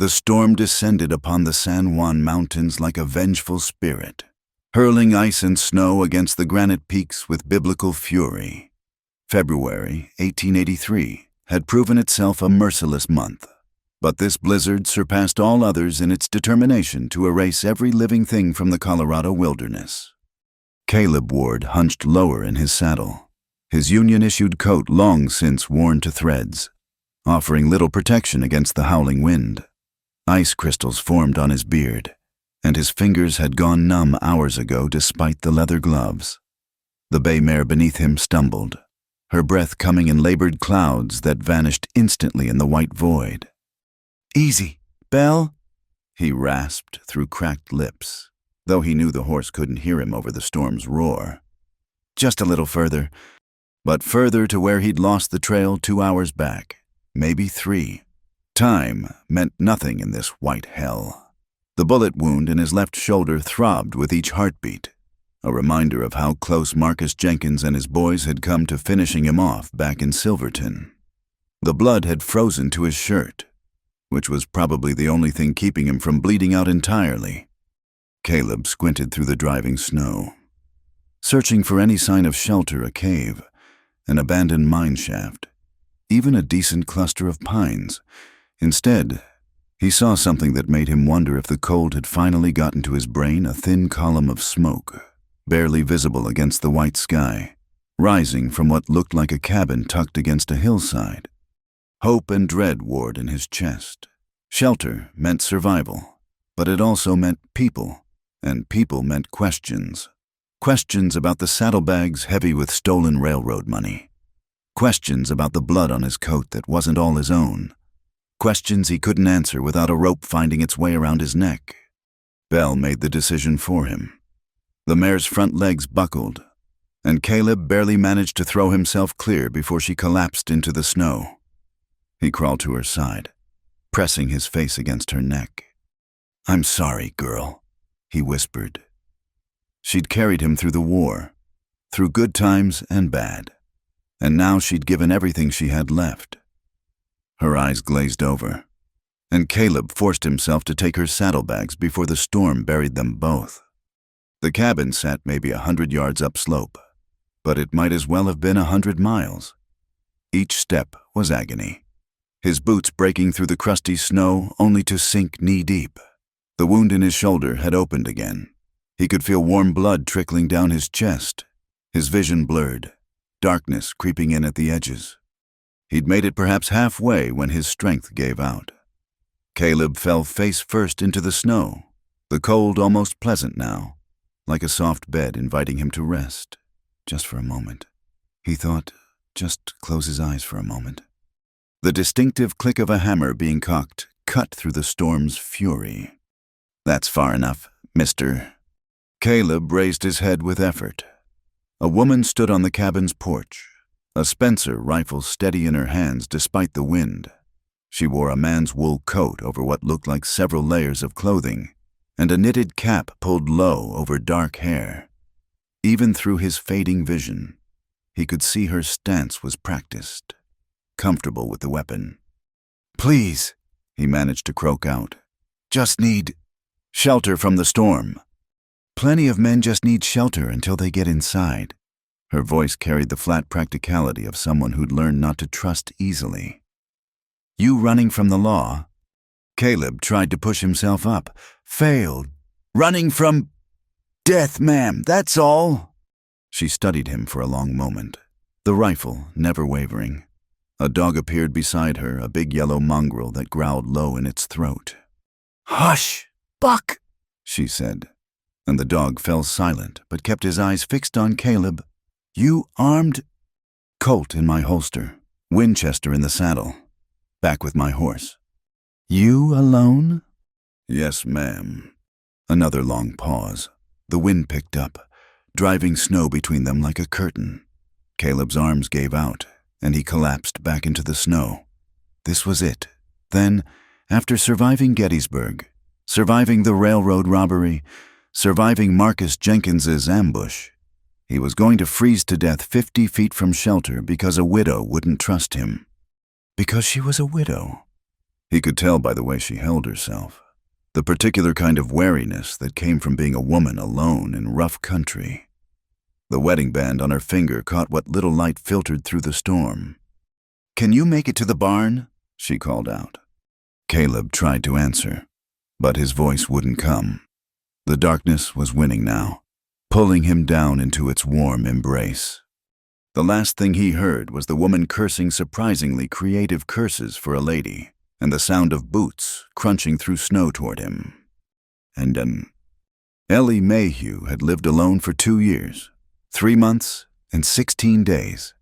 The storm descended upon the San Juan Mountains like a vengeful spirit, hurling ice and snow against the granite peaks with biblical fury. February 1883 had proven itself a merciless month, but this blizzard surpassed all others in its determination to erase every living thing from the Colorado wilderness. Caleb Ward hunched lower in his saddle, his union-issued coat long since worn to threads, offering little protection against the howling wind. Ice crystals formed on his beard, and his fingers had gone numb hours ago despite the leather gloves. The bay mare beneath him stumbled, her breath coming in labored clouds that vanished instantly in the white void. "Easy, Belle," he rasped through cracked lips, though he knew the horse couldn't hear him over the storm's roar. Just a little further, but further to where he'd lost the trail 2 hours back, maybe 3. Time meant nothing in this white hell. The bullet wound in his left shoulder throbbed with each heartbeat, a reminder of how close Marcus Jenkins and his boys had come to finishing him off back in Silverton. The blood had frozen to his shirt, which was probably the only thing keeping him from bleeding out entirely. Caleb squinted through the driving snow, searching for any sign of shelter, a cave, an abandoned mine shaft, even a decent cluster of pines. Instead, he saw something that made him wonder if the cold had finally gotten to his brain, a thin column of smoke, barely visible against the white sky, rising from what looked like a cabin tucked against a hillside. Hope and dread warred in his chest. Shelter meant survival, but it also meant people, and people meant questions. Questions about the saddlebags heavy with stolen railroad money. Questions about the blood on his coat that wasn't all his own. Questions he couldn't answer without a rope finding its way around his neck. Belle made the decision for him. The mare's front legs buckled, and Caleb barely managed to throw himself clear before she collapsed into the snow. He crawled to her side, pressing his face against her neck. "I'm sorry, girl," he whispered. She'd carried him through the war, through good times and bad, and now she'd given everything she had left. Her eyes glazed over, and Caleb forced himself to take her saddlebags before the storm buried them both. The cabin sat maybe 100 yards upslope, but it might as well have been 100 miles. Each step was agony, his boots breaking through the crusty snow only to sink knee-deep. The wound in his shoulder had opened again. He could feel warm blood trickling down his chest, his vision blurred, darkness creeping in at the edges. He'd made it perhaps halfway when his strength gave out. Caleb fell face first into the snow, the cold almost pleasant now, like a soft bed inviting him to rest. Just for a moment. He thought, just close his eyes for a moment. The distinctive click of a hammer being cocked cut through the storm's fury. "That's far enough, mister." Caleb raised his head with effort. A woman stood on the cabin's porch, a Spencer rifle steady in her hands despite the wind. She wore a man's wool coat over what looked like several layers of clothing, and a knitted cap pulled low over dark hair. Even through his fading vision, he could see her stance was practiced, comfortable with the weapon. "Please," he managed to croak out. "Just need shelter from the storm." "Plenty of men just need shelter until they get inside." Her voice carried the flat practicality of someone who'd learned not to trust easily. "You running from the law?" Caleb tried to push himself up, failed. "Running from death, ma'am, that's all." She studied him for a long moment, the rifle never wavering. A dog appeared beside her, a big yellow mongrel that growled low in its throat. "Hush, Buck," she said, and the dog fell silent but kept his eyes fixed on Caleb. "You armed?" "Colt in my holster, Winchester in the saddle, back with my horse." "You alone?" "Yes, ma'am." Another long pause. The wind picked up, driving snow between them like a curtain. Caleb's arms gave out, and he collapsed back into the snow. This was it. Then, after surviving Gettysburg, surviving the railroad robbery, surviving Marcus Jenkins's ambush, he was going to freeze to death 50 feet from shelter because a widow wouldn't trust him. Because she was a widow. He could tell by the way she held herself, the particular kind of wariness that came from being a woman alone in rough country. The wedding band on her finger caught what little light filtered through the storm. "Can you make it to the barn?" she called out. Caleb tried to answer, but his voice wouldn't come. The darkness was winning now, pulling him down into its warm embrace. The last thing he heard was the woman cursing surprisingly creative curses for a lady, and the sound of boots crunching through snow toward him. And Ellie Mayhew had lived alone for 2 years, 3 months, and 16 days.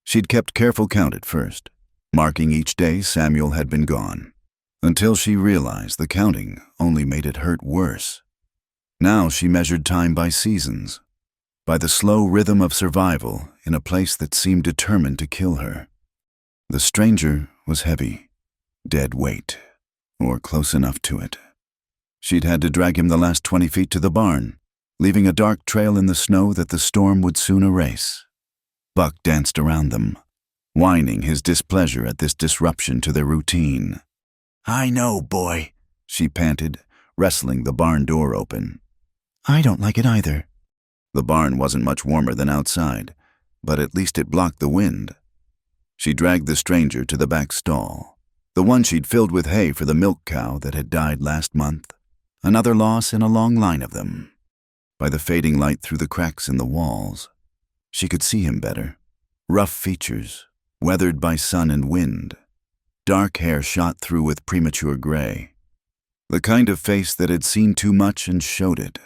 She'd kept careful count at first, marking each day Samuel had been gone, until she realized the counting only made it hurt worse. Now she measured time by seasons, by the slow rhythm of survival in a place that seemed determined to kill her. The stranger was heavy, dead weight, or close enough to it. She'd had to drag him the last 20 feet to the barn, leaving a dark trail in the snow that the storm would soon erase. Buck danced around them, whining his displeasure at this disruption to their routine. "I know, boy," she panted, wrestling the barn door open. "I don't like it either." The barn wasn't much warmer than outside, but at least it blocked the wind. She dragged the stranger to the back stall, the one she'd filled with hay for the milk cow that had died last month, another loss in a long line of them. By the fading light through the cracks in the walls, she could see him better. Rough features, weathered by sun and wind, dark hair shot through with premature gray. The kind of face that had seen too much and showed it.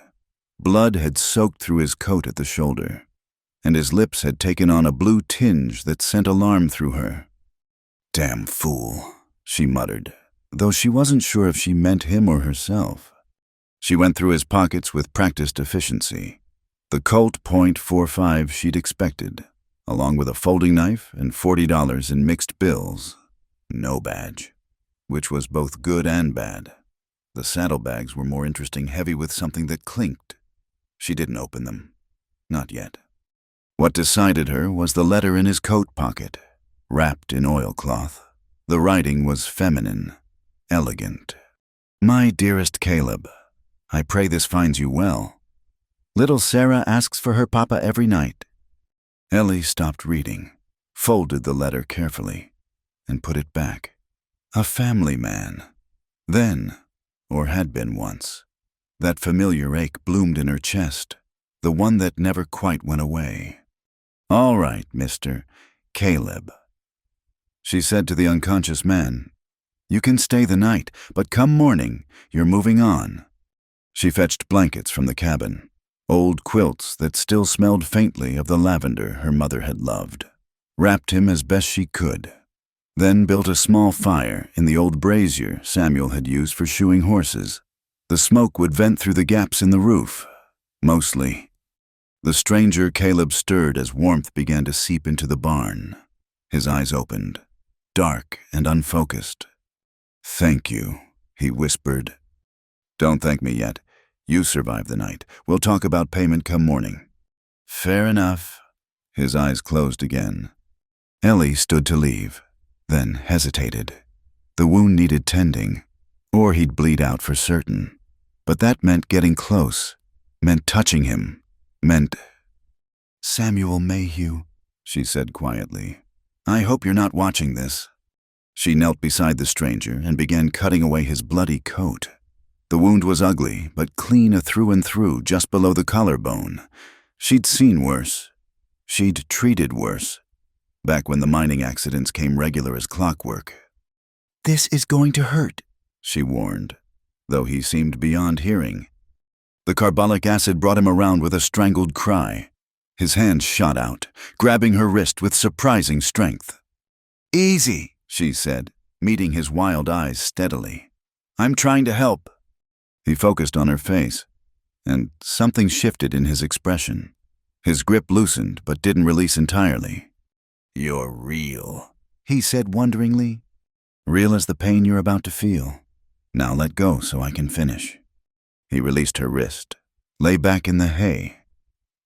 Blood had soaked through his coat at the shoulder, and his lips had taken on a blue tinge that sent alarm through her. "Damn fool," she muttered, though she wasn't sure if she meant him or herself. She went through his pockets with practiced efficiency, the Colt .45 she'd expected, along with a folding knife and $40 in mixed bills. No badge, which was both good and bad. The saddlebags were more interesting, heavy with something that clinked. She didn't open them. Not yet. What decided her was the letter in his coat pocket, wrapped in oilcloth. The writing was feminine, elegant. "My dearest Caleb, I pray this finds you well. Little Sarah asks for her papa every night." Ellie stopped reading, folded the letter carefully, and put it back. A family man. Then, or had been once. That familiar ache bloomed in her chest, the one that never quite went away. "All right, Mr. Caleb," she said to the unconscious man. "You can stay the night, but come morning, you're moving on." She fetched blankets from the cabin, old quilts that still smelled faintly of the lavender her mother had loved, wrapped him as best she could, then built a small fire in the old brazier Samuel had used for shoeing horses. The smoke would vent through the gaps in the roof, mostly. The stranger Caleb stirred as warmth began to seep into the barn. His eyes opened, dark and unfocused. "Thank you," he whispered. "Don't thank me yet. You survived the night. We'll talk about payment come morning." "Fair enough." His eyes closed again. Ellie stood to leave, then hesitated. The wound needed tending, or he'd bleed out for certain. But that meant getting close, meant touching him, meant... "Samuel Mayhew," she said quietly. "I hope you're not watching this." She knelt beside the stranger and began cutting away his bloody coat. The wound was ugly, but clean through and through, just below the collarbone. She'd seen worse. She'd treated worse, back when the mining accidents came regular as clockwork. "This is going to hurt," she warned, though he seemed beyond hearing. The carbolic acid brought him around with a strangled cry. His hand shot out, grabbing her wrist with surprising strength. "Easy," she said, meeting his wild eyes steadily. "I'm trying to help." He focused on her face, and something shifted in his expression. His grip loosened but didn't release entirely. "You're real," he said wonderingly. "Real as the pain you're about to feel. Now let go so I can finish." He released her wrist, lay back in the hay.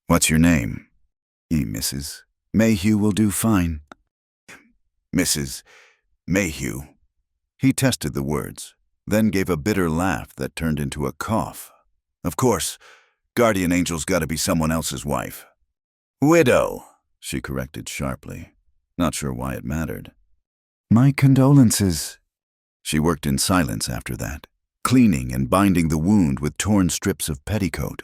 "What's your name?" "Mrs. Mayhew will do fine." "Mrs. Mayhew." He tested the words, then gave a bitter laugh that turned into a cough. Of course, guardian angel's gotta be someone else's wife. Widow, she corrected sharply, not sure why it mattered. My condolences. She worked in silence after that, cleaning and binding the wound with torn strips of petticoat.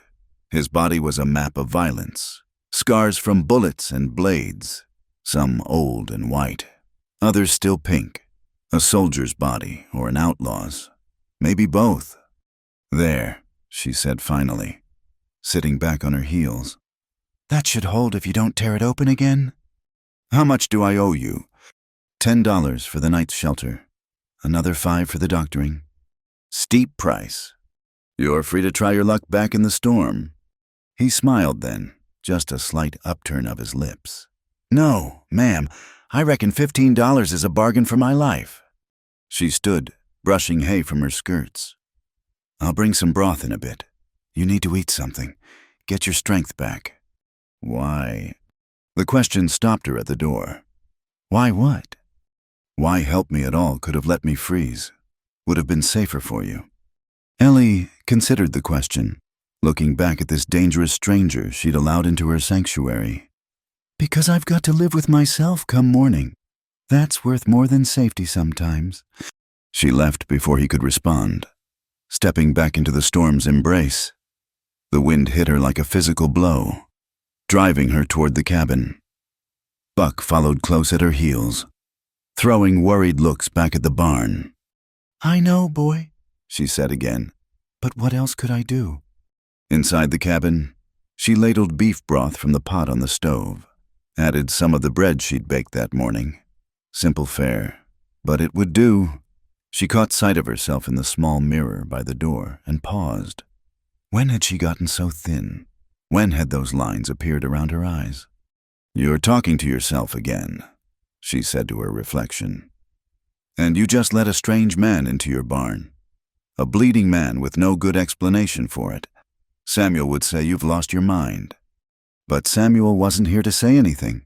His body was a map of violence, scars from bullets and blades, some old and white, others still pink. A soldier's body or an outlaw's, maybe both. There, she said finally, sitting back on her heels. That should hold if you don't tear it open again. How much do I owe you? $10 for the night's shelter. Another $5 for the doctoring. Steep price. You're free to try your luck back in the storm. He smiled then, just a slight upturn of his lips. No, ma'am, I reckon $15 is a bargain for my life. She stood, brushing hay from her skirts. I'll bring some broth in a bit. You need to eat something. Get your strength back. Why? The question stopped her at the door. Why what? Why help me at all could have let me freeze. Would have been safer for you. Ellie considered the question, looking back at this dangerous stranger she'd allowed into her sanctuary. Because I've got to live with myself come morning. That's worth more than safety sometimes. She left before he could respond, stepping back into the storm's embrace. The wind hit her like a physical blow, driving her toward the cabin. Buck followed close at her heels, throwing worried looks back at the barn. I know, boy, she said again, but what else could I do? Inside the cabin, she ladled beef broth from the pot on the stove, added some of the bread she'd baked that morning. Simple fare, but it would do. She caught sight of herself in the small mirror by the door and paused. When had she gotten so thin? When had those lines appeared around her eyes? You're talking to yourself again, she said to her reflection. And you just let a strange man into your barn. A bleeding man with no good explanation for it. Samuel would say you've lost your mind. But Samuel wasn't here to say anything.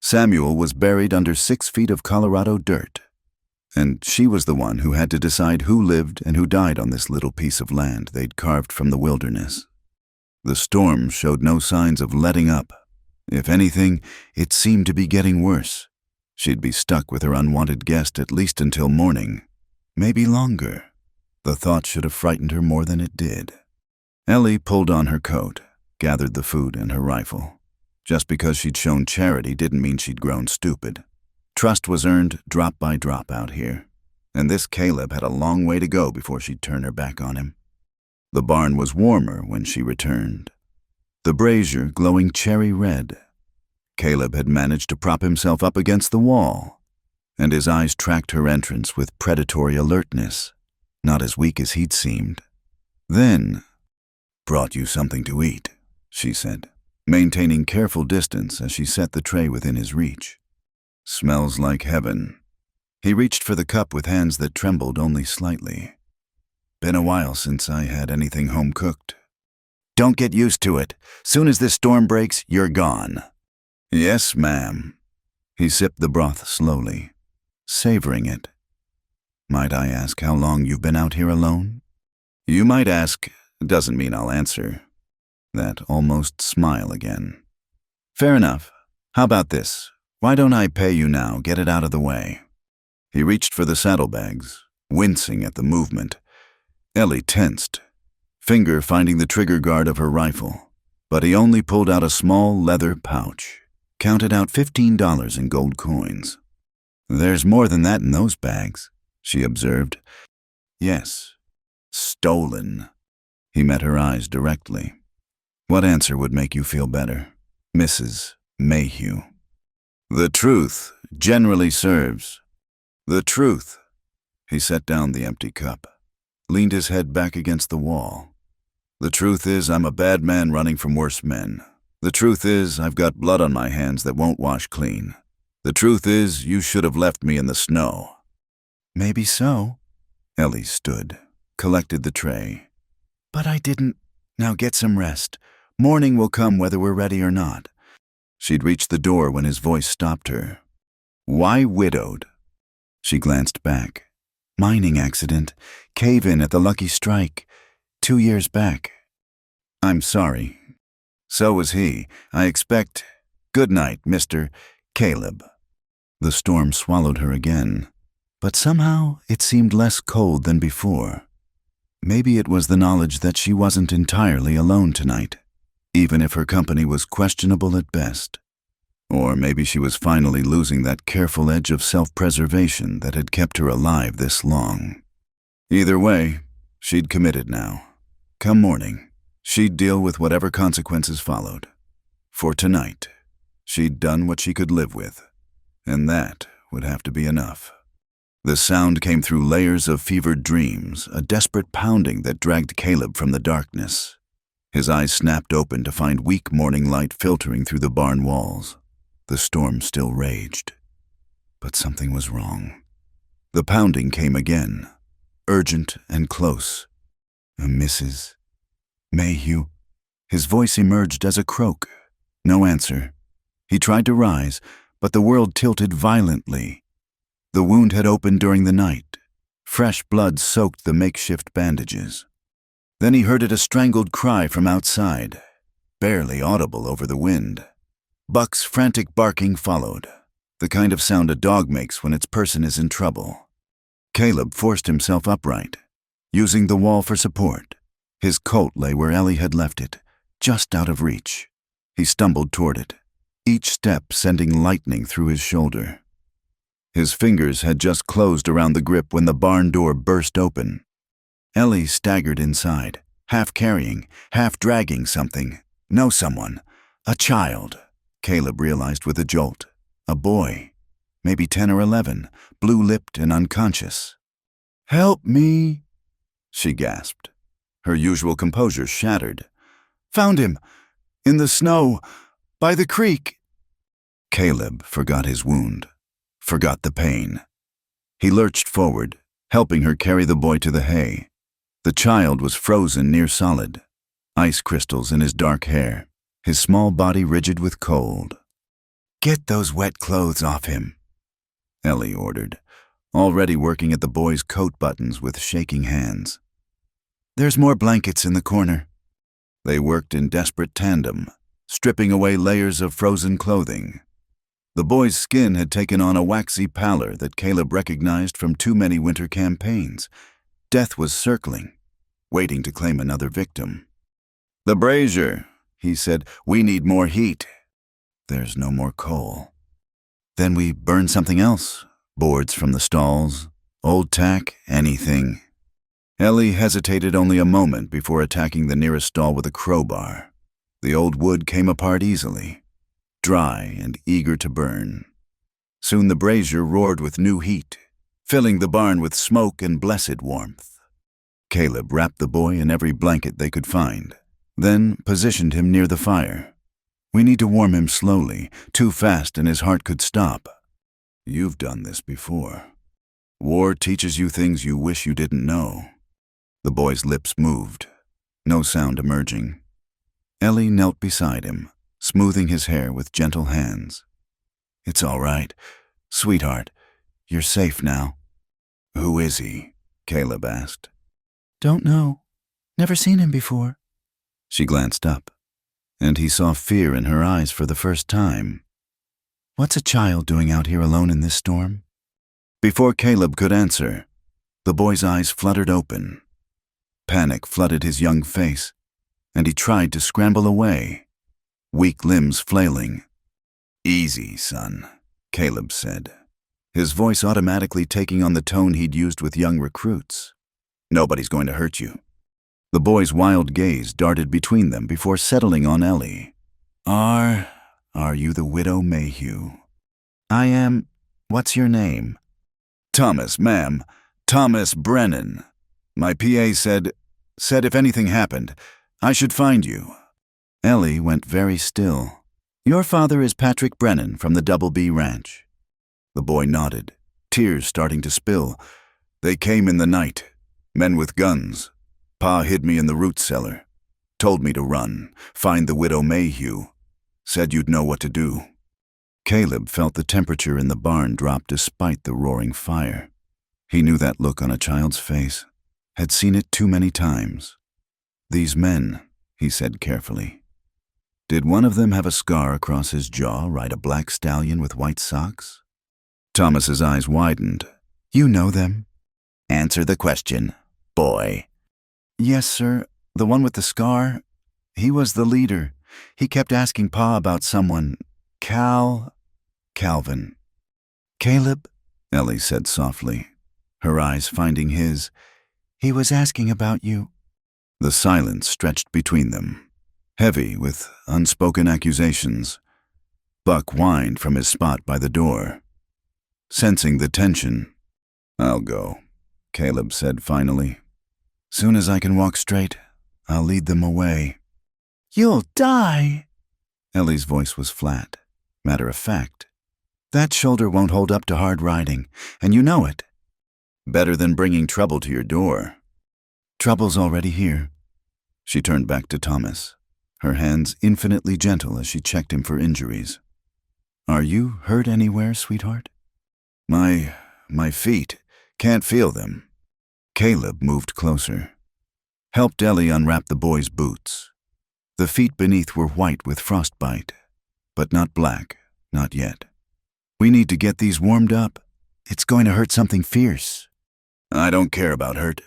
Samuel was buried under 6 feet of Colorado dirt, and she was the one who had to decide who lived and who died on this little piece of land they'd carved from the wilderness. The storm showed no signs of letting up. If anything, it seemed to be getting worse. She'd be stuck with her unwanted guest at least until morning, maybe longer. The thought should have frightened her more than it did. Ellie pulled on her coat, gathered the food and her rifle. Just because she'd shown charity didn't mean she'd grown stupid. Trust was earned drop by drop out here, and this Caleb had a long way to go before she'd turn her back on him. The barn was warmer when she returned, the brazier glowing cherry red. Caleb had managed to prop himself up against the wall, and his eyes tracked her entrance with predatory alertness, not as weak as he'd seemed. Then, brought you something to eat, she said, maintaining careful distance as she set the tray within his reach. Smells like heaven. He reached for the cup with hands that trembled only slightly. Been a while since I had anything home-cooked. Don't get used to it. Soon as this storm breaks, you're gone. Yes, ma'am. He sipped the broth slowly, savoring it. Might I ask how long you've been out here alone? You might ask, doesn't mean I'll answer. That almost smile again. Fair enough. How about this? Why don't I pay you now, get it out of the way? He reached for the saddlebags, wincing at the movement. Ellie tensed, finger finding the trigger guard of her rifle, but he only pulled out a small leather pouch, counted out $15 in gold coins. There's more than that in those bags, she observed. Yes, stolen. He met her eyes directly. What answer would make you feel better, Mrs. Mayhew? The truth generally serves. The truth. He set down the empty cup, leaned his head back against the wall. The truth is I'm a bad man running from worse men. The truth is I've got blood on my hands that won't wash clean. The truth is you should have left me in the snow. Maybe so. Ellie stood, collected the tray. But I didn't. Now get some rest. Morning will come whether we're ready or not. She'd reached the door when his voice stopped her. Why widowed? She glanced back. Mining accident. Cave-in at the Lucky Strike. 2 years back. I'm sorry. So was he. I expect. Good night, Mr. Caleb. The storm swallowed her again, but somehow it seemed less cold than before. Maybe it was the knowledge that she wasn't entirely alone tonight, even if her company was questionable at best. Or maybe she was finally losing that careful edge of self-preservation that had kept her alive this long. Either way, she'd committed now. Come morning, she'd deal with whatever consequences followed. For tonight, she'd done what she could live with, and that would have to be enough. The sound came through layers of fevered dreams, a desperate pounding that dragged Caleb from the darkness. His eyes snapped open to find weak morning light filtering through the barn walls. The storm still raged, but something was wrong. The pounding came again, urgent and close. Mrs. Mayhew? His voice emerged as a croak. No answer. He tried to rise, but the world tilted violently. The wound had opened during the night. Fresh blood soaked the makeshift bandages. Then he heard a strangled cry from outside, barely audible over the wind. Buck's frantic barking followed, the kind of sound a dog makes when its person is in trouble. Caleb forced himself upright, using the wall for support. His coat lay where Ellie had left it, just out of reach. He stumbled toward it, each step sending lightning through his shoulder. His fingers had just closed around the grip when the barn door burst open. Ellie staggered inside, half carrying, half dragging something. No someone. A child, Caleb realized with a jolt. A boy, maybe 10 or 11, blue-lipped and unconscious. "Help me," she gasped. Her usual composure shattered. "Found him. In the snow. By the creek." Caleb forgot his wound. Forgot the pain. He lurched forward, helping her carry the boy to the hay. The child was frozen near solid, ice crystals in his dark hair, his small body rigid with cold. "Get those wet clothes off him," Ellie ordered, already working at the boy's coat buttons with shaking hands. "There's more blankets in the corner." They worked in desperate tandem, stripping away layers of frozen clothing. The boy's skin had taken on a waxy pallor that Caleb recognized from too many winter campaigns. Death was circling, waiting to claim another victim. "The brazier," he said. "We need more heat." "There's no more coal." "Then we burn something else. Boards from the stalls, old tack, anything." Ellie hesitated only a moment before attacking the nearest stall with a crowbar. The old wood came apart easily, dry and eager to burn. Soon the brazier roared with new heat, filling the barn with smoke and blessed warmth. Caleb wrapped the boy in every blanket they could find, then positioned him near the fire. "We need to warm him slowly, too fast and his heart could stop." "You've done this before. War teaches you things you wish you didn't know." The boy's lips moved, no sound emerging. Ellie knelt beside him, smoothing his hair with gentle hands. "It's all right. Sweetheart, you're safe now." "Who is he?" Caleb asked. "Don't know. Never seen him before." She glanced up, and he saw fear in her eyes for the first time. "What's a child doing out here alone in this storm?" Before Caleb could answer, the boy's eyes fluttered open. Panic flooded his young face, and he tried to scramble away, weak limbs flailing. "Easy, son," Caleb said, his voice automatically taking on the tone he'd used with young recruits. "Nobody's going to hurt you." The boy's wild gaze darted between them before settling on Ellie. Are you the widow Mayhew?" "I am. What's your name?" "Thomas, ma'am. Thomas Brennan. My PA said if anything happened, I should find you." Ellie went very still. "Your father is Patrick Brennan from the Double B Ranch." The boy nodded, tears starting to spill. "They came in the night, men with guns. Pa hid me in the root cellar. Told me to run, find the widow Mayhew. Said you'd know what to do." Caleb felt the temperature in the barn drop despite the roaring fire. He knew that look on a child's face, had seen it too many times. "These men," he said carefully. "Did one of them have a scar across his jaw, ride a black stallion with white socks?" Thomas's eyes widened. "You know them?" "Answer the question, boy." "Yes, sir. The one with the scar. He was the leader. He kept asking Pa about someone. Calvin." "Caleb?" Ellie said softly, her eyes finding his. "He was asking about you." The silence stretched between them, heavy with unspoken accusations. Buck whined from his spot by the door. Sensing the tension, "I'll go," Caleb said finally. "Soon as I can walk straight, I'll lead them away." "You'll die." Ellie's voice was flat, matter of fact. "That shoulder won't hold up to hard riding, and you know it." "Better than bringing trouble to your door." "Trouble's already here." She turned back to Thomas, her hands infinitely gentle as she checked him for injuries. "Are you hurt anywhere, sweetheart?" My feet. Can't feel them." Caleb moved closer, helped Ellie unwrap the boy's boots. The feet beneath were white with frostbite, but not black, not yet. "We need to get these warmed up. It's going to hurt something fierce." "I don't care about hurt."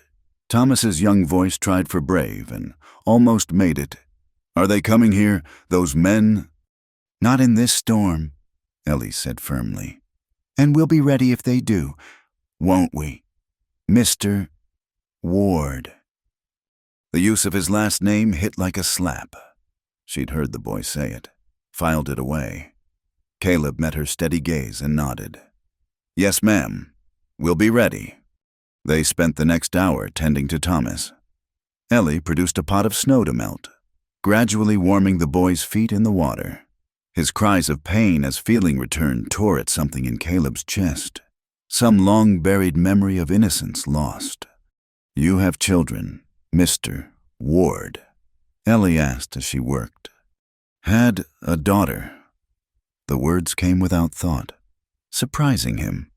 Thomas's young voice tried for brave and almost made it. "Are they coming here, those men?" "Not in this storm," Ellie said firmly. "And we'll be ready if they do, won't we, Mr. Ward?" The use of his last name hit like a slap. She'd heard the boy say it, filed it away. Caleb met her steady gaze and nodded. "Yes, ma'am. We'll be ready." They spent the next hour tending to Thomas. Ellie produced a pot of snow to melt, gradually warming the boy's feet in the water. His cries of pain as feeling returned tore at something in Caleb's chest, some long-buried memory of innocence lost. "You have children, Mr. Ward?" Ellie asked as she worked. "Had a daughter." The words came without thought, surprising him.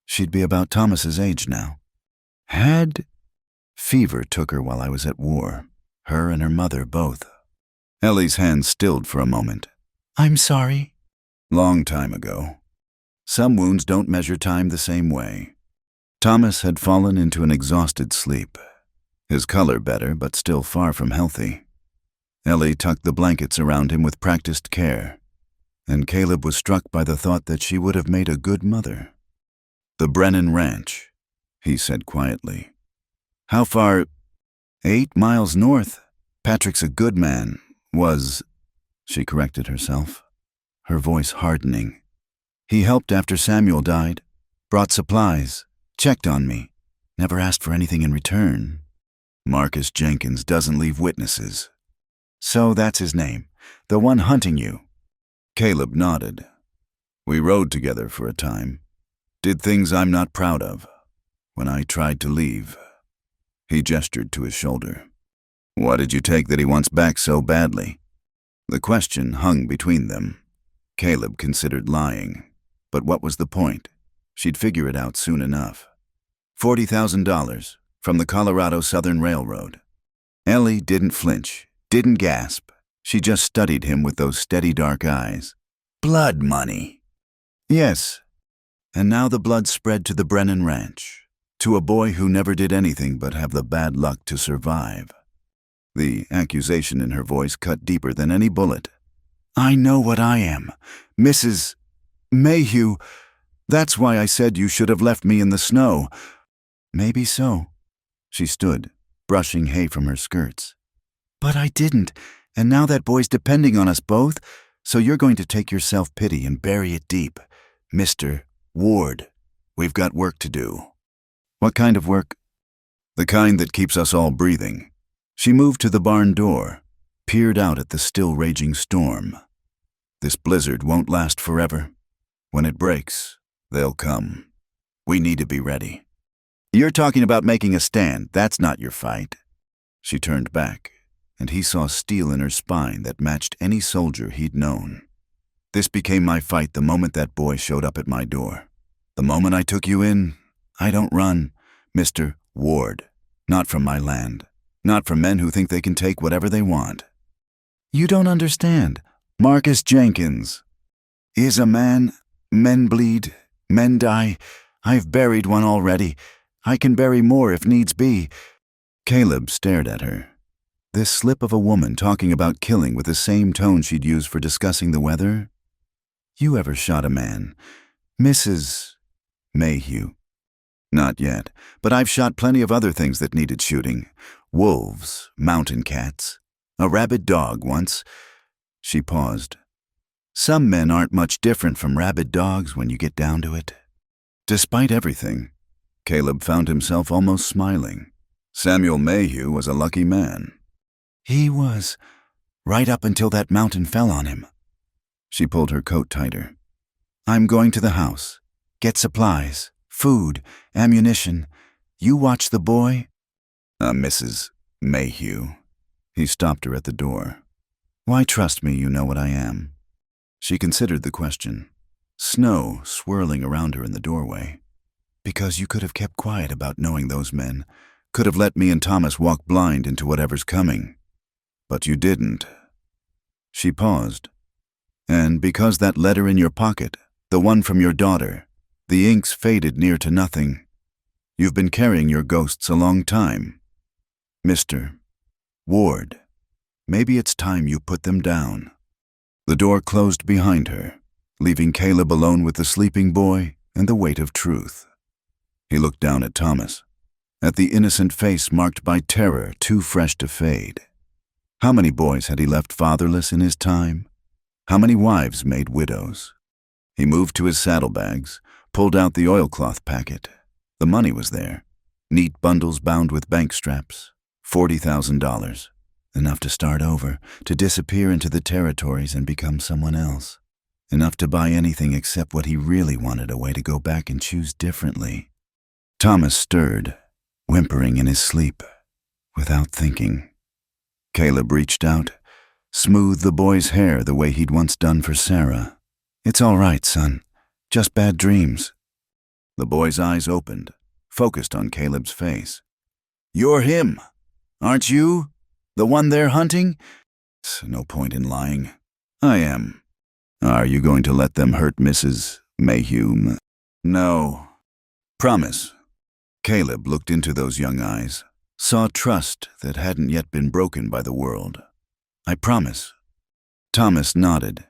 She'd be about Thomas's age now. "Had..." "Fever took her while I was at war. Her and her mother both." Ellie's hands stilled for a moment. "I'm sorry." "Long time ago. Some wounds don't measure time the same way." Thomas had fallen into an exhausted sleep, his color better but still far from healthy. Ellie tucked the blankets around him with practiced care, and Caleb was struck by the thought that she would have made a good mother. "The Brennan Ranch," he said quietly. "How far?" 8 miles north. Patrick's a good man. Was," she corrected herself, her voice hardening. "He helped after Samuel died, brought supplies, checked on me, never asked for anything in return." "Marcus Jenkins doesn't leave witnesses." "So that's his name, the one hunting you." Caleb nodded. "We rode together for a time. Did things I'm not proud of. When I tried to leave." He gestured to his shoulder. "What did you take that he wants back so badly?" The question hung between them. Caleb considered lying, but what was the point? She'd figure it out soon enough. $40,000 from the Colorado Southern Railroad. Ellie didn't flinch, didn't gasp. She just studied him with those steady dark eyes. "Blood money." "Yes." And now the blood spread to the Brennan Ranch, to a boy who never did anything but have the bad luck to survive. The accusation in her voice cut deeper than any bullet. "I know what I am, Mrs. Mayhew. That's why I said you should have left me in the snow." "Maybe so." She stood, brushing hay from her skirts. "But I didn't, and now that boy's depending on us both, so you're going to take your self-pity and bury it deep. Mr. Ward, we've got work to do." "What kind of work?" "The kind that keeps us all breathing." She moved to the barn door, peered out at the still raging storm. "This blizzard won't last forever. When it breaks, they'll come. We need to be ready." "You're talking about making a stand. That's not your fight." She turned back, and he saw steel in her spine that matched any soldier he'd known. "This became my fight the moment that boy showed up at my door. The moment I took you in, I don't run, Mr. Ward. Not from my land. Not from men who think they can take whatever they want. You don't understand. Marcus Jenkins is a man. Men bleed. Men die. I've buried one already. I can bury more if needs be. Caleb stared at her. This slip of a woman talking about killing with the same tone she'd used for discussing the weather? You ever shot a man? Mrs. Mayhew. Not yet, but I've shot plenty of other things that needed shooting. Wolves, mountain cats, a rabid dog once. She paused. Some men aren't much different from rabid dogs when you get down to it. Despite everything, Caleb found himself almost smiling. Samuel Mayhew was a lucky man. He was, right up until that mountain fell on him. She pulled her coat tighter. I'm going to the house. Get supplies, food, ammunition. You watch the boy. Mrs. Mayhew. He stopped her at the door. Why trust me? You know what I am. She considered the question. Snow swirling around her in the doorway. Because you could have kept quiet about knowing those men. Could have let me and Thomas walk blind into whatever's coming. But you didn't. She paused. And because that letter in your pocket, the one from your daughter, the ink's faded near to nothing. You've been carrying your ghosts a long time. Mr. Ward, maybe it's time you put them down. The door closed behind her, leaving Caleb alone with the sleeping boy and the weight of truth. He looked down at Thomas, at the innocent face marked by terror too fresh to fade. How many boys had he left fatherless in his time? How many wives made widows? He moved to his saddlebags, pulled out the oilcloth packet. The money was there, neat bundles bound with bank straps, $40,000. Enough to start over, to disappear into the territories and become someone else. Enough to buy anything except what he really wanted, a way to go back and choose differently. Thomas stirred, whimpering in his sleep, without thinking. Caleb reached out, smoothed the boy's hair the way he'd once done for Sarah. It's all right, son. Just bad dreams. The boy's eyes opened, focused on Caleb's face. You're him, aren't you? The one they're hunting? No point in lying. I am. Are you going to let them hurt Mrs. Mayhew? No. Promise. Caleb looked into those young eyes, saw trust that hadn't yet been broken by the world. I promise. Thomas nodded,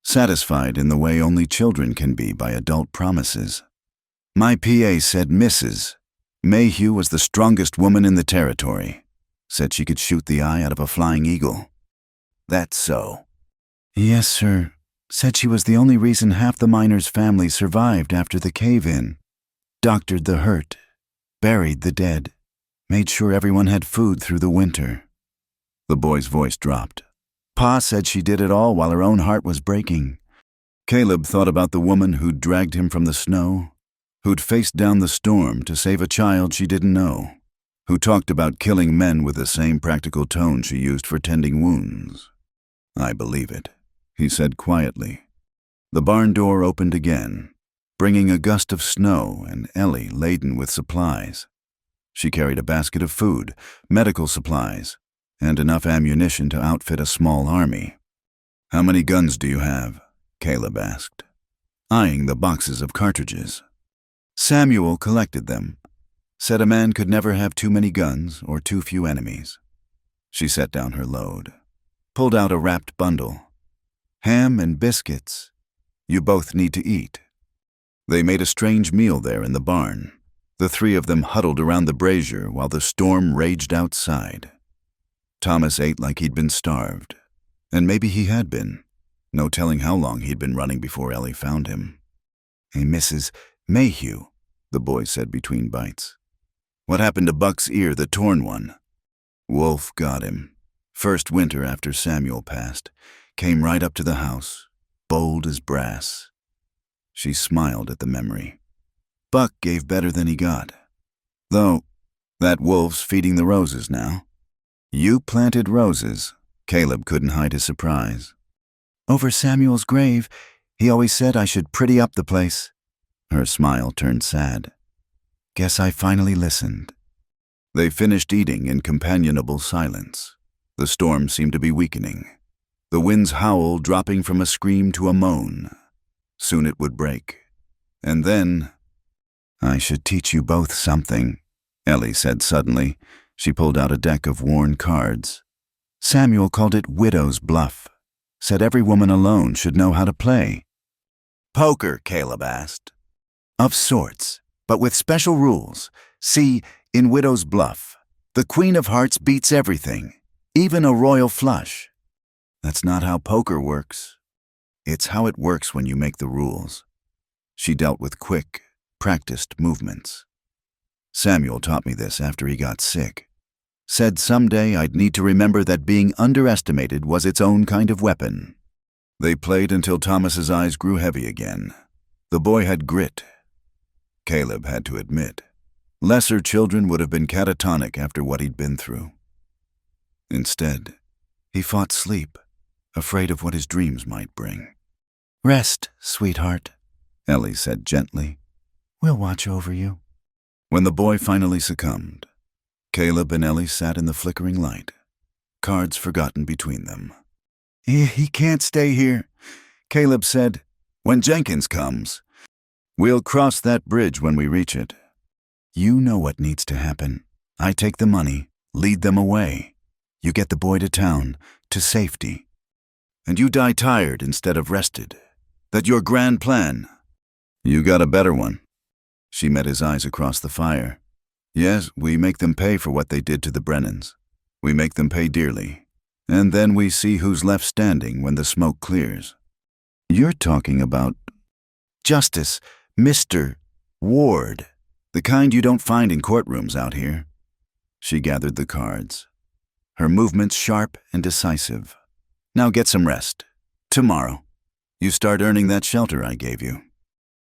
satisfied in the way only children can be by adult promises. My PA said Mrs. Mayhew was the strongest woman in the territory. Said she could shoot the eye out of a flying eagle. That's so. Yes, sir. Said she was the only reason half the miners' families survived after the cave-in. Doctored the hurt, buried the dead, made sure everyone had food through the winter. The boy's voice dropped. Pa said she did it all while her own heart was breaking. Caleb thought about the woman who'd dragged him from the snow, who'd faced down the storm to save a child she didn't know, who talked about killing men with the same practical tone she used for tending wounds. I believe it, he said quietly. The barn door opened again, bringing a gust of snow and Ellie laden with supplies. She carried a basket of food, medical supplies, and enough ammunition to outfit a small army. How many guns do you have? Caleb asked, eyeing the boxes of cartridges. Samuel collected them. Said a man could never have too many guns or too few enemies. She set down her load, pulled out a wrapped bundle. Ham and biscuits. You both need to eat. They made a strange meal there in the barn, the three of them huddled around the brazier while the storm raged outside. Thomas ate like he'd been starved, and maybe he had been. No telling how long he'd been running before Ellie found him. Hey, Mrs. Mayhew, the boy said between bites. What happened to Buck's ear, the torn one? Wolf got him. First winter after Samuel passed. Came right up to the house, bold as brass. She smiled at the memory. Buck gave better than he got. Though, that wolf's feeding the roses now. You planted roses. Caleb couldn't hide his surprise. Over Samuel's grave, he always said I should pretty up the place. Her smile turned sad. Guess I finally listened. They finished eating in companionable silence. The storm seemed to be weakening. The wind's howl dropping from a scream to a moan. Soon it would break. And then, "I should teach you both something," Ellie said suddenly. She pulled out a deck of worn cards. "Samuel called it widow's bluff. Said every woman alone should know how to play." "Poker," Caleb asked. "Of sorts, but with special rules. See, in widow's bluff, the Queen of Hearts beats everything, even a royal flush. That's not how poker works. It's how it works when you make the rules." She dealt with quick, practiced movements. "Samuel taught me this after he got sick. Said someday I'd need to remember that being underestimated was its own kind of weapon." They played until Thomas's eyes grew heavy again. The boy had grit. Caleb had to admit, lesser children would have been catatonic after what he'd been through. Instead, he fought sleep, afraid of what his dreams might bring. "Rest, sweetheart," Ellie said gently. "We'll watch over you." When the boy finally succumbed, Caleb and Ellie sat in the flickering light, cards forgotten between them. He can't stay here," Caleb said. "When Jenkins comes, we'll cross that bridge when we reach it. You know what needs to happen. I take the money, lead them away. You get the boy to town, to safety. And you die tired instead of rested. That your grand plan?" "You got a better one." She met his eyes across the fire. "Yes, we make them pay for what they did to the Brennans. We make them pay dearly. And then we see who's left standing when the smoke clears." "You're talking about justice, Mr. Ward, the kind you don't find in courtrooms out here." She gathered the cards, her movements sharp and decisive. "Now get some rest. Tomorrow, you start earning that shelter I gave you."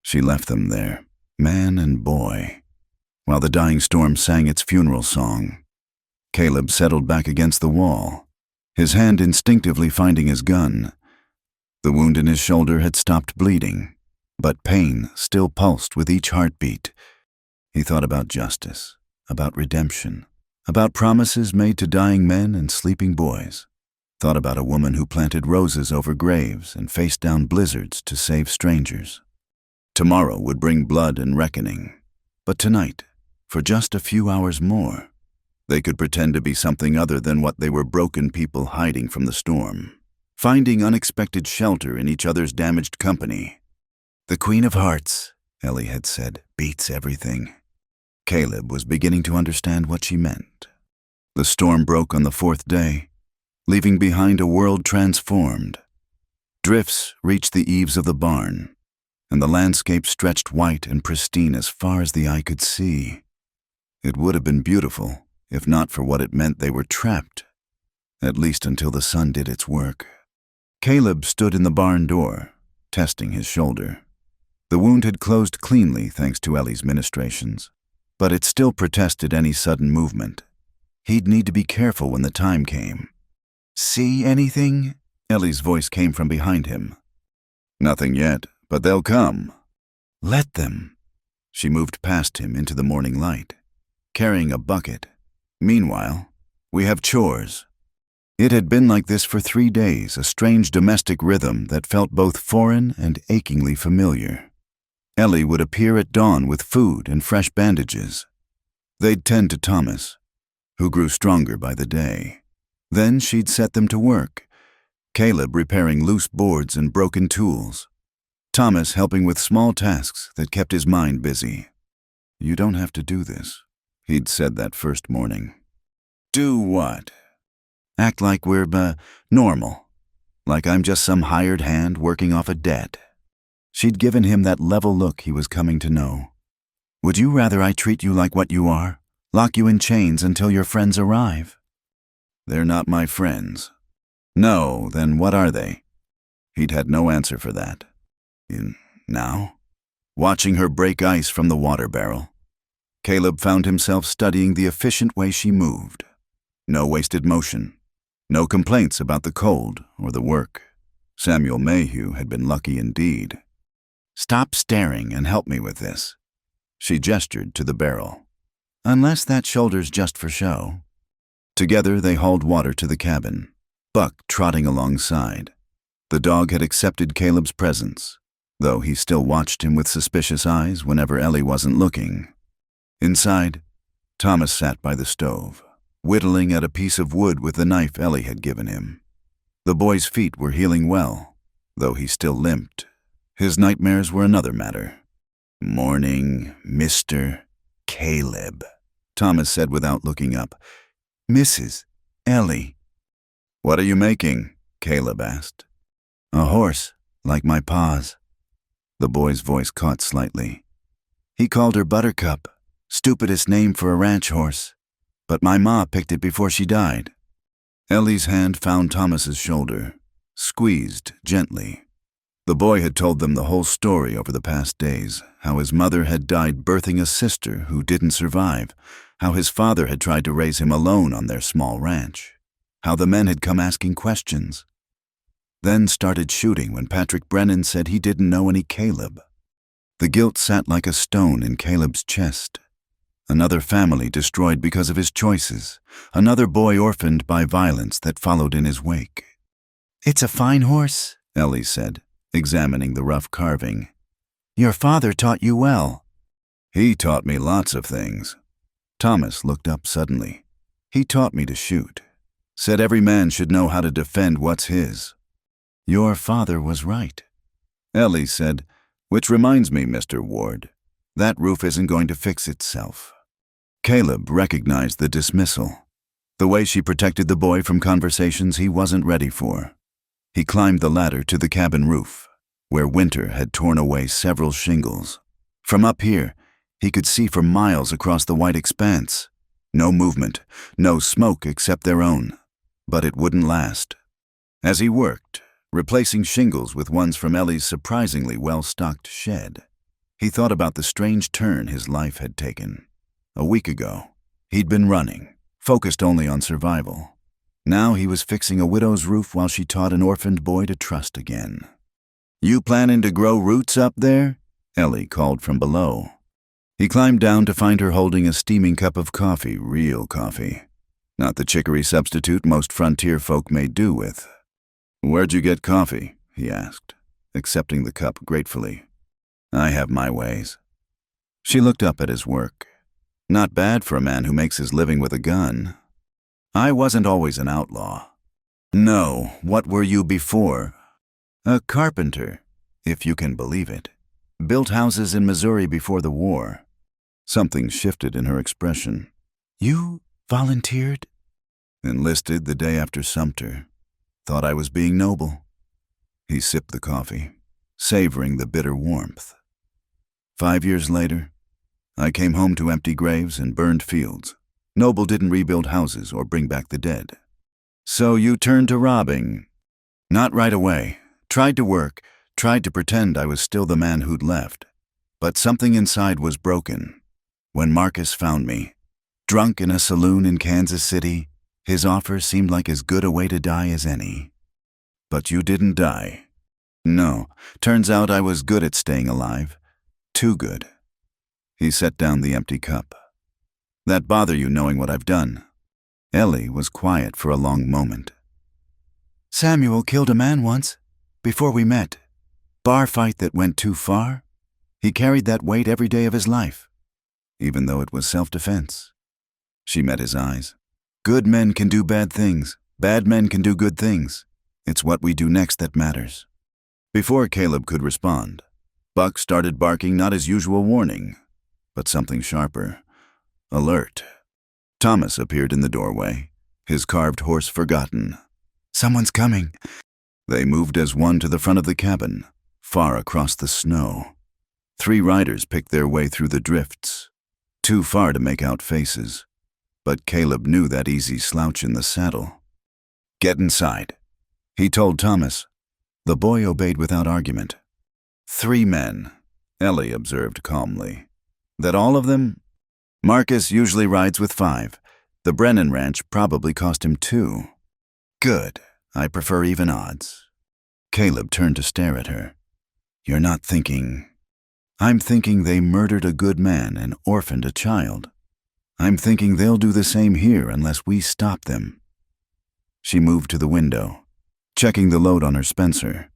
She left them there, man and boy, while the dying storm sang its funeral song. Caleb settled back against the wall, his hand instinctively finding his gun. The wound in his shoulder had stopped bleeding, but pain still pulsed with each heartbeat. He thought about justice, about redemption, about promises made to dying men and sleeping boys. Thought about a woman who planted roses over graves and faced down blizzards to save strangers. Tomorrow would bring blood and reckoning, but tonight, for just a few hours more, they could pretend to be something other than what they were, broken people hiding from the storm, finding unexpected shelter in each other's damaged company. "The Queen of Hearts," Ellie had said, "beats everything." Caleb was beginning to understand what she meant. The storm broke on the fourth day, leaving behind a world transformed. Drifts reached the eaves of the barn, and the landscape stretched white and pristine as far as the eye could see. It would have been beautiful, if not for what it meant. They were trapped, at least until the sun did its work. Caleb stood in the barn door, testing his shoulder. The wound had closed cleanly thanks to Ellie's ministrations, but it still protested any sudden movement. He'd need to be careful when the time came. "See anything?" Ellie's voice came from behind him. "Nothing yet, but they'll come." "Let them." She moved past him into the morning light, carrying a bucket. "Meanwhile, we have chores." It had been like this for 3 days, a strange domestic rhythm that felt both foreign and achingly familiar. Ellie would appear at dawn with food and fresh bandages. They'd tend to Thomas, who grew stronger by the day. Then she'd set them to work, Caleb repairing loose boards and broken tools, Thomas helping with small tasks that kept his mind busy. "You don't have to do this," he'd said that first morning. "Do what?" "Act like we're, normal. Like I'm just some hired hand working off a debt." She'd given him that level look he was coming to know. "Would you rather I treat you like what you are? Lock you in chains until your friends arrive?" "They're not my friends." "No, then what are they?" He'd had no answer for that. Now, watching her break ice from the water barrel, Caleb found himself studying the efficient way she moved. No wasted motion, no complaints about the cold or the work. Samuel Mayhew had been lucky indeed. "Stop staring and help me with this." She gestured to the barrel. "Unless that shoulder's just for show." Together they hauled water to the cabin, Buck trotting alongside. The dog had accepted Caleb's presence, though he still watched him with suspicious eyes whenever Ellie wasn't looking. Inside, Thomas sat by the stove, whittling at a piece of wood with the knife Ellie had given him. The boy's feet were healing well, though he still limped. His nightmares were another matter. "Morning, Mr. Caleb," Thomas said without looking up. "Mrs. Ellie." "What are you making?" Caleb asked. "A horse, like my pa's." The boy's voice caught slightly. "He called her Buttercup, stupidest name for a ranch horse, but my ma picked it before she died." Ellie's hand found Thomas's shoulder, squeezed gently. The boy had told them the whole story over the past days, how his mother had died birthing a sister who didn't survive, how his father had tried to raise him alone on their small ranch, how the men had come asking questions. Then started shooting when Patrick Brennan said he didn't know any Caleb. The guilt sat like a stone in Caleb's chest. Another family destroyed because of his choices, another boy orphaned by violence that followed in his wake. "It's a fine horse," Ellie said, examining the rough carving. "Your father taught you well." "He taught me lots of things." Thomas looked up suddenly. "He taught me to shoot. Said every man should know how to defend what's his." "Your father was right." Ellie said, "Which reminds me, Mr. Ward, that roof isn't going to fix itself." Caleb recognized the dismissal, the way she protected the boy from conversations he wasn't ready for. He climbed the ladder to the cabin roof, where winter had torn away several shingles. From up here, he could see for miles across the white expanse. No movement, no smoke except their own. But it wouldn't last. As he worked, replacing shingles with ones from Ellie's surprisingly well-stocked shed, he thought about the strange turn his life had taken. A week ago, he'd been running, focused only on survival. Now he was fixing a widow's roof while she taught an orphaned boy to trust again. "You planning to grow roots up there?" Ellie called from below. He climbed down to find her holding a steaming cup of coffee, real coffee. Not the chicory substitute most frontier folk made do with. "Where'd you get coffee?" he asked, accepting the cup gratefully. "I have my ways." She looked up at his work. Not bad for a man who makes his living with a gun. "I wasn't always an outlaw." "No, what were you before?" "A carpenter, if you can believe it. Built houses in Missouri before the war." Something shifted in her expression. "You volunteered?" "Enlisted the day after Sumter. Thought I was being noble." He sipped the coffee, savoring the bitter warmth. 5 years later, I came home to empty graves and burned fields. Noble didn't rebuild houses or bring back the dead. "So you turned to robbing?" "Not right away. Tried to work, tried to pretend I was still the man who'd left. But something inside was broken. When Marcus found me, drunk in a saloon in Kansas City, his offer seemed like as good a way to die as any." "But you didn't die." "No. Turns out I was good at staying alive. Too good." He set down the empty cup. "That bother you knowing what I've done?" Ellie was quiet for a long moment. "Samuel killed a man once, before we met. Bar fight that went too far. He carried that weight every day of his life, even though it was self-defense." She met his eyes. "Good men can do bad things. Bad men can do good things. It's what we do next that matters." Before Caleb could respond, Buck started barking not his usual warning, but something sharper. Alert. Thomas appeared in the doorway, his carved horse forgotten. "Someone's coming." They moved as one to the front of the cabin, far across the snow. 3 riders picked their way through the drifts, too far to make out faces. But Caleb knew that easy slouch in the saddle. "Get inside," he told Thomas. The boy obeyed without argument. 3 men, Ellie observed calmly. "That all of them? Marcus usually rides with 5. The Brennan ranch probably cost him 2. "Good. I prefer even odds." Caleb turned to stare at her. "You're not thinking..." I'm thinking they murdered a good man and orphaned a child. I'm thinking they'll do the same here unless we stop them. She moved to the window, checking the load on her Spencer.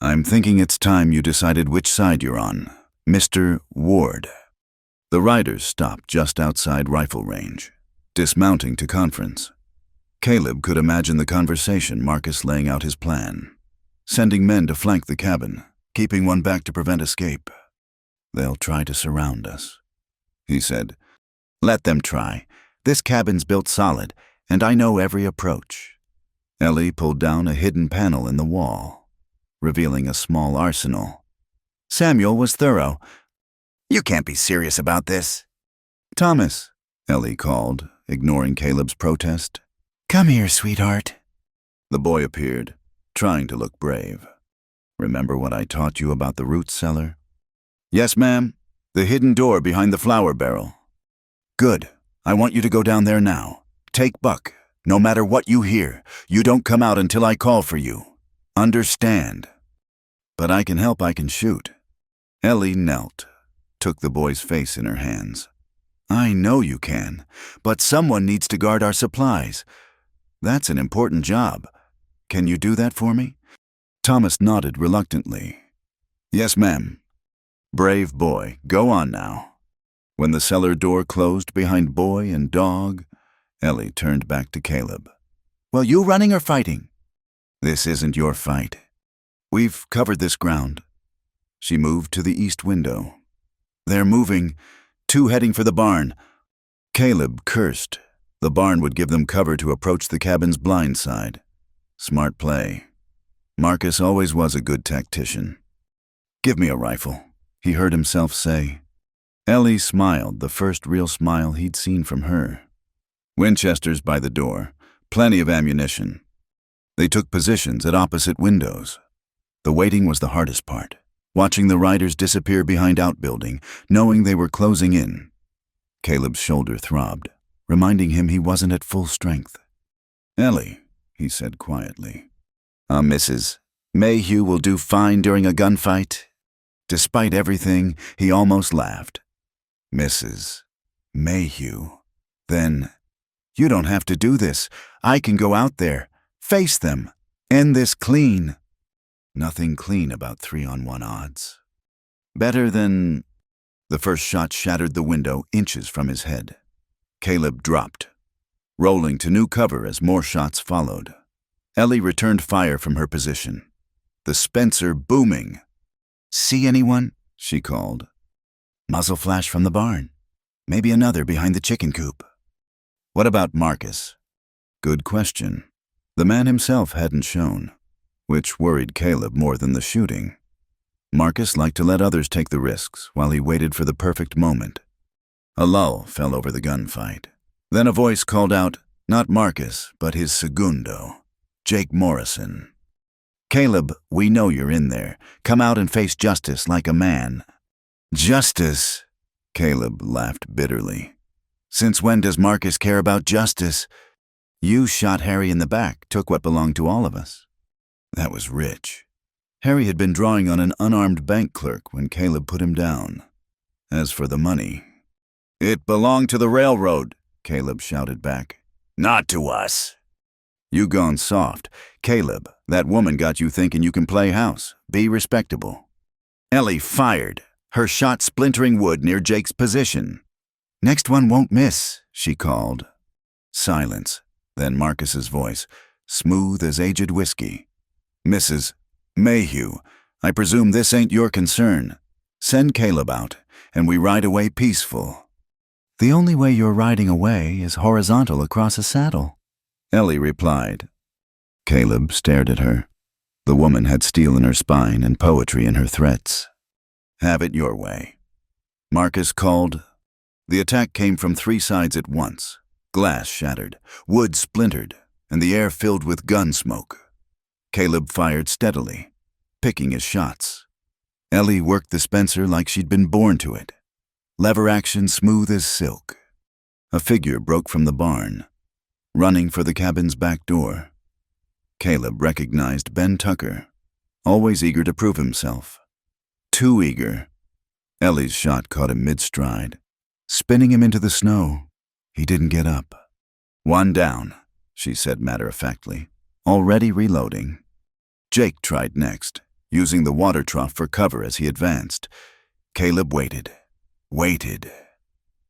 I'm thinking it's time you decided which side you're on, Mr. Ward. The riders stopped just outside rifle range, dismounting to conference. Caleb could imagine the conversation, Marcus laying out his plan, sending men to flank the cabin, keeping one back to prevent escape. They'll try to surround us, he said. Let them try. This cabin's built solid, and I know every approach. Ellie pulled down a hidden panel in the wall, revealing a small arsenal. Samuel was thorough. You can't be serious about this. Thomas, Ellie called, ignoring Caleb's protest. Come here, sweetheart. The boy appeared, trying to look brave. Remember what I taught you about the root cellar? Yes, ma'am. The hidden door behind the flour barrel. Good. I want you to go down there now. Take Buck. No matter what you hear, you don't come out until I call for you. Understand? But I can help, I can shoot. Ellie knelt, took the boy's face in her hands. I know you can, but someone needs to guard our supplies. That's an important job. Can you do that for me? Thomas nodded reluctantly. Yes, ma'am. Brave boy, go on now. When the cellar door closed behind boy and dog, Ellie turned back to Caleb. Well, you running or fighting? This isn't your fight. We've covered this ground. She moved to the east window. They're moving, 2 heading for the barn. Caleb cursed. The barn would give them cover to approach the cabin's blind side. Smart play. Marcus always was a good tactician. Give me a rifle, he heard himself say. Ellie smiled, the first real smile he'd seen from her. Winchesters by the door, plenty of ammunition. They took positions at opposite windows. The waiting was the hardest part, watching the riders disappear behind outbuilding, knowing they were closing in. Caleb's shoulder throbbed, reminding him he wasn't at full strength. Ellie, he said quietly. Mrs. Mayhew will do fine during a gunfight. Despite everything, he almost laughed. Mrs. Mayhew. Then, you don't have to do this. I can go out there, face them, end this clean. Nothing clean about 3-on-1 odds. Better than... The first shot shattered the window inches from his head. Caleb dropped, rolling to new cover as more shots followed. Ellie returned fire from her position, the Spencer booming. See anyone? She called. Muzzle flash from the barn. Maybe another behind the chicken coop. What about Marcus? Good question. The man himself hadn't shown, which worried Caleb more than the shooting. Marcus liked to let others take the risks while he waited for the perfect moment. A lull fell over the gunfight. Then a voice called out, not Marcus, but his segundo, Jake Morrison. Caleb, we know you're in there. Come out and face justice like a man. Justice? Caleb laughed bitterly. Since when does Marcus care about justice? You shot Harry in the back, took what belonged to all of us. That was rich. Harry had been drawing on an unarmed bank clerk when Caleb put him down. As for the money, it belonged to the railroad, Caleb shouted back. Not to us. You gone soft. Caleb, that woman got you thinking you can play house. Be respectable. Ellie fired, her shot splintering wood near Jake's position. Next one won't miss, she called. Silence, then Marcus's voice, smooth as aged whiskey. Mrs. Mayhew, I presume this ain't your concern. Send Caleb out, and we ride away peaceful. The only way you're riding away is horizontal across a saddle, Ellie replied. Caleb stared at her. The woman had steel in her spine and poetry in her threats. Have it your way. Marcus called. The attack came from 3 sides at once. Glass shattered, wood splintered, and the air filled with gun smoke. Caleb fired steadily, picking his shots. Ellie worked the Spencer like she'd been born to it. Lever action smooth as silk. A figure broke from the barn, running for the cabin's back door. Caleb recognized Ben Tucker, always eager to prove himself. Too eager. Ellie's shot caught him mid-stride, spinning him into the snow. He didn't get up. "One down," she said matter-of-factly, already reloading. Jake tried next, using the water trough for cover as he advanced. Caleb waited.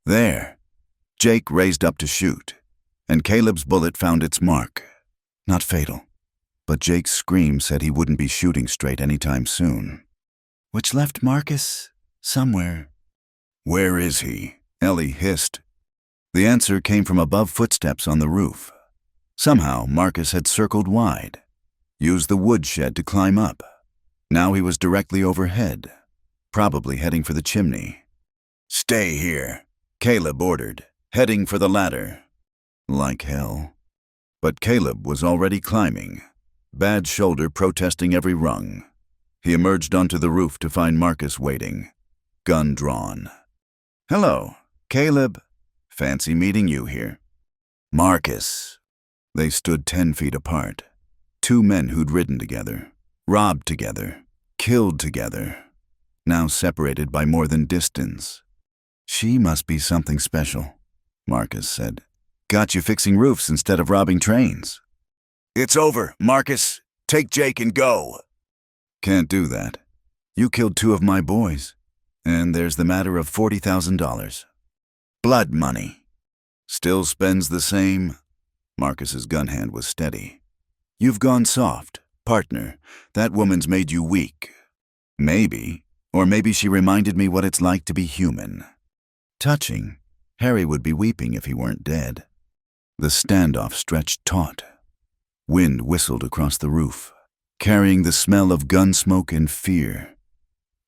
There. Jake raised up to shoot, and Caleb's bullet found its mark. Not fatal, but Jake's scream said he wouldn't be shooting straight anytime soon. Which left Marcus somewhere. "Where is he?" Ellie hissed. The answer came from above footsteps on the roof. Somehow, Marcus had circled wide, used the woodshed to climb up. Now he was directly overhead, probably heading for the chimney. "Stay here," Caleb ordered, heading for the ladder. Like hell. But Caleb was already climbing, bad shoulder protesting every rung. He emerged onto the roof to find Marcus waiting, gun drawn. "Hello, Caleb. Fancy meeting you here." "Marcus." They stood 10 feet apart. Two men who'd ridden together, robbed together, killed together, now separated by more than distance. "She must be something special," Marcus said. "Got you fixing roofs instead of robbing trains." "It's over, Marcus. Take Jake and go." "Can't do that. You killed 2 of my boys, and there's the matter of $40,000. Blood money. Still spends the same." Marcus's gun hand was steady. "You've gone soft, partner. That woman's made you weak." "Maybe. Or maybe she reminded me what it's like to be human." Touching. Harry would be weeping if he weren't dead. The standoff stretched taut. Wind whistled across the roof, carrying the smell of gun smoke and fear.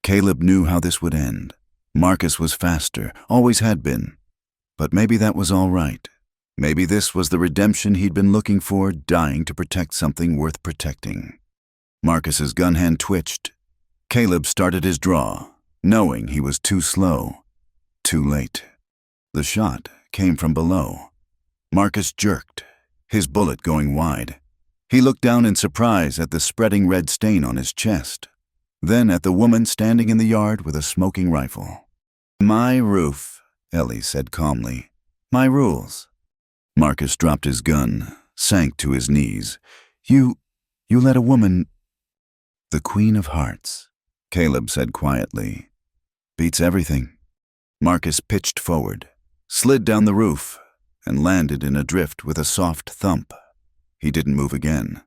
Caleb knew how this would end. Marcus was faster, always had been. But maybe that was all right. Maybe this was the redemption he'd been looking for, dying to protect something worth protecting. Marcus's gun hand twitched. Caleb started his draw, knowing he was too slow. Too late. The shot came from below. Marcus jerked, his bullet going wide. He looked down in surprise at the spreading red stain on his chest, then at the woman standing in the yard with a smoking rifle. "My roof," Ellie said calmly. "My rules." Marcus dropped his gun, sank to his knees. You let a woman—" "The Queen of Hearts," Caleb said quietly. "Beats everything." Marcus pitched forward, slid down the roof, and landed in a drift with a soft thump. He didn't move again.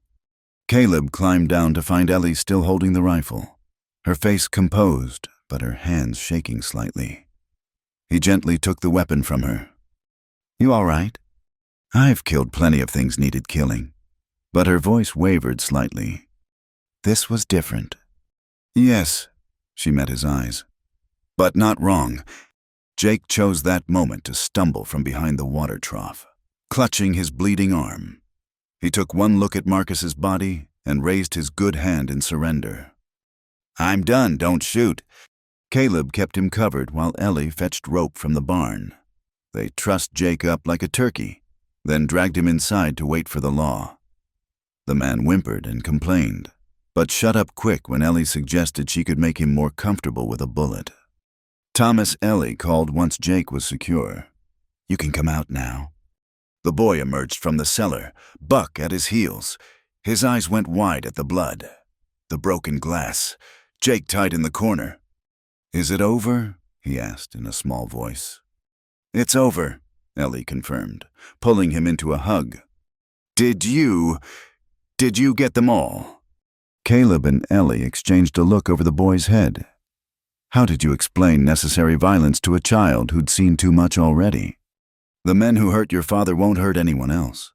Caleb climbed down to find Ellie still holding the rifle, her face composed, but her hands shaking slightly. He gently took the weapon from her. "You all right?" "I've killed plenty of things needed killing." But her voice wavered slightly. "This was different." "Yes," she met his eyes. "But not wrong." Jake chose that moment to stumble from behind the water trough, clutching his bleeding arm. He took one look at Marcus's body and raised his good hand in surrender. "I'm done, don't shoot." Caleb kept him covered while Ellie fetched rope from the barn. They trussed Jake up like a turkey, then dragged him inside to wait for the law. The man whimpered and complained, but shut up quick when Ellie suggested she could make him more comfortable with a bullet. Thomas Ellie called once Jake was secure. "You can come out now." The boy emerged from the cellar, Buck at his heels. His eyes went wide at the blood, the broken glass, Jake tied in the corner. "Is it over?" he asked in a small voice. "It's over," Ellie confirmed, pulling him into a hug. Did you get them all?" Caleb and Ellie exchanged a look over the boy's head. How did you explain necessary violence to a child who'd seen too much already? "The men who hurt your father won't hurt anyone else,"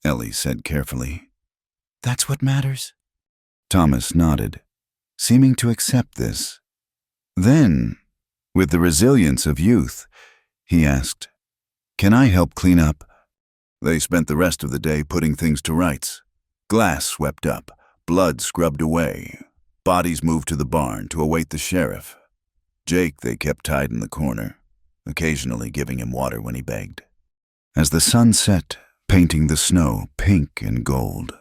Ellie said carefully. "That's what matters?" Thomas nodded, seeming to accept this. Then, with the resilience of youth, he asked, "Can I help clean up?" They spent the rest of the day putting things to rights. Glass swept up, blood scrubbed away, bodies moved to the barn to await the sheriff. Jake they kept tied in the corner, occasionally giving him water when he begged. As the sun set, painting the snow pink and gold,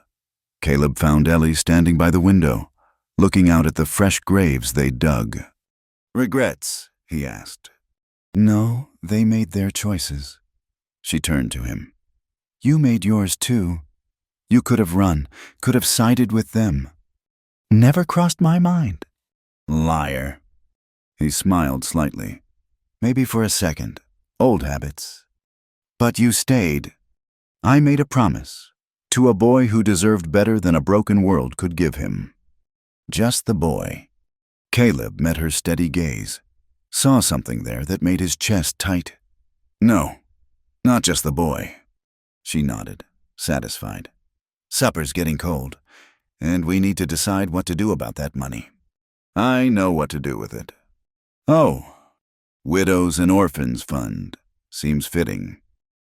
Caleb found Ellie standing by the window, looking out at the fresh graves they dug. Regrets? He asked. No, they made their choices. She turned to him. You made yours too. You could have run, could have sided with them. Never crossed my mind. Liar. He smiled slightly. Maybe for a second. Old habits. But you stayed. I made a promise. To a boy who deserved better than a broken world could give him. Just the boy. Caleb met her steady gaze. Saw something there that made his chest tight. No, not just the boy. She nodded, satisfied. Supper's getting cold, and we need to decide what to do about that money. I know what to do with it. Oh, Widows and Orphans Fund. Seems fitting.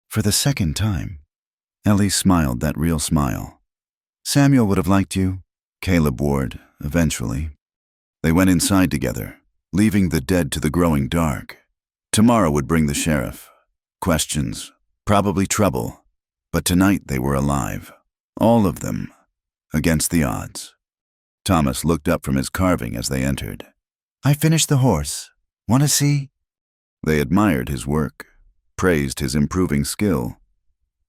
For the second time, Ellie smiled that real smile. Samuel would have liked you. Caleb would, eventually. They went inside together, leaving the dead to the growing dark. Tomorrow would bring the sheriff. Questions, probably trouble, but tonight they were alive. All of them, against the odds. Thomas looked up from his carving as they entered. I finished the horse. Want to see? They admired his work, praised his improving skill.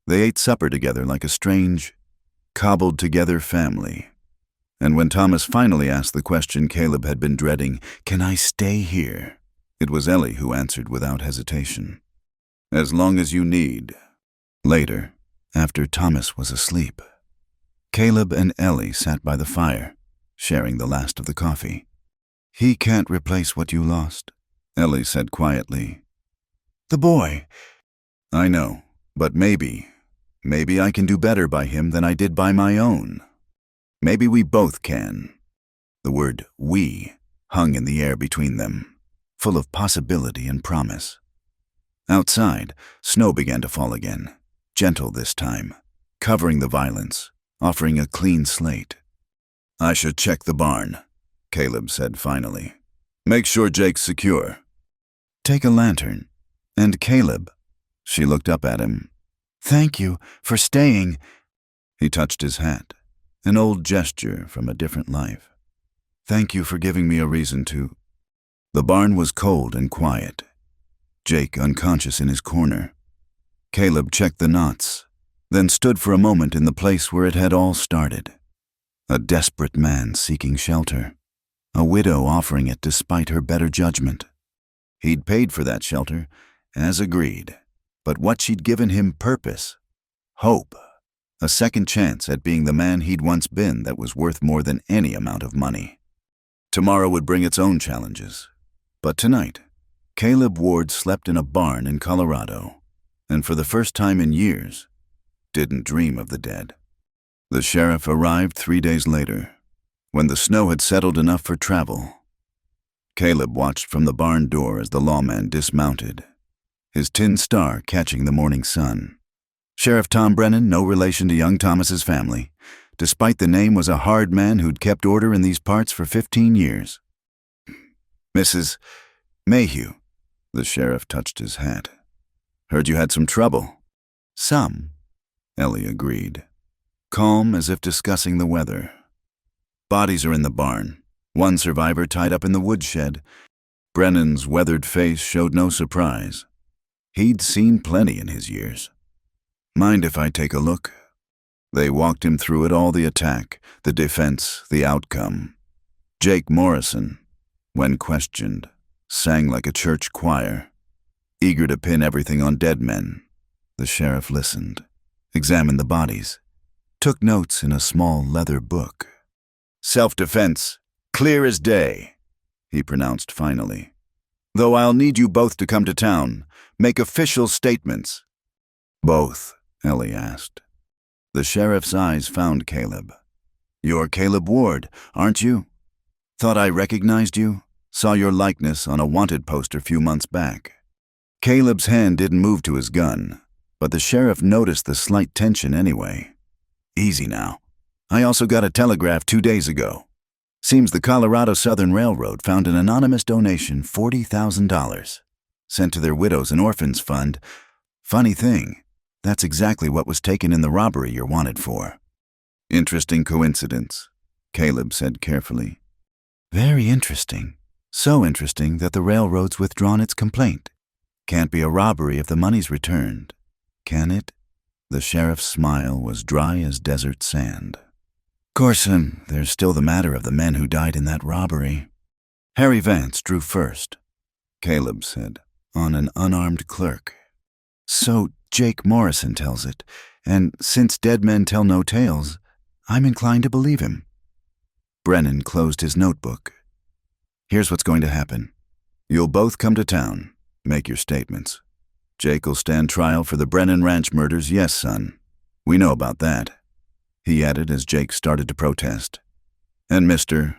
They ate supper together like a strange, cobbled-together family. And when Thomas finally asked the question Caleb had been dreading, can I stay here? It was Ellie who answered without hesitation. As long as you need. Later, after Thomas was asleep, Caleb and Ellie sat by the fire, sharing the last of the coffee. He can't replace what you lost, Ellie said quietly. The boy. I know, but maybe I can do better by him than I did by my own. Maybe we both can. The word we hung in the air between them, full of possibility and promise. Outside, snow began to fall again, gentle this time, covering the violence, offering a clean slate. I should check the barn, Caleb said finally. Make sure Jake's secure. Take a lantern. And Caleb, she looked up at him. Thank you for staying. He touched his hat, an old gesture from a different life. Thank you for giving me a reason to. The barn was cold and quiet. Jake unconscious in his corner. Caleb checked the knots, then stood for a moment in the place where it had all started. A desperate man seeking shelter. A widow offering it despite her better judgment. He'd paid for that shelter, as agreed. But what she'd given him purpose, hope, a second chance at being the man he'd once been that was worth more than any amount of money. Tomorrow would bring its own challenges. But tonight, Caleb Ward slept in a barn in Colorado, and for the first time in years, didn't dream of the dead. The sheriff arrived 3 days later, when the snow had settled enough for travel. Caleb watched from the barn door as the lawman dismounted, his tin star catching the morning sun. Sheriff Tom Brennan, no relation to young Thomas's family, despite the name was a hard man who'd kept order in these parts for 15 years. Mrs. Mayhew, the sheriff touched his hat. Heard you had some trouble. Some, Ellie agreed, calm as if discussing the weather. Bodies are in the barn, one survivor tied up in the woodshed. Brennan's weathered face showed no surprise. He'd seen plenty in his years. Mind if I take a look? They walked him through it all, the attack, the defense, the outcome. Jake Morrison, when questioned, sang like a church choir, eager to pin everything on dead men. The sheriff listened, examined the bodies, took notes in a small leather book. Self-defense, clear as day, he pronounced finally. Though I'll need you both to come to town, make official statements. Both, Ellie asked. The sheriff's eyes found Caleb. You're Caleb Ward, aren't you? Thought I recognized you. Saw your likeness on a wanted poster a few months back. Caleb's hand didn't move to his gun, but the sheriff noticed the slight tension anyway. Easy now. I also got a telegraph 2 days ago. Seems the Colorado Southern Railroad found an anonymous donation, $40,000, sent to their Widows and Orphans Fund. Funny thing, that's exactly what was taken in the robbery you're wanted for. Interesting coincidence, Caleb said carefully. Very interesting, So interesting that the railroad's withdrawn its complaint. Can't be a robbery if the money's returned, can it? The sheriff's smile was dry as desert sand. Corson, there's still the matter of the men who died in that robbery. Harry Vance drew first. Caleb said, on an unarmed clerk. So Jake Morrison tells it, and since dead men tell no tales, I'm inclined to believe him. Brennan closed his notebook. Here's what's going to happen. You'll both come to town, make your statements. Jake will stand trial for the Brennan Ranch murders, yes, son. We know about that, he added as Jake started to protest. And Mr.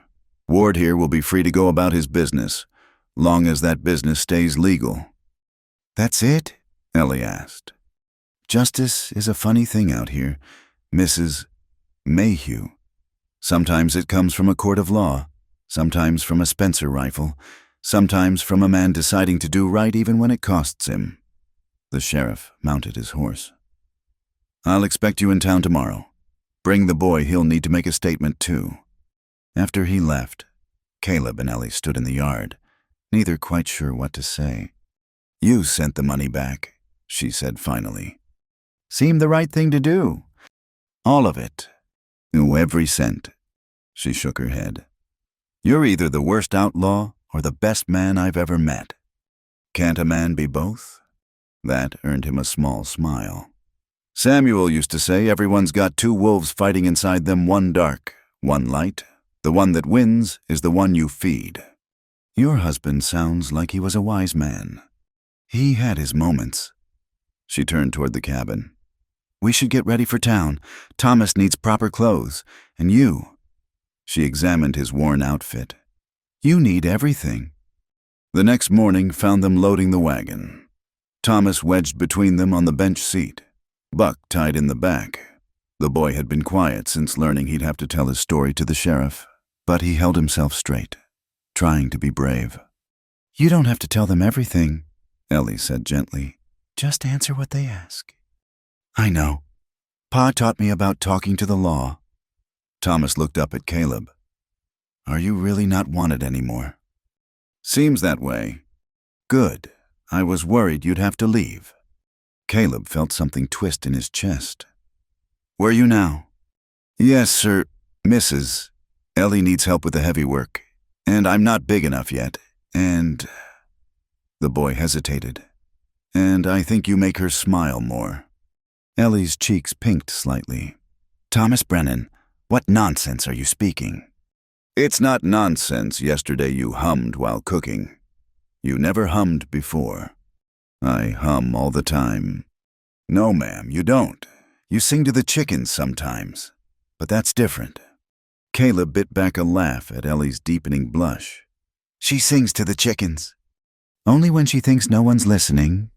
Ward here will be free to go about his business, long as that business stays legal. That's it? Ellie asked. Justice is a funny thing out here, Mrs. Mayhew. Sometimes it comes from a court of law, sometimes from a Spencer rifle, sometimes from a man deciding to do right even when it costs him. The sheriff mounted his horse. I'll expect you in town tomorrow. Bring the boy, he'll need to make a statement too. After he left, Caleb and Ellie stood in the yard, neither quite sure what to say. You sent the money back, she said finally. Seemed the right thing to do. All of it. Oh, every cent. She shook her head. You're either the worst outlaw or the best man I've ever met. Can't a man be both? That earned him a small smile. Samuel used to say everyone's got two wolves fighting inside them, one dark, one light. The one that wins is the one you feed. Your husband sounds like he was a wise man. He had his moments. She turned toward the cabin. We should get ready for town. Thomas needs proper clothes. And you. She examined his worn outfit. You need everything. The next morning found them loading the wagon. Thomas wedged between them on the bench seat. Buck tied in the back. The boy had been quiet since learning he'd have to tell his story to the sheriff, but he held himself straight, trying to be brave. You don't have to tell them everything, Ellie said gently. Just answer what they ask. I know. Pa taught me about talking to the law. Thomas looked up at Caleb. Are you really not wanted anymore? Seems that way. Good. I was worried you'd have to leave. Caleb felt something twist in his chest. Where are you now? Yes, sir, Mrs. Ellie needs help with the heavy work, and I'm not big enough yet, and... The boy hesitated. And I think you make her smile more. Ellie's cheeks pinked slightly. Thomas Brennan, what nonsense are you speaking? It's not nonsense yesterday you hummed while cooking. You never hummed before. I hum all the time. No, ma'am, you don't. You sing to the chickens sometimes, but that's different. Caleb bit back a laugh at Ellie's deepening blush. She sings to the chickens. Only when she thinks no one's listening.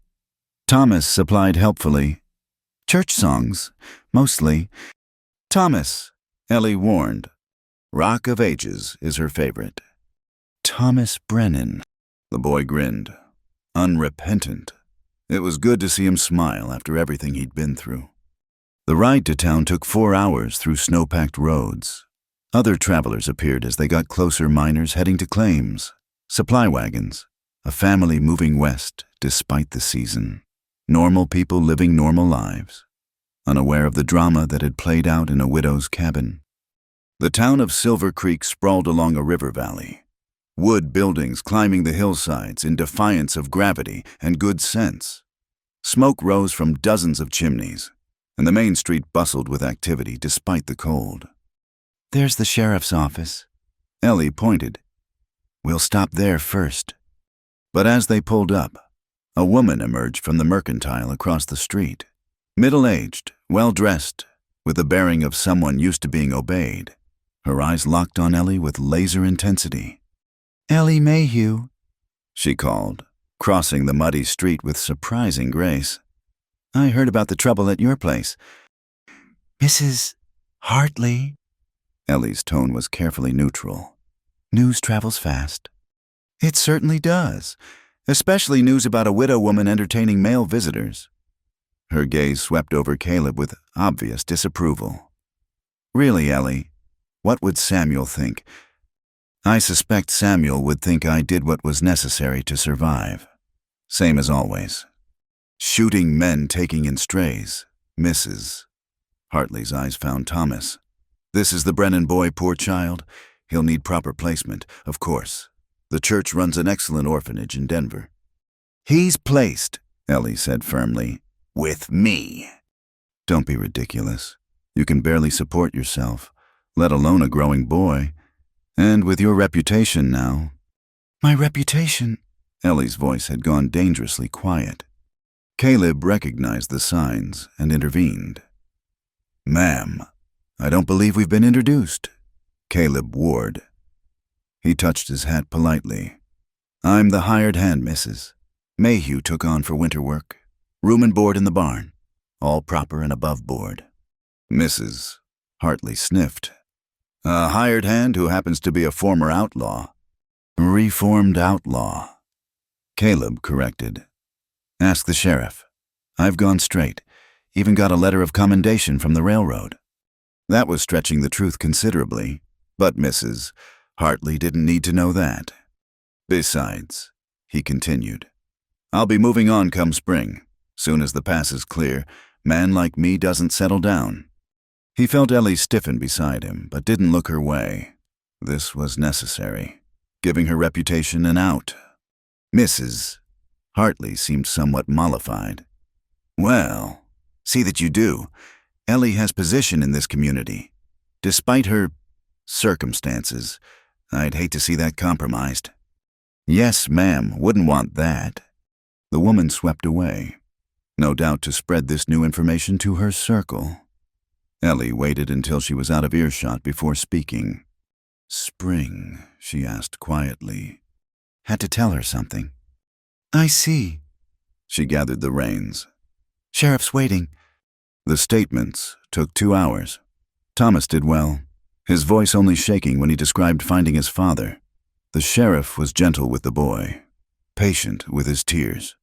Thomas supplied helpfully. Church songs, mostly. Thomas, Ellie warned. Rock of Ages is her favorite. Thomas Brennan. The boy grinned. Unrepentant. It was good to see him smile after everything he'd been through. The ride to town took 4 hours through snow-packed roads. Other travelers appeared as they got closer, miners heading to claims, supply wagons, a family moving west despite the season, normal people living normal lives, unaware of the drama that had played out in a widow's cabin. The town of Silver Creek sprawled along a river valley, wood buildings climbing the hillsides in defiance of gravity and good sense. Smoke rose from dozens of chimneys, and the main street bustled with activity despite the cold. There's the sheriff's office. Ellie pointed. We'll stop there first. But as they pulled up, a woman emerged from the mercantile across the street. Middle-aged, well-dressed, with the bearing of someone used to being obeyed. Her eyes locked on Ellie with laser intensity. Ellie Mayhew, she called, crossing the muddy street with surprising grace. I heard about the trouble at your place. Mrs. Hartley? Ellie's tone was carefully neutral. News travels fast. It certainly does, especially news about a widow woman entertaining male visitors. Her gaze swept over Caleb with obvious disapproval. Really, Ellie, what would Samuel think? I suspect Samuel would think I did what was necessary to survive. Same as always. Shooting men taking in strays. Mrs. Hartley's eyes found Thomas. This is the Brennan boy, poor child. He'll need proper placement, of course. The church runs an excellent orphanage in Denver. He's placed, Ellie said firmly, with me. Don't be ridiculous. You can barely support yourself, let alone a growing boy. And with your reputation now. My reputation? Ellie's voice had gone dangerously quiet. Caleb recognized the signs and intervened. Ma'am, I don't believe we've been introduced. Caleb Ward. He touched his hat politely. I'm the hired hand, Mrs. Mayhew took on for winter work. Room and board in the barn. All proper and above board. Mrs. Hartley sniffed. A hired hand who happens to be a former outlaw. Reformed outlaw. Caleb corrected. Ask the sheriff. I've gone straight. Even got a letter of commendation from the railroad. That was stretching the truth considerably, but Mrs. Hartley didn't need to know that. Besides, he continued, I'll be moving on come spring. Soon as the pass is clear, man like me doesn't settle down. He felt Ellie stiffen beside him, but didn't look her way. This was necessary, giving her reputation an out. Mrs. Hartley seemed somewhat mollified. Well, see that you do. Ellie has position in this community. Despite her circumstances, I'd hate to see that compromised. Yes, ma'am, wouldn't want that. The woman swept away, no doubt to spread this new information to her circle. Ellie waited until she was out of earshot before speaking. Spring, she asked quietly. Had to tell her something. I see. She gathered the reins. Sheriff's waiting. The statements took 2 hours. Thomas did well, his voice only shaking when he described finding his father. The sheriff was gentle with the boy, patient with his tears.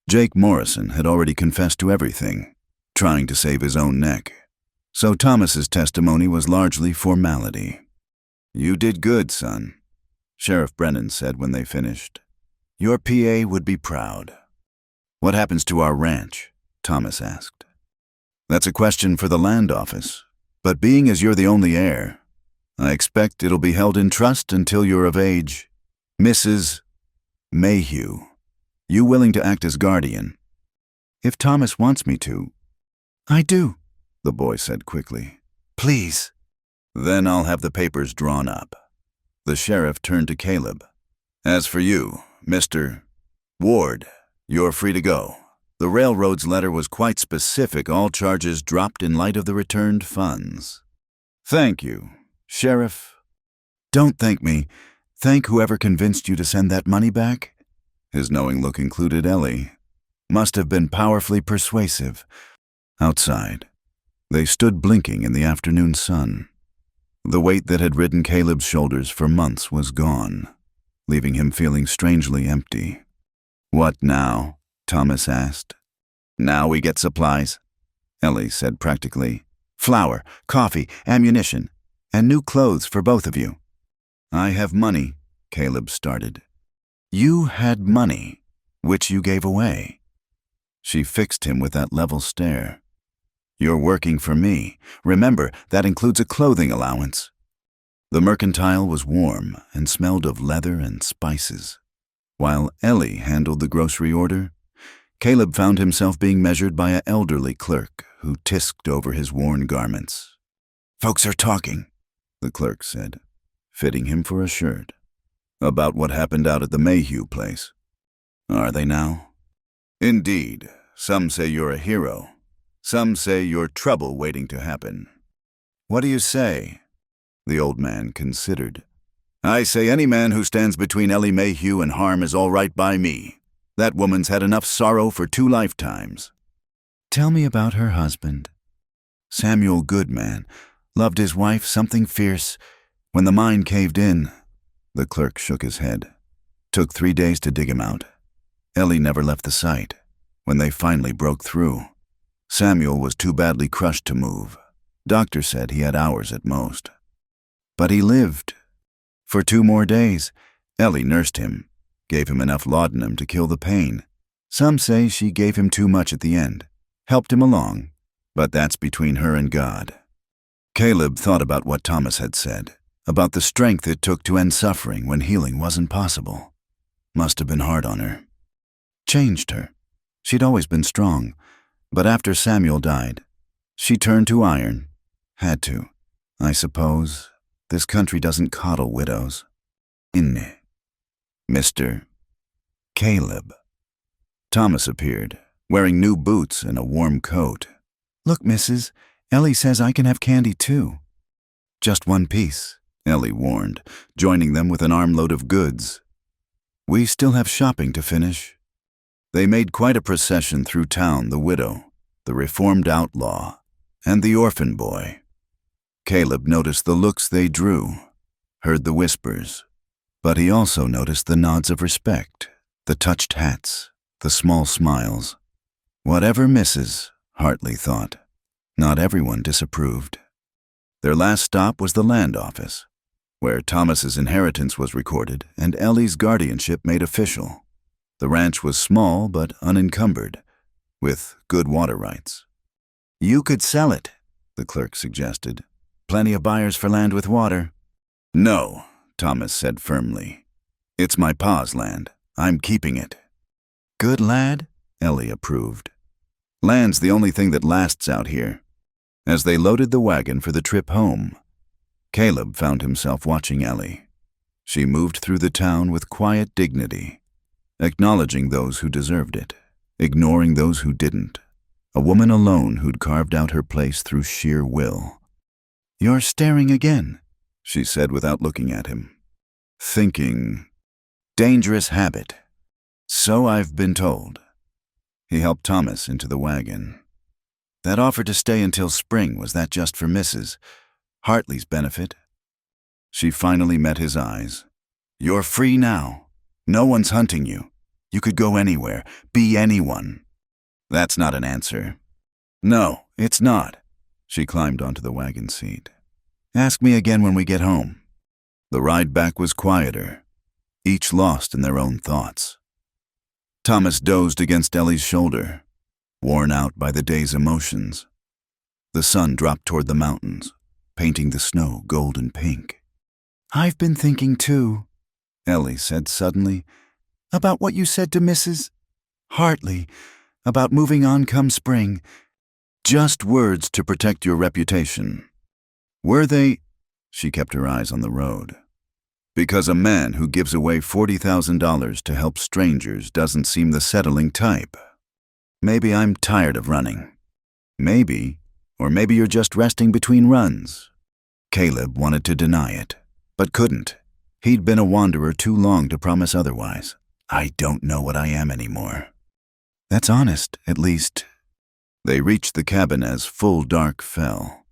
Jake Morrison had already confessed to everything, trying to save his own neck. So Thomas's testimony was largely formality. You did good, son, Sheriff Brennan said when they finished. Your PA would be proud. What happens to our ranch? Thomas asked. That's a question for the land office, but being as you're the only heir, I expect it'll be held in trust until you're of age. Mrs. Mayhew, you willing to act as guardian? If Thomas wants me to. I do, the boy said quickly. Please. Then I'll have the papers drawn up. The sheriff turned to Caleb. As for you, Mr. Ward, you're free to go. The railroad's letter was quite specific, all charges dropped in light of the returned funds. Thank you, Sheriff. Don't thank me. Thank whoever convinced you to send that money back. His knowing look included Ellie. Must have been powerfully persuasive. Outside, they stood blinking in the afternoon sun. The weight that had ridden Caleb's shoulders for months was gone, leaving him feeling strangely empty. What now? Thomas asked. Now we get supplies, Ellie said practically. Flour, coffee, ammunition, and new clothes for both of you. I have money, Caleb started. You had money, which you gave away. She fixed him with that level stare. You're working for me. Remember, that includes a clothing allowance. The mercantile was warm and smelled of leather and spices. While Ellie handled the grocery order, Caleb found himself being measured by an elderly clerk who tisked over his worn garments. Folks are talking, the clerk said, fitting him for a shirt. About what happened out at the Mayhew place. Are they now? Indeed. Some say you're a hero. Some say you're trouble waiting to happen. What do you say? The old man considered. I say any man who stands between Ellie Mayhew and harm is all right by me. That woman's had enough sorrow for 2 lifetimes. Tell me about her husband. Samuel Goodman. Loved his wife, something fierce. When the mine caved in, the clerk shook his head. Took 3 days to dig him out. Ellie never left the site. When they finally broke through, Samuel was too badly crushed to move. Doctor said he had hours at most. But he lived. For 2 more days, Ellie nursed him, gave him enough laudanum to kill the pain. Some say she gave him too much at the end, helped him along, but that's between her and God. Caleb thought about what Thomas had said, about the strength it took to end suffering when healing wasn't possible. Must have been hard on her. Changed her. She'd always been strong, but after Samuel died, she turned to iron. Had to, I suppose. This country doesn't coddle widows. Inne. Mr. Caleb. Thomas appeared, wearing new boots and a warm coat. Look, Mrs., Ellie says I can have candy too. Just 1 piece, Ellie warned, joining them with an armload of goods. We still have shopping to finish. They made quite a procession through town, the widow, the reformed outlaw, and the orphan boy. Caleb noticed the looks they drew, heard the whispers, but he also noticed the nods of respect, the touched hats, the small smiles. Whatever misses, Hartley thought. Not everyone disapproved. Their last stop was the land office, where Thomas's inheritance was recorded and Ellie's guardianship made official. The ranch was small but unencumbered, with good water rights. You could sell it, the clerk suggested. Plenty of buyers for land with water. No, Thomas said firmly. It's my pa's land. I'm keeping it. Good lad, Ellie approved. Land's the only thing that lasts out here. As they loaded the wagon for the trip home, Caleb found himself watching Ellie. She moved through the town with quiet dignity, acknowledging those who deserved it, ignoring those who didn't. A woman alone who'd carved out her place through sheer will. You're staring again, she said without looking at him. Thinking. Dangerous habit. So I've been told. He helped Thomas into the wagon. That offer to stay until spring, was that just for Mrs. Hartley's benefit? She finally met his eyes. You're free now. No one's hunting you. You could go anywhere, be anyone. That's not an answer. No, it's not. She climbed onto the wagon seat. Ask me again when we get home. The ride back was quieter, each lost in their own thoughts. Thomas dozed against Ellie's shoulder, worn out by the day's emotions. The sun dropped toward the mountains, painting the snow golden pink. I've been thinking too, Ellie said suddenly, about what you said to Mrs. Hartley, about moving on come spring. Just words to protect your reputation. Were they? She kept her eyes on the road. Because a man who gives away $40,000 to help strangers doesn't seem the settling type. Maybe I'm tired of running. Maybe, or maybe you're just resting between runs. Caleb wanted to deny it, but couldn't. He'd been a wanderer too long to promise otherwise. I don't know what I am anymore. That's honest, at least. They reached the cabin as full dark fell.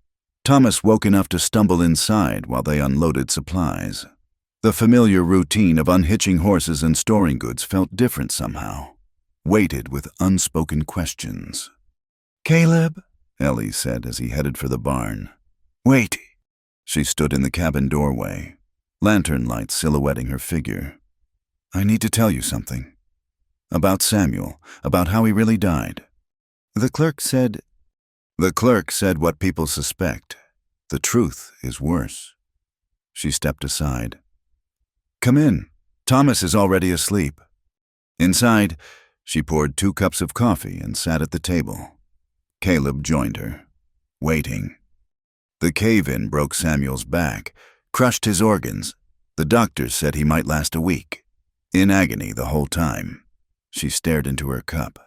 Thomas woke enough to stumble inside while they unloaded supplies. The familiar routine of unhitching horses and storing goods felt different somehow, weighted with unspoken questions. Caleb, Ellie said as he headed for the barn. Wait. She stood in the cabin doorway, lantern lights silhouetting her figure. I need to tell you something. About Samuel, about how he really died. The clerk said what people suspect. The truth is worse. She stepped aside. Come in. Thomas is already asleep. Inside, she poured 2 cups of coffee and sat at the table. Caleb joined her, waiting. The cave-in broke Samuel's back, crushed his organs. The doctors said he might last a week. In agony the whole time. She stared into her cup.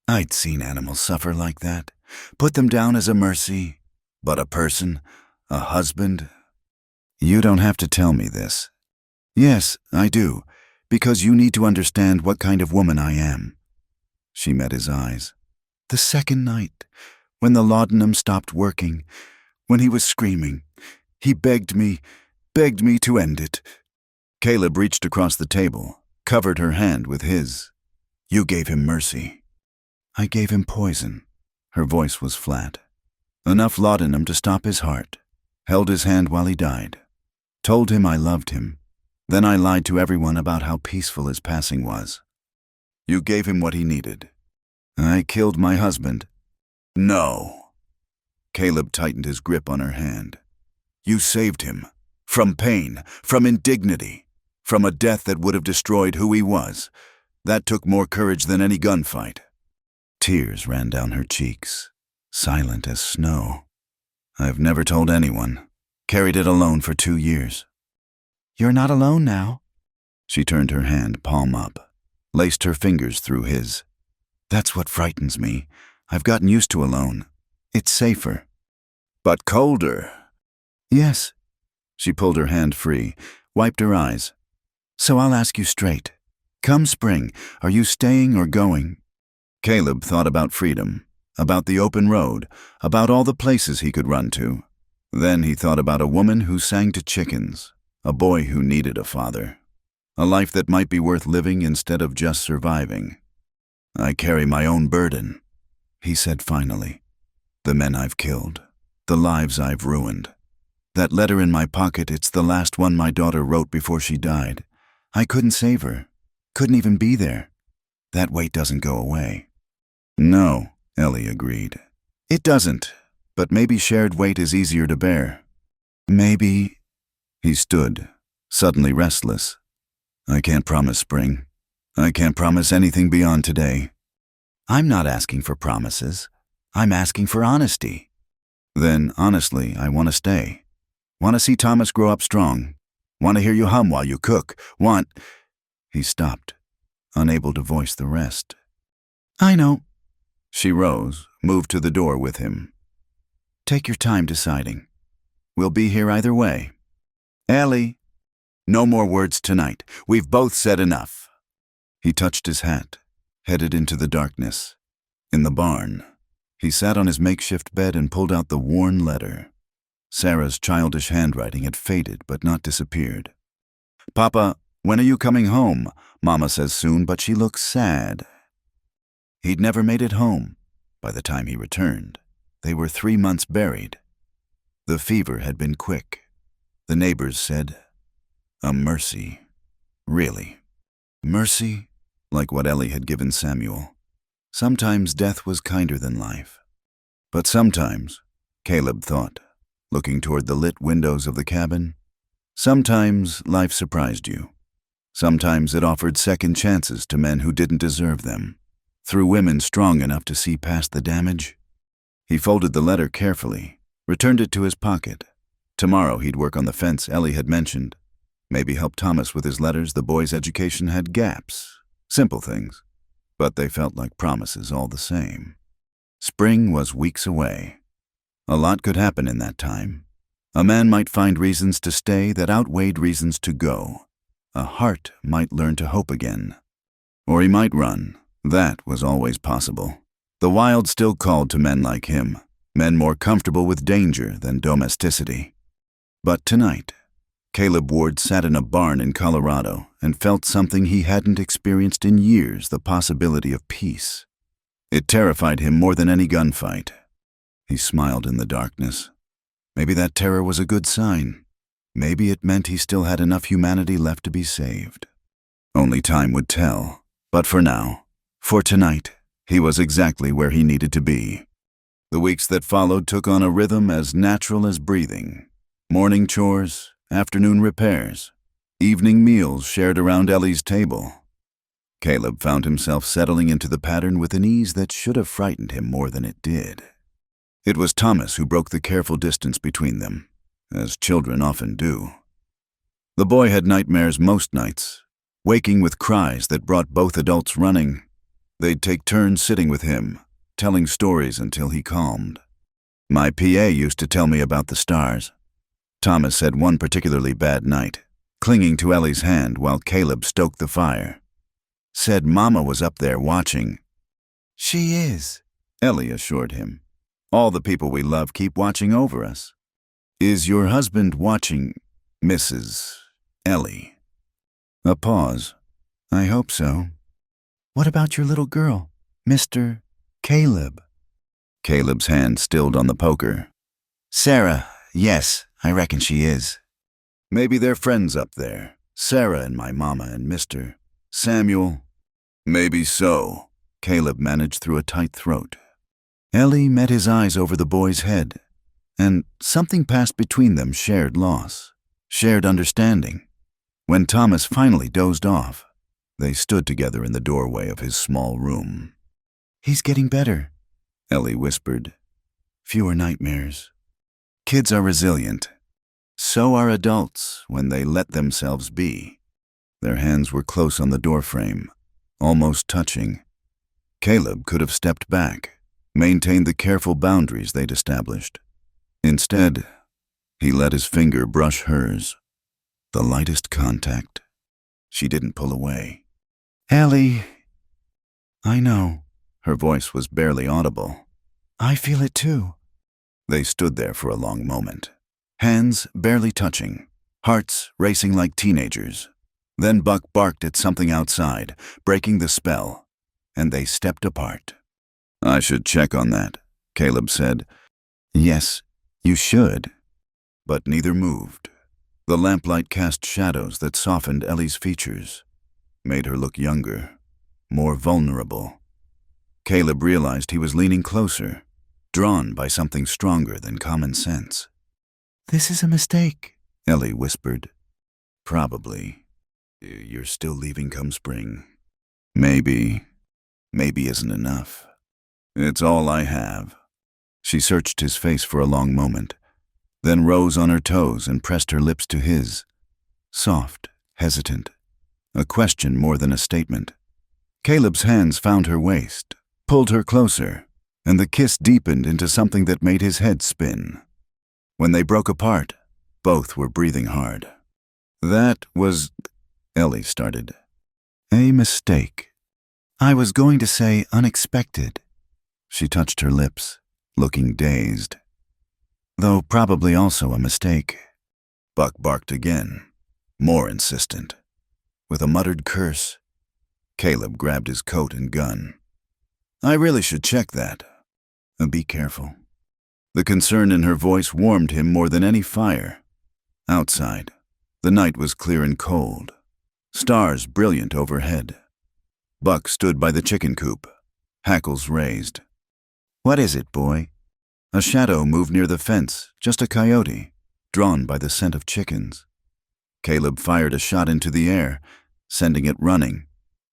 I'd seen animals suffer like that, put them down as a mercy. But a person, a husband. You don't have to tell me this. Yes, I do, because you need to understand what kind of woman I am. She met his eyes. The second night, when the laudanum stopped working, when he was screaming, he begged me to end it. Caleb reached across the table, covered her hand with his. You gave him mercy. I gave him poison. Her voice was flat. Enough laudanum to stop his heart. Held his hand while he died. Told him I loved him. Then I lied to everyone about how peaceful his passing was. You gave him what he needed. I killed my husband. No. Caleb tightened his grip on her hand. You saved him. From pain, from indignity, from a death that would have destroyed who he was. That took more courage than any gunfight. Tears ran down her cheeks, silent as snow. I've never told anyone. Carried it alone for 2 years. You're not alone now. She turned her hand palm up, laced her fingers through his. That's what frightens me. I've gotten used to alone. It's safer. But colder. Yes. She pulled her hand free, wiped her eyes. So I'll ask you straight. Come spring, are you staying or going? Caleb thought about freedom, about the open road, about all the places he could run to. Then he thought about a woman who sang to chickens, a boy who needed a father, a life that might be worth living instead of just surviving. I carry my own burden, he said finally. The men I've killed, the lives I've ruined. That letter in my pocket, it's the last one my daughter wrote before she died. I couldn't save her, couldn't even be there. That weight doesn't go away. No, Ellie agreed. It doesn't, but maybe shared weight is easier to bear. Maybe. He stood, suddenly restless. I can't promise spring. I can't promise anything beyond today. I'm not asking for promises. I'm asking for honesty. Then, honestly, I want to stay. Want to see Thomas grow up strong. Want to hear you hum while you cook. He stopped, unable to voice the rest. I know. She rose, moved to the door with him. Take your time deciding. We'll be here either way. Ellie, no more words tonight. We've both said enough. He touched his hat, headed into the darkness. In the barn, he sat on his makeshift bed and pulled out the worn letter. Sarah's childish handwriting had faded but not disappeared. Papa, when are you coming home? Mama says soon, but she looks sad. He'd never made it home. By the time he returned, they were 3 months buried. The fever had been quick. The neighbors said, a mercy. Really. Mercy, like what Ellie had given Samuel. Sometimes death was kinder than life. But sometimes, Caleb thought, looking toward the lit windows of the cabin, sometimes life surprised you. Sometimes it offered second chances to men who didn't deserve them, through women strong enough to see past the damage. He folded the letter carefully, returned it to his pocket. Tomorrow he'd work on the fence Ellie had mentioned. Maybe help Thomas with his letters. The boy's education had gaps. Simple things. But they felt like promises all the same. Spring was weeks away. A lot could happen in that time. A man might find reasons to stay that outweighed reasons to go. A heart might learn to hope again. Or he might run. That was always possible. The wild still called to men like him, men more comfortable with danger than domesticity. But tonight, Caleb Ward sat in a barn in Colorado and felt something he hadn't experienced in years, the possibility of peace. It terrified him more than any gunfight. He smiled in the darkness. Maybe that terror was a good sign. Maybe it meant he still had enough humanity left to be saved. Only time would tell. But for now, for tonight, he was exactly where he needed to be. The weeks that followed took on a rhythm as natural as breathing. Morning chores, afternoon repairs, evening meals shared around Ellie's table. Caleb found himself settling into the pattern with an ease that should have frightened him more than it did. It was Thomas who broke the careful distance between them, as children often do. The boy had nightmares most nights, waking with cries that brought both adults running. They'd take turns sitting with him, telling stories until he calmed. My PA used to tell me about the stars. Thomas had one particularly bad night, clinging to Ellie's hand while Caleb stoked the fire. Said Mama was up there watching. She is, Ellie assured him. All the people we love keep watching over us. Is your husband watching, Mrs. Ellie? A pause. I hope so. What about your little girl, Mr. Caleb? Caleb's hand stilled on the poker. Sarah, yes, I reckon she is. Maybe they're friends up there, Sarah and my mama and Mr. Samuel. Maybe so, Caleb managed through a tight throat. Ellie met his eyes over the boy's head, and something passed between them, shared loss, shared understanding. When Thomas finally dozed off, they stood together in the doorway of his small room. "He's getting better," Ellie whispered. "Fewer nightmares." Kids are resilient. So are adults when they let themselves be. Their hands were close on the doorframe, almost touching. Caleb could have stepped back, maintained the careful boundaries they'd established. Instead, he let his finger brush hers. The lightest contact. She didn't pull away. "Ellie, I know." Her voice was barely audible. "I feel it too." They stood there for a long moment, hands barely touching, hearts racing like teenagers. Then Buck barked at something outside, breaking the spell, and they stepped apart. "I should check on that," Caleb said. "Yes, you should." But neither moved. The lamplight cast shadows that softened Ellie's features, made her look younger, more vulnerable. Caleb realized he was leaning closer, drawn by something stronger than common sense. "This is a mistake," Ellie whispered. "Probably. You're still leaving come spring." "Maybe. Maybe isn't enough. It's all I have." She searched his face for a long moment, then rose on her toes and pressed her lips to his. Soft, hesitant. A question more than a statement. Caleb's hands found her waist, pulled her closer, and the kiss deepened into something that made his head spin. When they broke apart, both were breathing hard. "That was," Ellie started, "a mistake. I was going to say unexpected." She touched her lips, looking dazed. "Though probably also a mistake." Buck barked again, more insistent. With a muttered curse, Caleb grabbed his coat and gun. "I really should check that. Be careful." The concern in her voice warmed him more than any fire. Outside, the night was clear and cold, stars brilliant overhead. Buck stood by the chicken coop, hackles raised. "What is it, boy?" A shadow moved near the fence, just a coyote, drawn by the scent of chickens. Caleb fired a shot into the air, sending it running.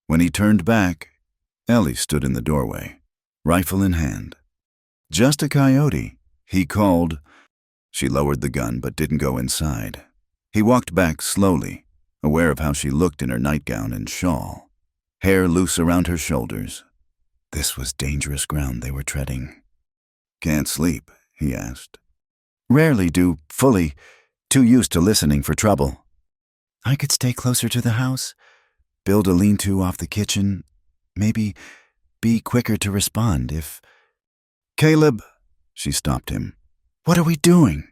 When he turned back, Ellie stood in the doorway, rifle in hand. "Just a coyote," he called. She lowered the gun but didn't go inside. He walked back slowly, aware of how she looked in her nightgown and shawl, hair loose around her shoulders. This was dangerous ground they were treading. "Can't sleep?" he asked. "Rarely do, fully. Too used to listening for trouble." "I could stay closer to the house, build a lean-to off the kitchen, maybe be quicker to respond if—" "Caleb," she stopped him. "What are we doing?"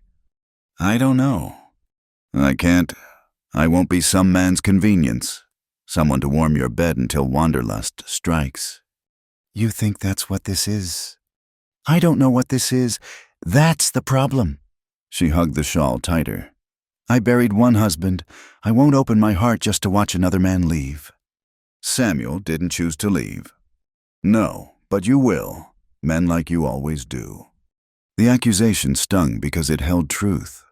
"I don't know. I won't be some man's convenience, someone to warm your bed until wanderlust strikes." "You think that's what this is?" "I don't know what this is. That's the problem." She hugged the shawl tighter. "I buried one husband. I won't open my heart just to watch another man leave." "Samuel didn't choose to leave." "No, but you will. Men like you always do." The accusation stung because it held truth.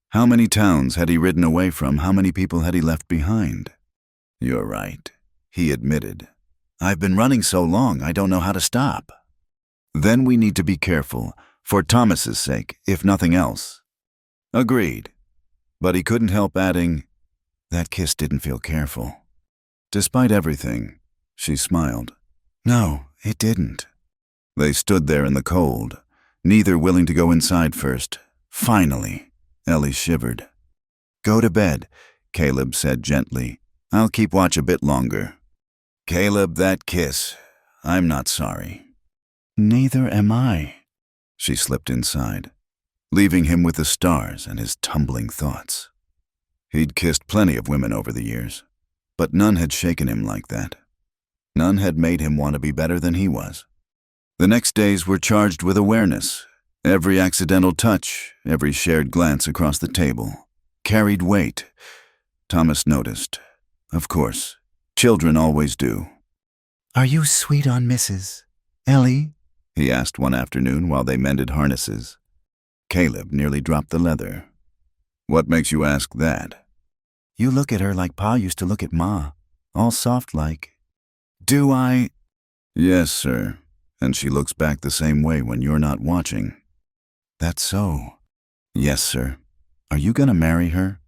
How many towns had he ridden away from? How many people had he left behind? "You're right," he admitted. "I've been running so long, I don't know how to stop." "Then we need to be careful, for Thomas's sake, if nothing else." "Agreed." But he couldn't help adding, "That kiss didn't feel careful." Despite everything, she smiled. "No, it didn't." They stood there in the cold, neither willing to go inside first. Finally, Ellie shivered. "Go to bed," Caleb said gently. "I'll keep watch a bit longer." "Caleb, that kiss. I'm not sorry." "Neither am I." She slipped inside, leaving him with the stars and his tumbling thoughts. He'd kissed plenty of women over the years, but none had shaken him like that. None had made him want to be better than he was. The next days were charged with awareness. Every accidental touch, every shared glance across the table, carried weight. Thomas noticed. Of course, children always do. Are you sweet on Mrs. Ellie? He asked one afternoon while they mended harnesses. Caleb nearly dropped the leather. What makes you ask that? You look at her like Pa used to look at Ma, all soft-like. Do I? Yes, sir. And she looks back the same way when you're not watching. That's so. Yes, sir. Are you gonna marry her?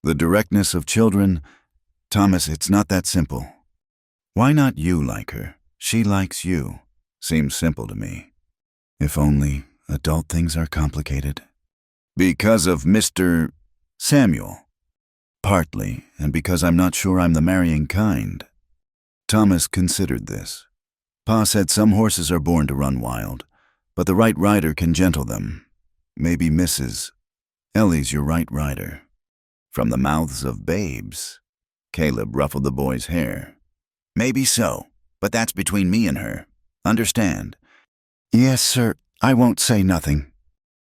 The directness of children... Thomas, it's not that simple. Why not you like her? She likes you. Seems simple to me. If only adult things are complicated. Because of Mr. Samuel. Partly, and because I'm not sure I'm the marrying kind. Thomas considered this. Pa said some horses are born to run wild, but the right rider can gentle them. Maybe Mrs. Ellie's your right rider. From the mouths of babes. Caleb ruffled the boy's hair. Maybe so, but that's between me and her. Understand? Yes, sir. I won't say nothing.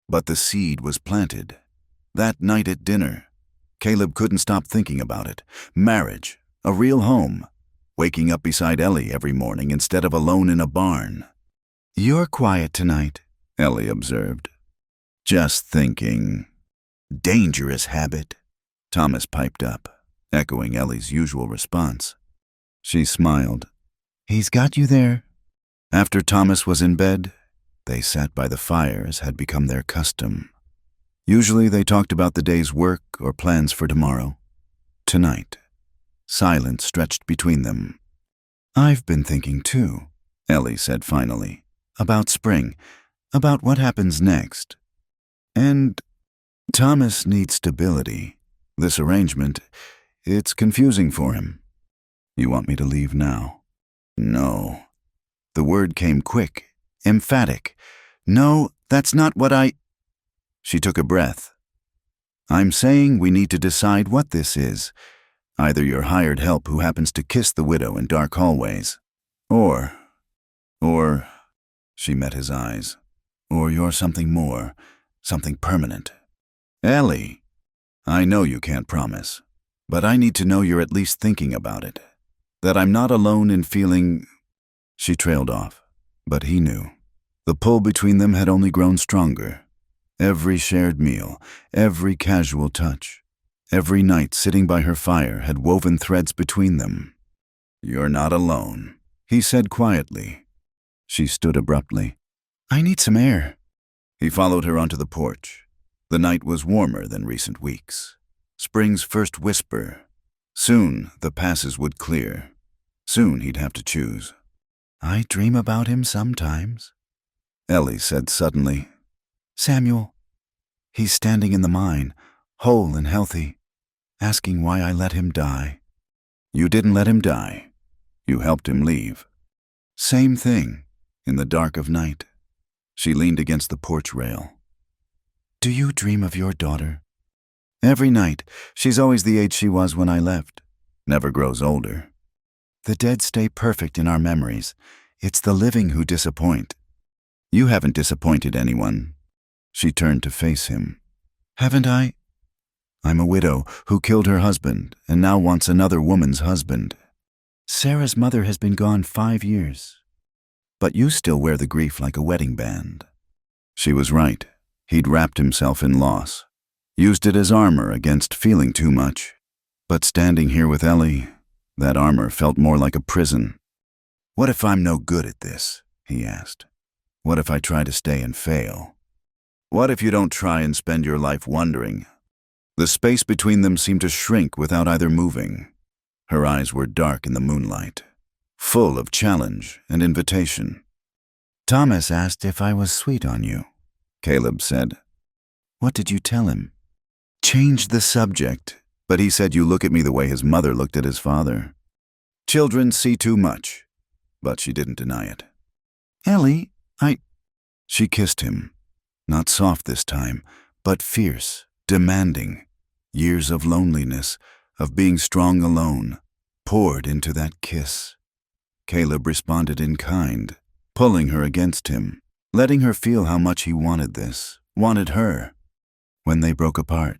But the seed was planted. That night at dinner, Caleb couldn't stop thinking about it. Marriage, a real home, waking up beside Ellie every morning instead of alone in a barn. You're quiet tonight, Ellie observed. Just thinking. Dangerous habit, Thomas piped up, echoing Ellie's usual response. She smiled. He's got you there. After Thomas was in bed, they sat by the fire as had become their custom. Usually they talked about the day's work or plans for tomorrow. Tonight, silence stretched between them. I've been thinking too, Ellie said finally, about spring, about what happens next. And Thomas needs stability. This arrangement, it's confusing for him. You want me to leave now? No. The word came quick, emphatic. No, that's not what I... She took a breath. I'm saying we need to decide what this is. Either your hired help who happens to kiss the widow in dark hallways, or, she met his eyes, or you're something more, something permanent. Ellie, I know you can't promise, but I need to know you're at least thinking about it. That I'm not alone in feeling... She trailed off, but he knew. The pull between them had only grown stronger. Every shared meal, every casual touch, every night sitting by her fire had woven threads between them. You're not alone, he said quietly. She stood abruptly. I need some air. He followed her onto the porch. The night was warmer than recent weeks. Spring's first whisper. Soon the passes would clear. Soon he'd have to choose. I dream about him sometimes, Ellie said suddenly. Samuel, he's standing in the mine, whole and healthy, asking why I let him die. You didn't let him die. You helped him leave. Same thing, in the dark of night. She leaned against the porch rail. Do you dream of your daughter? Every night. She's always the age she was when I left. Never grows older. The dead stay perfect in our memories. It's the living who disappoint. You haven't disappointed anyone. She turned to face him. Haven't I? I'm a widow who killed her husband and now wants another woman's husband. Sarah's mother has been gone 5 years. But you still wear the grief like a wedding band. She was right. He'd wrapped himself in loss. Used it as armor against feeling too much. But standing here with Ellie, that armor felt more like a prison. What if I'm no good at this? He asked. What if I try to stay and fail? What if you don't try and spend your life wondering? The space between them seemed to shrink without either moving. Her eyes were dark in the moonlight, full of challenge and invitation. Thomas asked if I was sweet on you, Caleb said. What did you tell him? Changed the subject, but he said you look at me the way his mother looked at his father. Children see too much, but she didn't deny it. Ellie, She kissed him, not soft this time, but fierce, demanding. Years of loneliness, of being strong alone, poured into that kiss. Caleb responded in kind, pulling her against him, letting her feel how much he wanted this, wanted her. When they broke apart,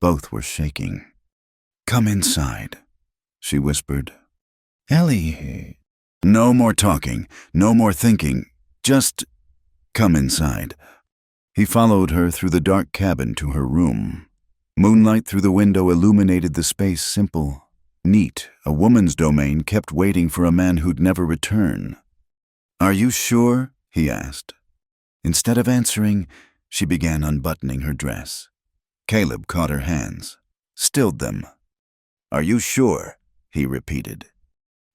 both were shaking. Come inside, she whispered. Ellie. No more talking, no more thinking, just come inside. He followed her through the dark cabin to her room. Moonlight through the window illuminated the space simple, neat. A woman's domain kept waiting for a man who'd never return. Are you sure? He asked. Instead of answering, she began unbuttoning her dress. Caleb caught her hands, stilled them. Are you sure? He repeated.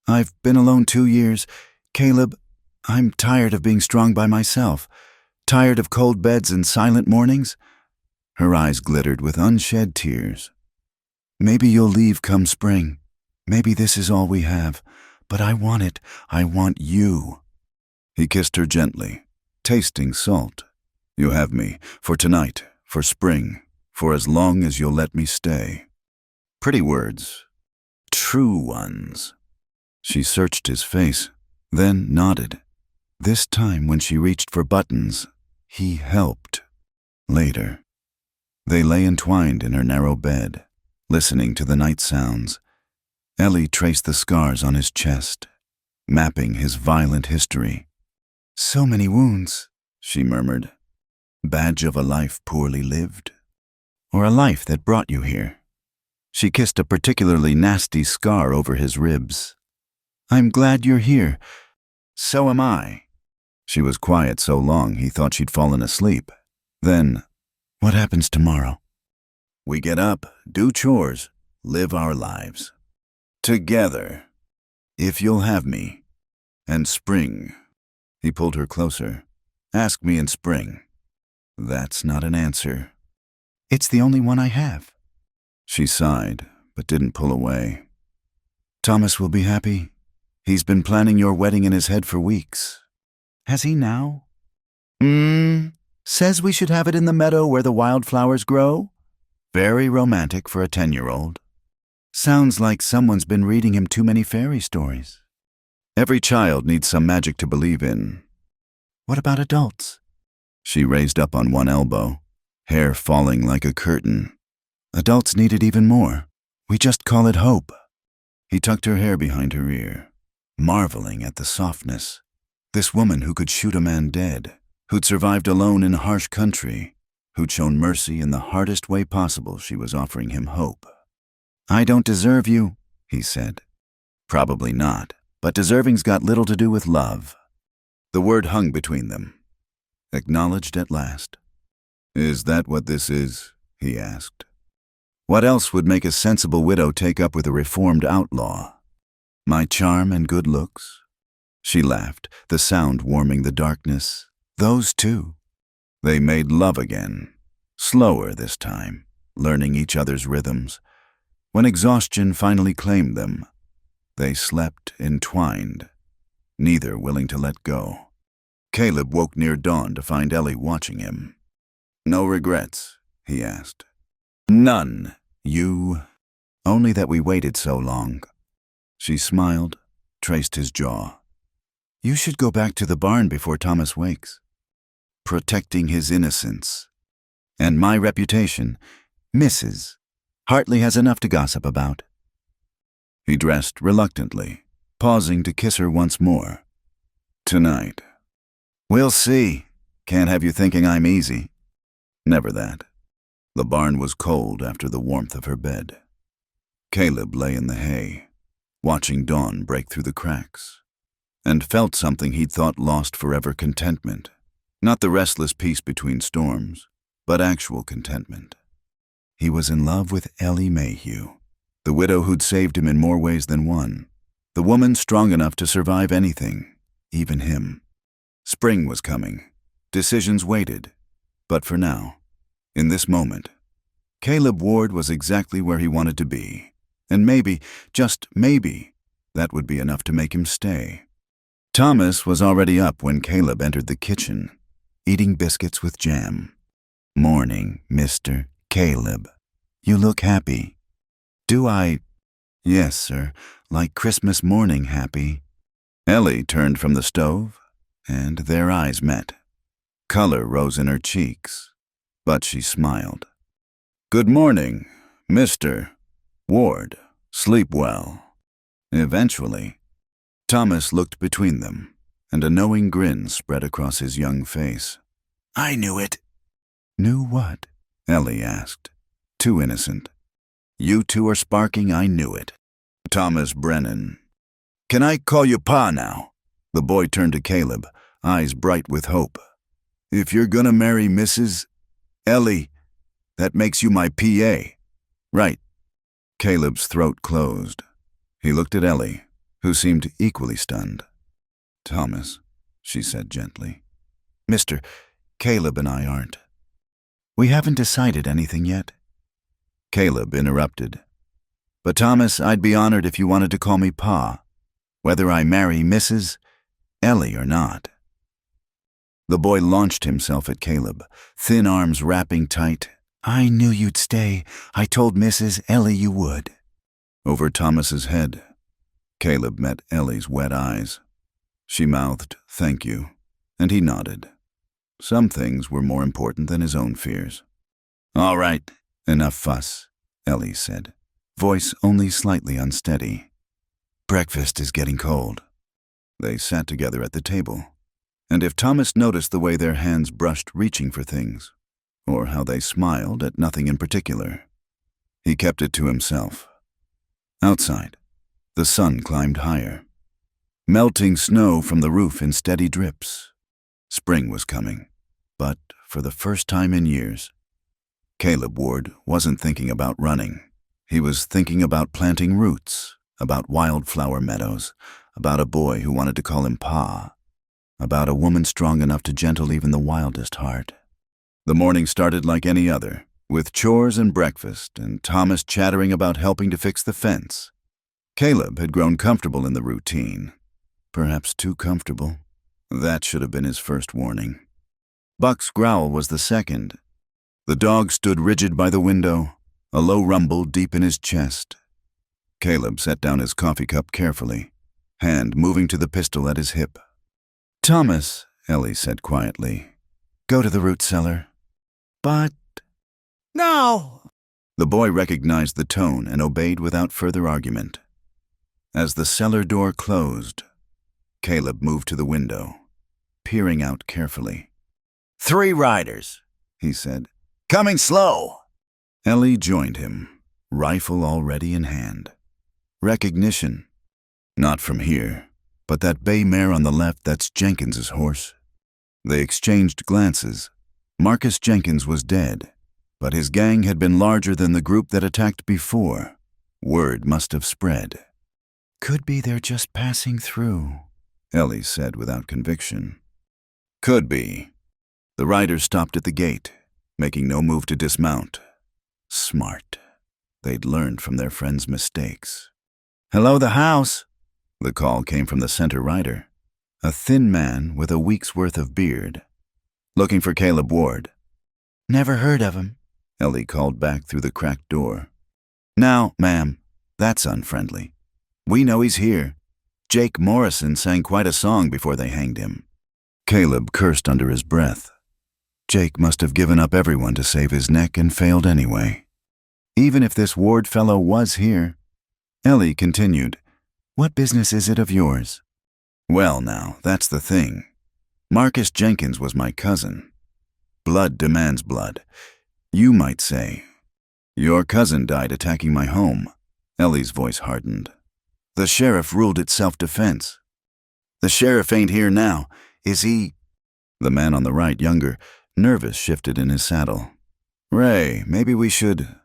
I've been alone 2 years. Caleb, I'm tired of being strong by myself. Tired of cold beds and silent mornings? Her eyes glittered with unshed tears. Maybe you'll leave come spring. Maybe this is all we have. But I want it. I want you. He kissed her gently, tasting salt. You have me, for tonight, for spring, for as long as you'll let me stay. Pretty words. True ones. She searched his face, then nodded. This time when she reached for buttons, he helped. Later, they lay entwined in her narrow bed, listening to the night sounds. Ellie traced the scars on his chest, mapping his violent history. So many wounds, she murmured. Badge of a life poorly lived? Or a life that brought you here? She kissed a particularly nasty scar over his ribs. I'm glad you're here. So am I. She was quiet so long he thought she'd fallen asleep. Then, what happens tomorrow? We get up, do chores, live our lives. Together. If you'll have me. And spring. He pulled her closer. Ask me in spring. That's not an answer. It's the only one I have. She sighed, but didn't pull away. Thomas will be happy. He's been planning your wedding in his head for weeks. Has he now? Says we should have it in the meadow where the wildflowers grow? Very romantic for a 10-year-old. Sounds like someone's been reading him too many fairy stories. Every child needs some magic to believe in. What about adults? She raised up on one elbow, hair falling like a curtain. Adults need it even more. We just call it hope. He tucked her hair behind her ear, marveling at the softness. This woman who could shoot a man dead, who'd survived alone in a harsh country, who'd shown mercy in the hardest way possible, she was offering him hope. I don't deserve you, he said. Probably not, but deserving's got little to do with love. The word hung between them. Acknowledged at last. Is that what this is? He asked. What else would make a sensible widow take up with a reformed outlaw? My charm and good looks? She laughed, the sound warming the darkness. Those two. They made love again. Slower this time, learning each other's rhythms. When exhaustion finally claimed them, they slept entwined, neither willing to let go. Caleb woke near dawn to find Ellie watching him. No regrets? He asked. None. You? Only that we waited so long. She smiled, traced his jaw. You should go back to the barn before Thomas wakes. Protecting his innocence. And my reputation, Mrs. Hartley has enough to gossip about. He dressed reluctantly, pausing to kiss her once more. Tonight. We'll see. Can't have you thinking I'm easy. Never that. The barn was cold after the warmth of her bed. Caleb lay in the hay, watching dawn break through the cracks, and felt something he'd thought lost forever: contentment. Not the restless peace between storms, but actual contentment. He was in love with Ellie Mayhew, the widow who'd saved him in more ways than one, the woman strong enough to survive anything, even him. Spring was coming. Decisions waited. But for now, in this moment, Caleb Ward was exactly where he wanted to be. And maybe, just maybe, that would be enough to make him stay. Thomas was already up when Caleb entered the kitchen, eating biscuits with jam. Morning, Mr. Caleb. You look happy. Do I? Yes, sir, like Christmas morning happy. Ellie turned from the stove, and their eyes met. Color rose in her cheeks, but she smiled. Good morning, Mr. Ward, sleep well. Eventually, Thomas looked between them, and a knowing grin spread across his young face. I knew it. Knew what? Ellie asked, too innocent. You two are sparking, I knew it. Thomas Brennan. Can I call you Pa now? The boy turned to Caleb, eyes bright with hope. If you're gonna marry Mrs. Ellie, that makes you my PA. Right. Caleb's throat closed. He looked at Ellie, who seemed equally stunned. Thomas, she said gently. Mister, Caleb and I aren't. We haven't decided anything yet. Caleb interrupted. But Thomas, I'd be honored if you wanted to call me Pa, whether I marry Mrs. Ellie or not. The boy launched himself at Caleb, thin arms wrapping tight. I knew you'd stay. I told Mrs. Ellie you would. Over Thomas's head, Caleb met Ellie's wet eyes. She mouthed, thank you, and he nodded. Some things were more important than his own fears. All right, enough fuss, Ellie said, voice only slightly unsteady. Breakfast is getting cold. They sat together at the table, and if Thomas noticed the way their hands brushed reaching for things, or how they smiled at nothing in particular, he kept it to himself. Outside, the sun climbed higher, melting snow from the roof in steady drips. Spring was coming, but for the first time in years, Caleb Ward wasn't thinking about running. He was thinking about planting roots, about wildflower meadows, about a boy who wanted to call him Pa, about a woman strong enough to gentle even the wildest heart. The morning started like any other, with chores and breakfast, and Thomas chattering about helping to fix the fence. Caleb had grown comfortable in the routine. Perhaps too comfortable. That should have been his first warning. Buck's growl was the second. The dog stood rigid by the window, a low rumble deep in his chest. Caleb set down his coffee cup carefully, hand moving to the pistol at his hip. Thomas, Ellie said quietly, go to the root cellar. But... No! The boy recognized the tone and obeyed without further argument. As the cellar door closed, Caleb moved to the window, peering out carefully. 3 riders, he said. Coming slow. Ellie joined him, rifle already in hand. Recognition. Not from here, but that bay mare on the left, that's Jenkins's horse. They exchanged glances. Marcus Jenkins was dead, but his gang had been larger than the group that attacked before. Word must have spread. Could be they're just passing through, Ellie said without conviction. Could be. The riders stopped at the gate, making no move to dismount. Smart. They'd learned from their friend's mistakes. Hello, the house. The call came from the center rider, a thin man with a week's worth of beard. Looking for Caleb Ward. Never heard of him, Ellie called back through the cracked door. Now, ma'am, that's unfriendly. We know he's here. Jake Morrison sang quite a song before they hanged him. Caleb cursed under his breath. Jake must have given up everyone to save his neck and failed anyway. Even if this Ward fellow was here. Ellie continued, what business is it of yours? Well now, that's the thing. Marcus Jenkins was my cousin. Blood demands blood. You might say. Your cousin died attacking my home. Ellie's voice hardened. The sheriff ruled it self-defense. The sheriff ain't here now. Is he? The man on the right, younger, nervous, shifted in his saddle. Ray, maybe we should...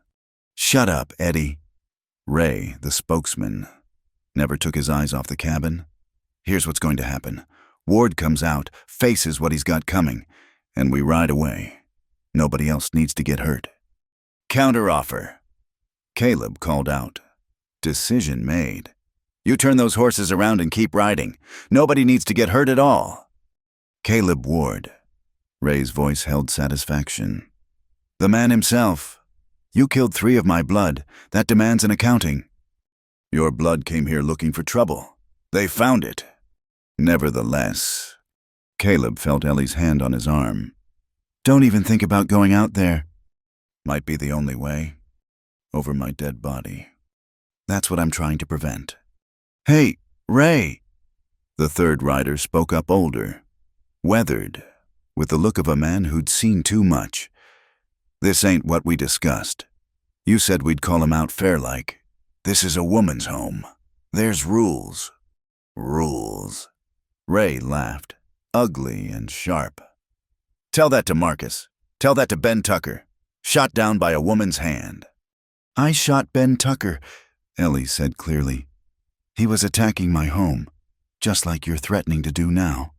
Shut up, Eddie. Ray, the spokesman, never took his eyes off the cabin. Here's what's going to happen. Ward comes out, faces what he's got coming, and we ride away. Nobody else needs to get hurt. Counteroffer. Caleb called out. Decision made. You turn those horses around and keep riding. Nobody needs to get hurt at all. Caleb Ward. Ray's voice held satisfaction. The man himself. You killed 3 of my blood. That demands an accounting. Your blood came here looking for trouble. They found it. Nevertheless. Caleb felt Ellie's hand on his arm. Don't even think about going out there. Might be the only way. Over my dead body. That's what I'm trying to prevent. Hey, Ray! The third rider spoke up older, weathered, with the look of a man who'd seen too much. This ain't what we discussed. You said we'd call him out fair-like. This is a woman's home. There's rules. Rules. Ray laughed, ugly and sharp. Tell that to Marcus. Tell that to Ben Tucker. Shot down by a woman's hand. I shot Ben Tucker, Ellie said clearly. He was attacking my home, just like you're threatening to do now.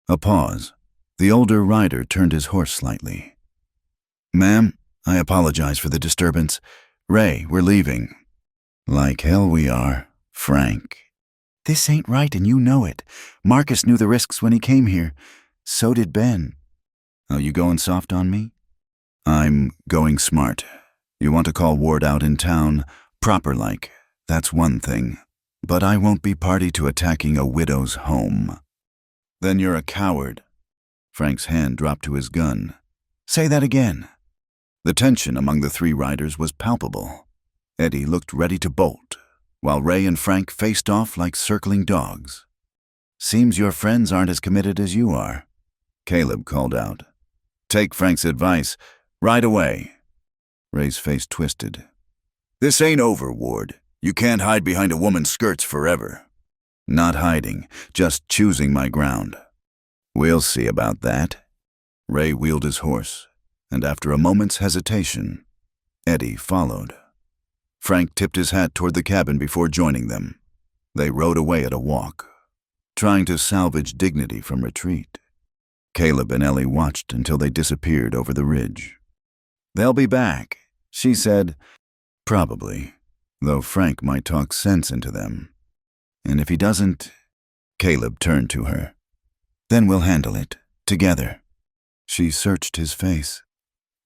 A pause. The older rider turned his horse slightly. Ma'am, I apologize for the disturbance. Ray, we're leaving. Like hell we are, Frank. This ain't right and you know it. Marcus knew the risks when he came here. So did Ben. Oh, you going soft on me? I'm going smart. You want to call Ward out in town, proper-like. That's one thing. But I won't be party to attacking a widow's home. Then you're a coward. Frank's hand dropped to his gun. Say that again. The tension among the three riders was palpable. Eddie looked ready to bolt, while Ray and Frank faced off like circling dogs. Seems your friends aren't as committed as you are, Caleb called out. Take Frank's advice. Ride away. Ray's face twisted. This ain't over, Ward. You can't hide behind a woman's skirts forever. Not hiding, just choosing my ground. We'll see about that. Ray wheeled his horse, and after a moment's hesitation, Eddie followed. Frank tipped his hat toward the cabin before joining them. They rode away at a walk, trying to salvage dignity from retreat. Caleb and Ellie watched until they disappeared over the ridge. They'll be back, she said. Probably, though Frank might talk sense into them. And if he doesn't, Caleb turned to her. Then we'll handle it, together. She searched his face.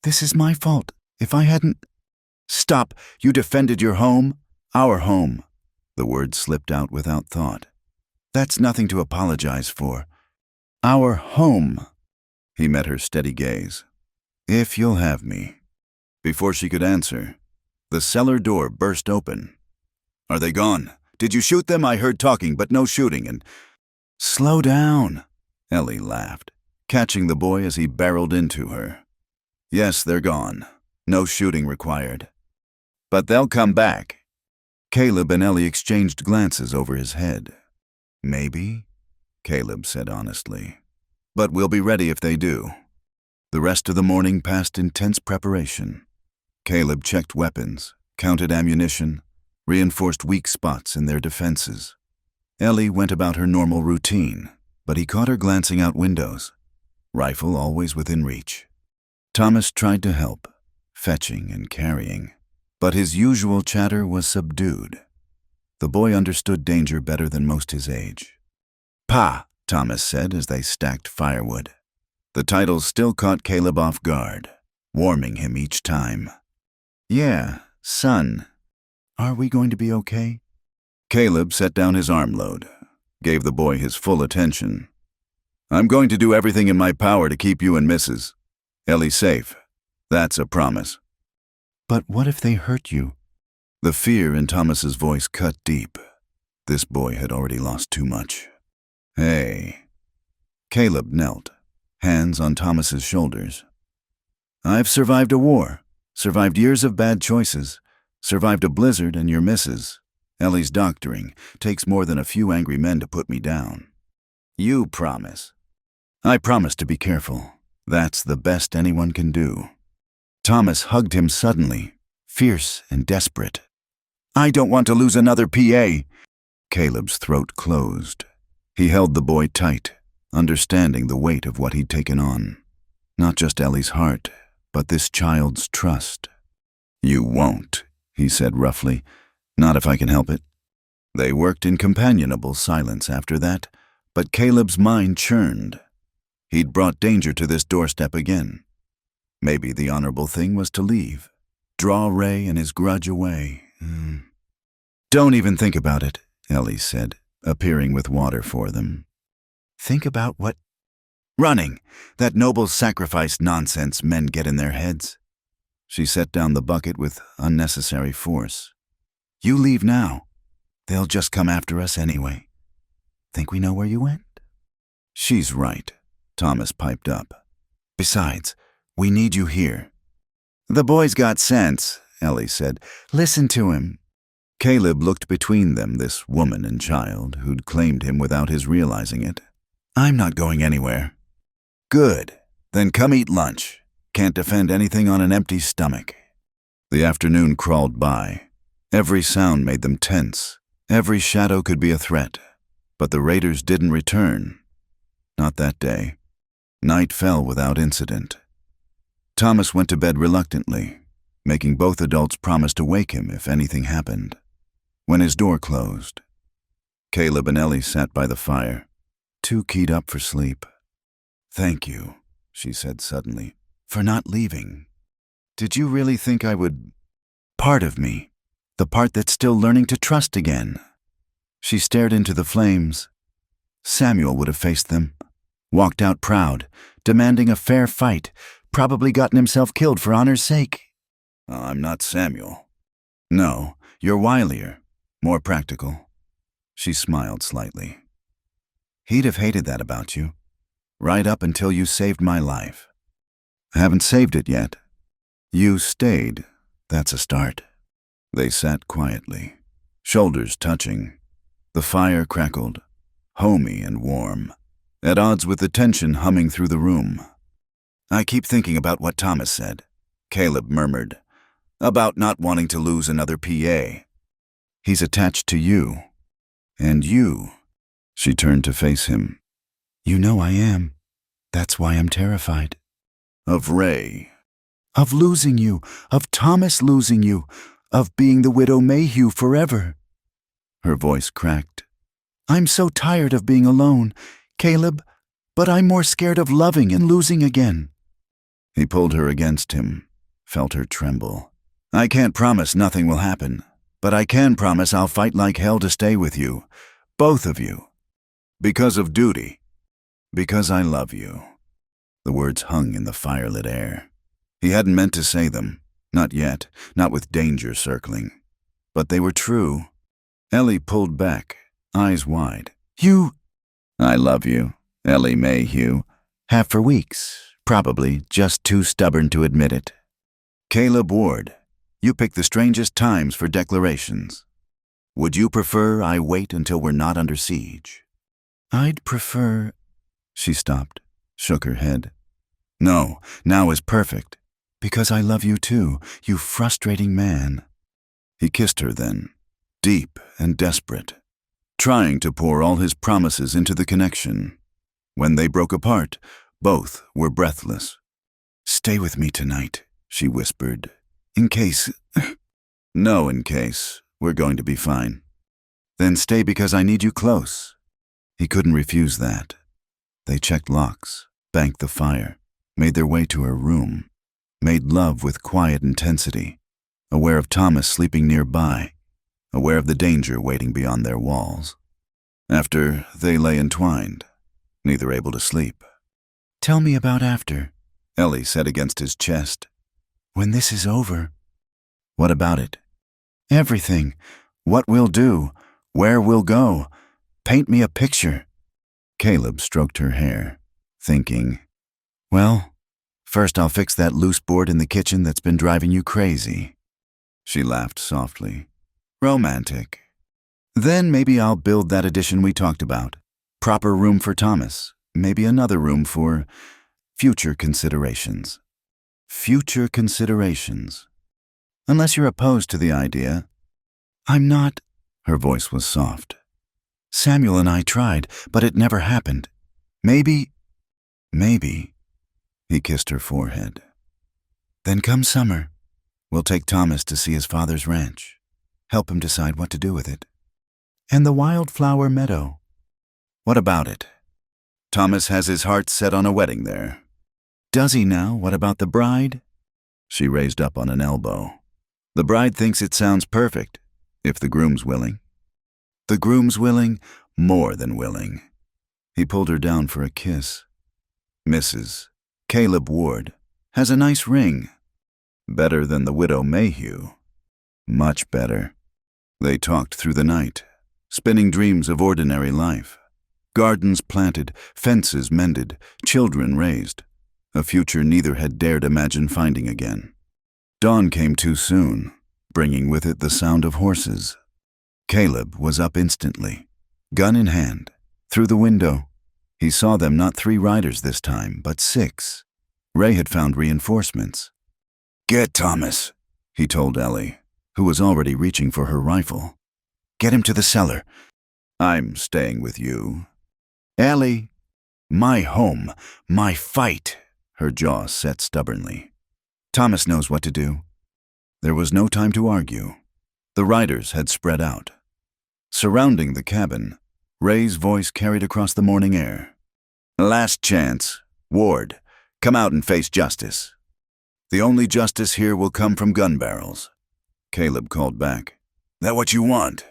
This is my fault. If I hadn't... Stop! You defended your home? Our home. The word slipped out without thought. That's nothing to apologize for. Our home. He met her steady gaze. If you'll have me. Before she could answer, the cellar door burst open. Are they gone? Did you shoot them? I heard talking, but no shooting, and... Slow down, Ellie laughed, catching the boy as he barreled into her. Yes, they're gone. No shooting required. But they'll come back. Caleb and Ellie exchanged glances over his head. Maybe, Caleb said honestly. But we'll be ready if they do. The rest of the morning passed in tense preparation. Caleb checked weapons, counted ammunition, reinforced weak spots in their defenses. Ellie went about her normal routine, but he caught her glancing out windows, rifle always within reach. Thomas tried to help, fetching and carrying, but his usual chatter was subdued. The boy understood danger better than most his age. Pa, Thomas said as they stacked firewood. The title still caught Caleb off guard, warming him each time. Yeah, son. Are we going to be okay? Caleb set down his armload, gave the boy his full attention. I'm going to do everything in my power to keep you and Mrs. Ellie safe. That's a promise. But what if they hurt you? The fear in Thomas's voice cut deep. This boy had already lost too much. Hey. Caleb knelt, hands on Thomas's shoulders. I've survived a war, survived years of bad choices, survived a blizzard and your missus. Ellie's doctoring. Takes more than a few angry men to put me down. You promise. I promise to be careful. That's the best anyone can do. Thomas hugged him suddenly, fierce and desperate. I don't want to lose another PA. Caleb's throat closed. He held the boy tight, understanding the weight of what he'd taken on. Not just Ellie's heart, but this child's trust. You won't, he said roughly. Not if I can help it. They worked in companionable silence after that, but Caleb's mind churned. He'd brought danger to this doorstep again. Maybe the honorable thing was to leave, draw Ray and his grudge away. Don't even think about it, Ellie said, appearing with water for them. Think about what? Running, that noble sacrifice nonsense men get in their heads. She set down the bucket with unnecessary force. You leave now. They'll just come after us anyway. Think we know where you went? She's right, Thomas piped up. Besides, we need you here. The boy's got sense, Ellie said. Listen to him. Caleb looked between them, this woman and child who'd claimed him without his realizing it. I'm not going anywhere. Good. Then come eat lunch. Can't defend anything on an empty stomach. The afternoon crawled by. Every sound made them tense. Every shadow could be a threat. But the raiders didn't return. Not that day. Night fell without incident. Thomas went to bed reluctantly, making both adults promise to wake him if anything happened. When his door closed, Caleb and Ellie sat by the fire, too keyed up for sleep. Thank you, she said suddenly, for not leaving. Did you really think I would? Part of me, the part that's still learning to trust again. She stared into the flames. Samuel would have faced them, walked out proud, demanding a fair fight, probably gotten himself killed for honor's sake. I'm not Samuel. No, you're wilier, more practical. She smiled slightly. He'd have hated that about you, right up until you saved my life. I haven't saved it yet. You stayed. That's a start. They sat quietly, shoulders touching. The fire crackled, homey and warm, at odds with the tension humming through the room. I keep thinking about what Thomas said, Caleb murmured, about not wanting to lose another PA. He's attached to you. And you. She turned to face him. You know I am. That's why I'm terrified. Of Ray. Of losing you. Of Thomas losing you. Of being the widow Mayhew forever. Her voice cracked. I'm so tired of being alone, Caleb, but I'm more scared of loving and losing again. He pulled her against him, felt her tremble. I can't promise nothing will happen, but I can promise I'll fight like hell to stay with you, both of you. Because of duty. Because I love you. The words hung in the firelit air. He hadn't meant to say them, not yet, not with danger circling. But they were true. Ellie pulled back, eyes wide. You... I love you, Ellie Mayhew. Have for weeks, probably just too stubborn to admit it. Caleb Ward, you pick the strangest times for declarations. Would you prefer I wait until we're not under siege? I'd prefer... She stopped, shook her head. No, now is perfect. Because I love you too, you frustrating man. He kissed her then, deep and desperate, trying to pour all his promises into the connection. When they broke apart, both were breathless. Stay with me tonight, she whispered. In case... No, in case. We're going to be fine. Then stay because I need you close. He couldn't refuse that. They checked locks, banked the fire, made their way to her room, made love with quiet intensity, aware of Thomas sleeping nearby, aware of the danger waiting beyond their walls. After, they lay entwined, neither able to sleep. Tell me about after, Ellie said against his chest. When this is over. What about it? Everything. What we'll do. Where we'll go. Paint me a picture. Caleb stroked her hair, thinking, well, first I'll fix that loose board in the kitchen that's been driving you crazy. She laughed softly. Romantic. Then maybe I'll build that addition we talked about. Proper room for Thomas. Maybe another room for future considerations. Future considerations. Unless you're opposed to the idea. I'm not. Her voice was soft. Samuel and I tried, but it never happened. Maybe. He kissed her forehead. Then come summer, we'll take Thomas to see his father's ranch, help him decide what to do with it. And the wildflower meadow. What about it? Thomas has his heart set on a wedding there. Does he now? What about the bride? She raised up on an elbow. The bride thinks it sounds perfect, if the groom's willing. The groom's willing, more than willing. He pulled her down for a kiss. Mrs. Caleb Ward has a nice ring. Better than the widow Mayhew. Much better. They talked through the night, spinning dreams of ordinary life. Gardens planted, fences mended, children raised. A future neither had dared imagine finding again. Dawn came too soon, bringing with it the sound of horses. Caleb was up instantly, gun in hand. Through the window, he saw them, not 3 riders this time, but 6. Ray had found reinforcements. "Get Thomas," he told Ellie, who was already reaching for her rifle. "Get him to the cellar." "I'm staying with you." "Ellie, my home, my fight," her jaw set stubbornly. "Thomas knows what to do." There was no time to argue. The riders had spread out. Surrounding the cabin, Ray's voice carried across the morning air. "Last chance. Ward, come out and face justice." "The only justice here will come from gun barrels," Caleb called back. "That what you want?"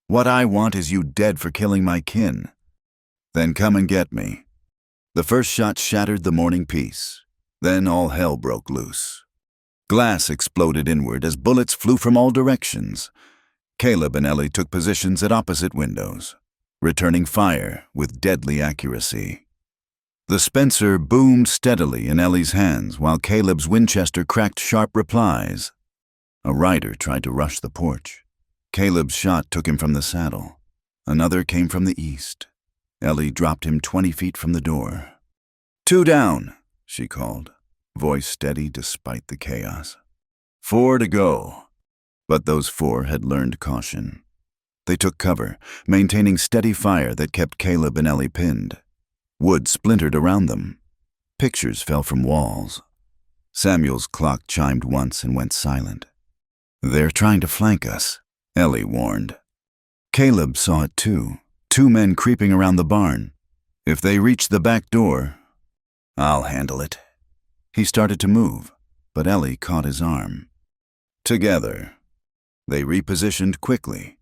"What I want is you dead for killing my kin." "Then come and get me." The first shot shattered the morning peace. Then all hell broke loose. Glass exploded inward as bullets flew from all directions. Caleb and Ellie took positions at opposite windows, returning fire with deadly accuracy. The Spencer boomed steadily in Ellie's hands while Caleb's Winchester cracked sharp replies. A rider tried to rush the porch. Caleb's shot took him from the saddle. Another came from the east. Ellie dropped him 20 feet from the door. "2 down," she called, voice steady despite the chaos. 4 to go. But those 4 had learned caution. They took cover, maintaining steady fire that kept Caleb and Ellie pinned. Wood splintered around them. Pictures fell from walls. Samuel's clock chimed once and went silent. "They're trying to flank us," Ellie warned. Caleb saw it too. 2 men creeping around the barn. "If they reach the back door, I'll handle it." He started to move, but Ellie caught his arm. Together, they repositioned quickly,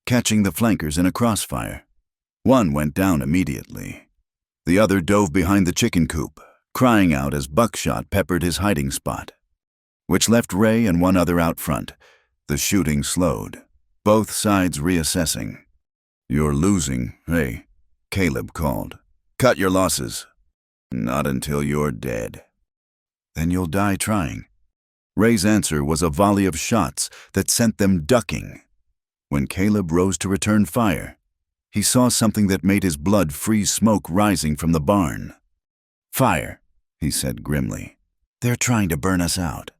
catching the flankers in a crossfire. One went down immediately. The other dove behind the chicken coop, crying out as buckshot peppered his hiding spot, which left Ray and 1 other out front. The shooting slowed, both sides reassessing. "You're losing, Ray," Caleb called. "Cut your losses." "Not until you're dead." "Then you'll die trying." Ray's answer was a volley of shots that sent them ducking. When Caleb rose to return fire, he saw something that made his blood freeze, smoke rising from the barn. "Fire," he said grimly. "They're trying to burn us out."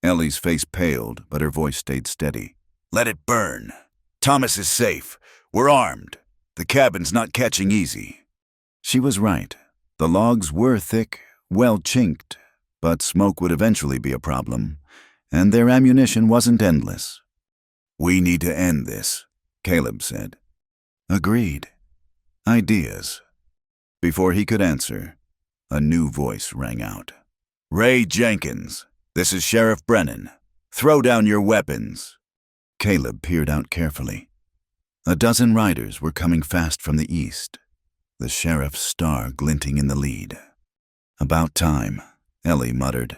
Ellie's face paled, but her voice stayed steady. "Let it burn. Thomas is safe. We're armed. The cabin's not catching easy." She was right. The logs were thick, well chinked, but smoke would eventually be a problem, and their ammunition wasn't endless. "We need to end this," Caleb said. "Agreed. Ideas." Before he could answer, a new voice rang out. "Ray Jenkins, this is Sheriff Brennan. Throw down your weapons." Caleb peered out carefully. A dozen riders were coming fast from the east, the sheriff's star glinting in the lead. "About time," Ellie muttered.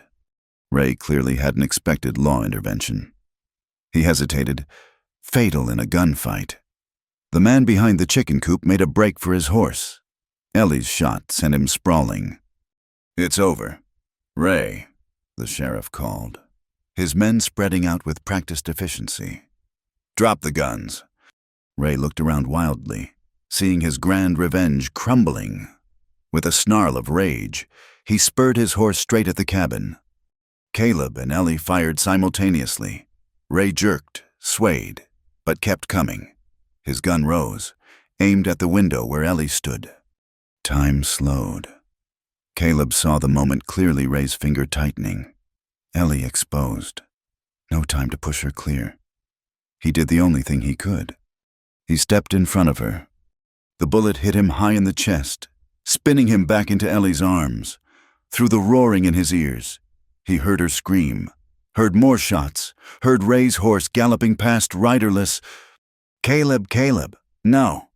Ray clearly hadn't expected law intervention. He hesitated, fatal in a gunfight. The man behind the chicken coop made a break for his horse. Ellie's shot sent him sprawling. "It's over. Ray," the sheriff called, his men spreading out with practiced efficiency. "Drop the guns." Ray looked around wildly, seeing his grand revenge crumbling. With a snarl of rage, he spurred his horse straight at the cabin. Caleb and Ellie fired simultaneously. Ray jerked, swayed, but kept coming. His gun rose, aimed at the window where Ellie stood. Time slowed. Caleb saw the moment clearly, Ray's finger tightening. Ellie exposed. No time to push her clear. He did the only thing he could. He stepped in front of her. The bullet hit him high in the chest, spinning him back into Ellie's arms. Through the roaring in his ears, he heard her scream, heard more shots, heard Ray's horse galloping past riderless. "Caleb, Caleb, no."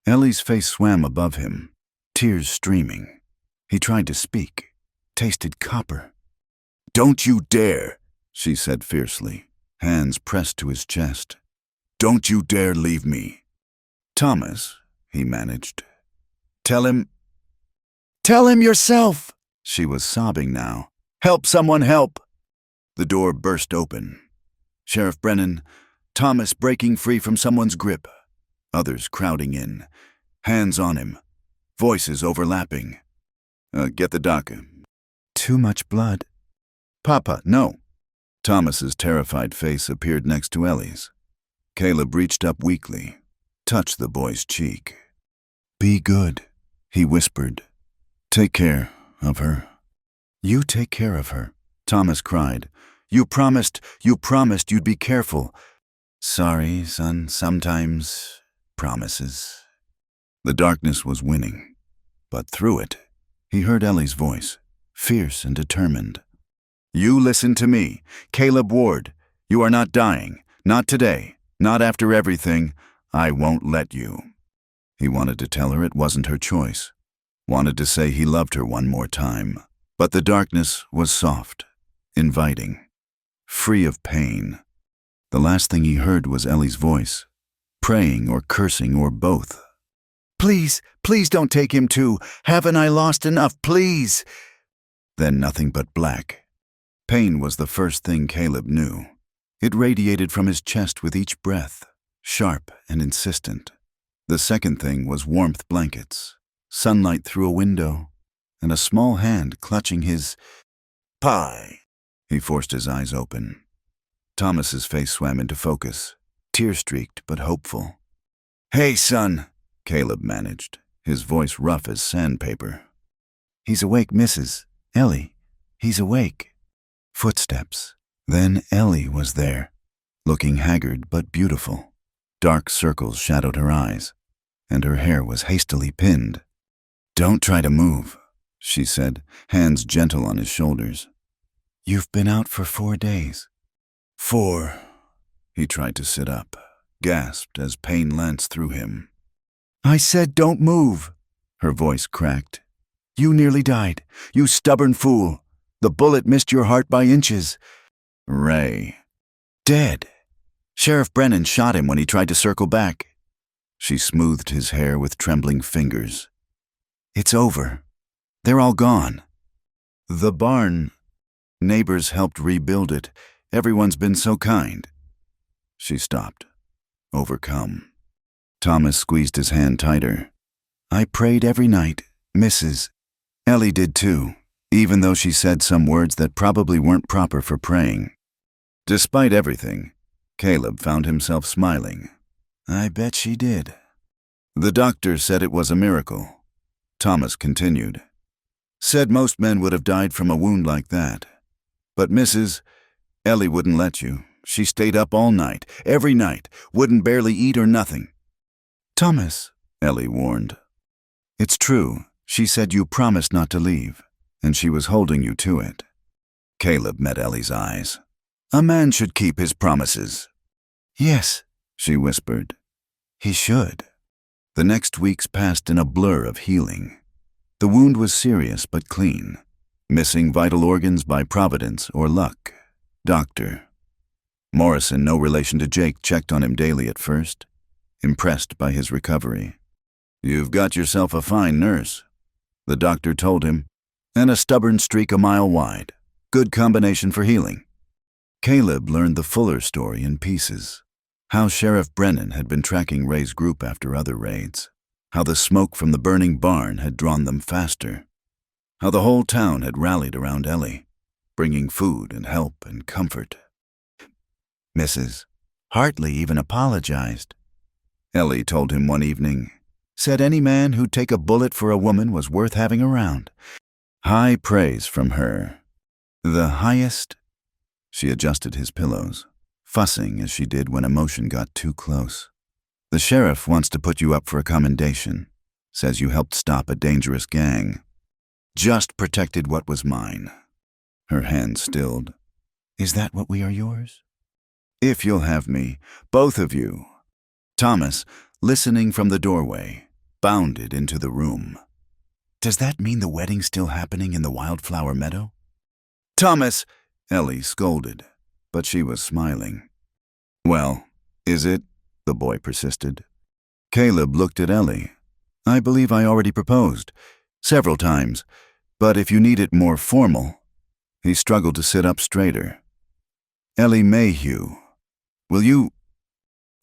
Ellie's face swam above him, tears streaming. He tried to speak, tasted copper. "Don't you dare," she said fiercely, hands pressed to his chest. Don't you dare leave me. Thomas, he managed. Tell him. Tell him yourself! She was sobbing now. Help, someone help! The door burst open. Sheriff Brennan, Thomas breaking free from someone's grip. Others crowding in. Hands on him. Voices overlapping. Get the doc. Too much blood. Papa, no. Thomas's terrified face appeared next to Ellie's. Caleb reached up weakly, touched the boy's cheek. Be good, he whispered. Take care of her. You take care of her, Thomas cried. You promised you'd be careful. Sorry, son, sometimes promises. The darkness was winning, but through it, he heard Ellie's voice, fierce and determined. You listen to me, Caleb Ward. You are not dying, not today, not after everything. I won't let you. He wanted to tell her it wasn't her choice, wanted to say he loved her one more time, but the darkness was soft, inviting, free of pain. The last thing he heard was Ellie's voice, praying or cursing or both. Please, please don't take him too. Haven't I lost enough, please? Then nothing but black. Pain was the first thing Caleb knew. It radiated from his chest with each breath, sharp and insistent. The second thing was warmth blankets, sunlight through a window, and a small hand clutching his pie. He forced his eyes open. Thomas's face swam into focus, tear-streaked but hopeful. Hey, son, Caleb managed, his voice rough as sandpaper. He's awake, Mrs. Ellie. He's awake. Footsteps. Then Ellie was there, looking haggard but beautiful. Dark circles shadowed her eyes, and her hair was hastily pinned. Don't try to move, she said, hands gentle on his shoulders. You've been out for 4 days. 4. He tried to sit up, gasped as pain lanced through him. I said don't move, her voice cracked. You nearly died, you stubborn fool. The bullet missed your heart by inches. Ray. Dead. Sheriff Brennan shot him when he tried to circle back. She smoothed his hair with trembling fingers. It's over. They're all gone. The barn. Neighbors helped rebuild it. Everyone's been so kind. She stopped, overcome. Thomas squeezed his hand tighter. I prayed every night, Mrs. Ellie did too, even though she said some words that probably weren't proper for praying. Despite everything, Caleb found himself smiling. I bet she did. The doctor said it was a miracle. Thomas continued. Said most men would have died from a wound like that. But Mrs. Ellie wouldn't let you. She stayed up all night, every night, wouldn't barely eat or nothing. Thomas, Ellie warned. It's true. She said you promised not to leave, and she was holding you to it. Caleb met Ellie's eyes. A man should keep his promises. Yes, she whispered. He should. The next weeks passed in a blur of healing. The wound was serious but clean, missing vital organs by providence or luck. Doctor. Morrison, no relation to Jake, checked on him daily at first, impressed by his recovery. You've got yourself a fine nurse, the doctor told him, and a stubborn streak a mile wide. Good combination for healing. Caleb learned the fuller story in pieces. How Sheriff Brennan had been tracking Ray's group after other raids. How the smoke from the burning barn had drawn them faster. How the whole town had rallied around Ellie, bringing food and help and comfort. Mrs. Hartley even apologized. Ellie told him one evening, said any man who'd take a bullet for a woman was worth having around. High praise from her. The highest. She adjusted his pillows, fussing as she did when emotion got too close. The sheriff wants to put you up for a commendation. Says you helped stop a dangerous gang. Just protected what was mine. Her hand stilled. Is that what we are yours? If you'll have me, both of you. Thomas, listening from the doorway, bounded into the room. Does that mean the wedding's still happening in the wildflower meadow? Thomas, Ellie scolded, but she was smiling. Well, is it? the boy persisted. Caleb looked at Ellie. I believe I already proposed. Several times. But if you need it more formal. He struggled to sit up straighter. Ellie Mayhew, will you—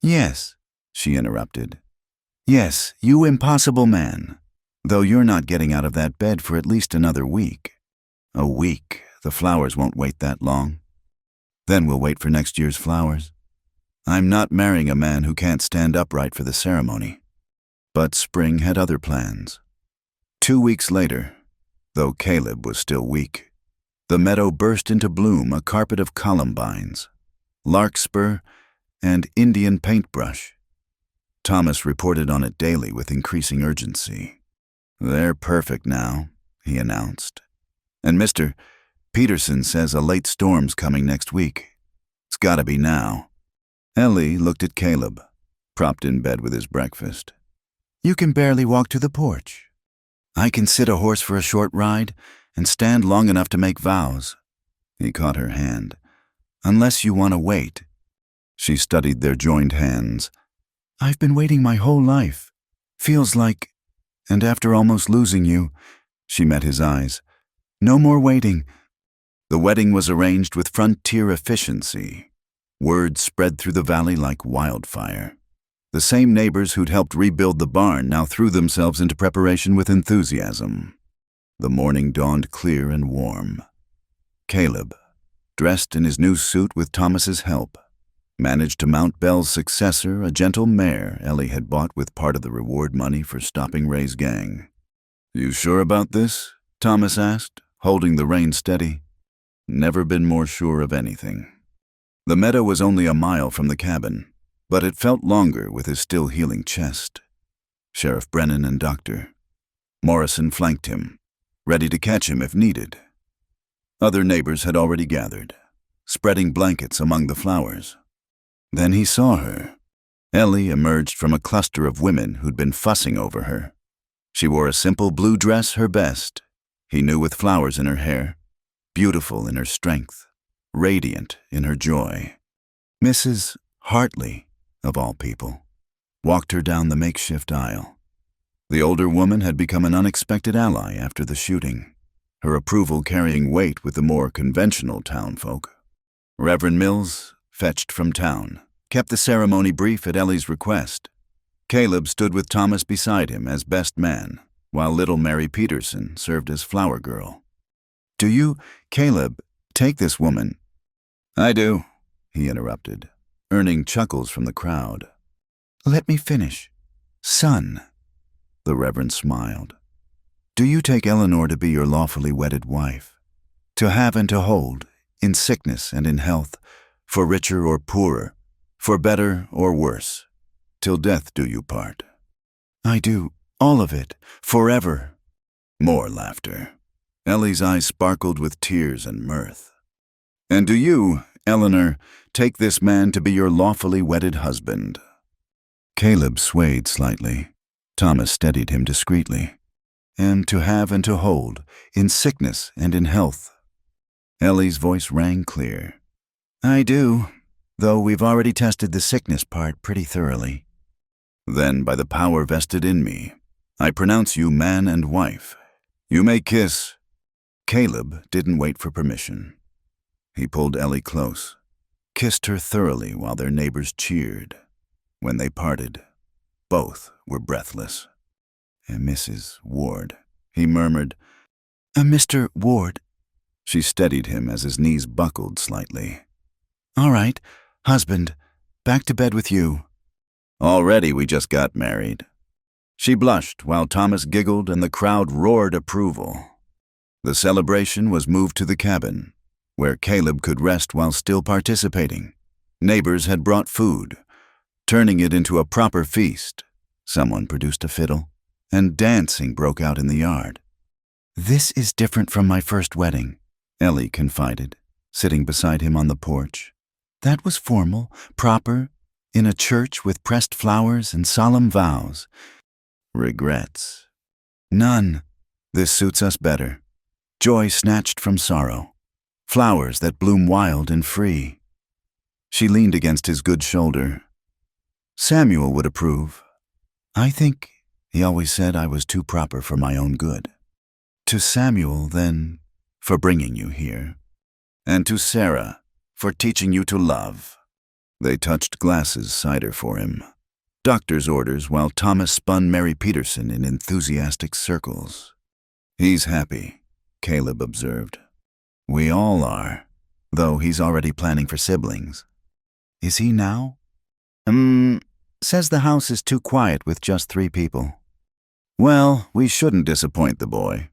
Yes, she interrupted. Yes, you impossible man. Though you're not getting out of that bed for at least another week. A week. The flowers won't wait that long. Then we'll wait for next year's flowers. I'm not marrying a man who can't stand upright for the ceremony. But Spring had other plans. 2 weeks later, though Caleb was still weak, the meadow burst into bloom, a carpet of columbines, larkspur, and Indian paintbrush. Thomas reported on it daily with increasing urgency. They're perfect now, he announced. And Mr. Peterson says a late storm's coming next week. It's gotta be now. Ellie looked at Caleb, propped in bed with his breakfast. You can barely walk to the porch. I can sit a horse for a short ride and stand long enough to make vows. He caught her hand. Unless you want to wait. She studied their joined hands. I've been waiting my whole life. Feels like— And after almost losing you, she met his eyes. No more waiting. The wedding was arranged with frontier efficiency. Word spread through the valley like wildfire. The same neighbors who'd helped rebuild the barn now threw themselves into preparation with enthusiasm. The morning dawned clear and warm. Caleb, dressed in his new suit with Thomas's help, managed to mount Belle's successor, a gentle mare Ellie had bought with part of the reward money for stopping Ray's gang. You sure about this? Thomas asked, holding the rein steady. Never been more sure of anything. The meadow was only a mile from the cabin, but it felt longer with his still healing chest. Sheriff Brennan and Dr. Morrison flanked him, ready to catch him if needed. Other neighbors had already gathered, spreading blankets among the flowers. Then he saw her. Ellie emerged from a cluster of women who'd been fussing over her. She wore a simple blue dress, her best, he knew, with flowers in her hair, beautiful in her strength, radiant in her joy. Mrs. Hartley, of all people, walked her down the makeshift aisle. The older woman had become an unexpected ally after the shooting, her approval carrying weight with the more conventional townfolk. Reverend Mills, fetched from town, kept the ceremony brief at Ellie's request. Caleb stood with Thomas beside him as best man, while little Mary Peterson served as flower girl. Do you, Caleb, take this woman? I do, he interrupted, earning chuckles from the crowd. Let me finish. Son, the Reverend smiled. Do you take Eleanor to be your lawfully wedded wife, to have and to hold, in sickness and in health, for richer or poorer, for better or worse, till death do you part? I do, all of it, forever. More laughter. Ellie's eyes sparkled with tears and mirth. And do you, Eleanor, take this man to be your lawfully wedded husband? Caleb swayed slightly. Thomas steadied him discreetly. And to have and to hold, in sickness and in health. Ellie's voice rang clear. I do, though we've already tested the sickness part pretty thoroughly. Then, by the power vested in me, I pronounce you man and wife. You may kiss. Caleb didn't wait for permission. He pulled Ellie close, kissed her thoroughly while their neighbors cheered. When they parted, both were breathless. Mrs. Ward, he murmured. Mr. Ward. She steadied him as his knees buckled slightly. All right, husband, back to bed with you. Already we just got married. She blushed while Thomas giggled and the crowd roared approval. The celebration was moved to the cabin, where Caleb could rest while still participating. Neighbors had brought food, turning it into a proper feast. Someone produced a fiddle, and dancing broke out in the yard. This is different from my first wedding, Ellie confided, sitting beside him on the porch. That was formal, proper, in a church with pressed flowers and solemn vows. Regrets? None. This suits us better. Joy snatched from sorrow. Flowers that bloom wild and free. She leaned against his good shoulder. Samuel would approve. I think he always said I was too proper for my own good. To Samuel, then, for bringing you here. And to Sarah, for teaching you to love. They touched glasses cider for him. Doctor's orders while Thomas spun Mary Peterson in enthusiastic circles. He's happy, Caleb observed. We all are, though he's already planning for siblings. Is he now? Says the house is too quiet with just 3 people. Well, we shouldn't disappoint the boy.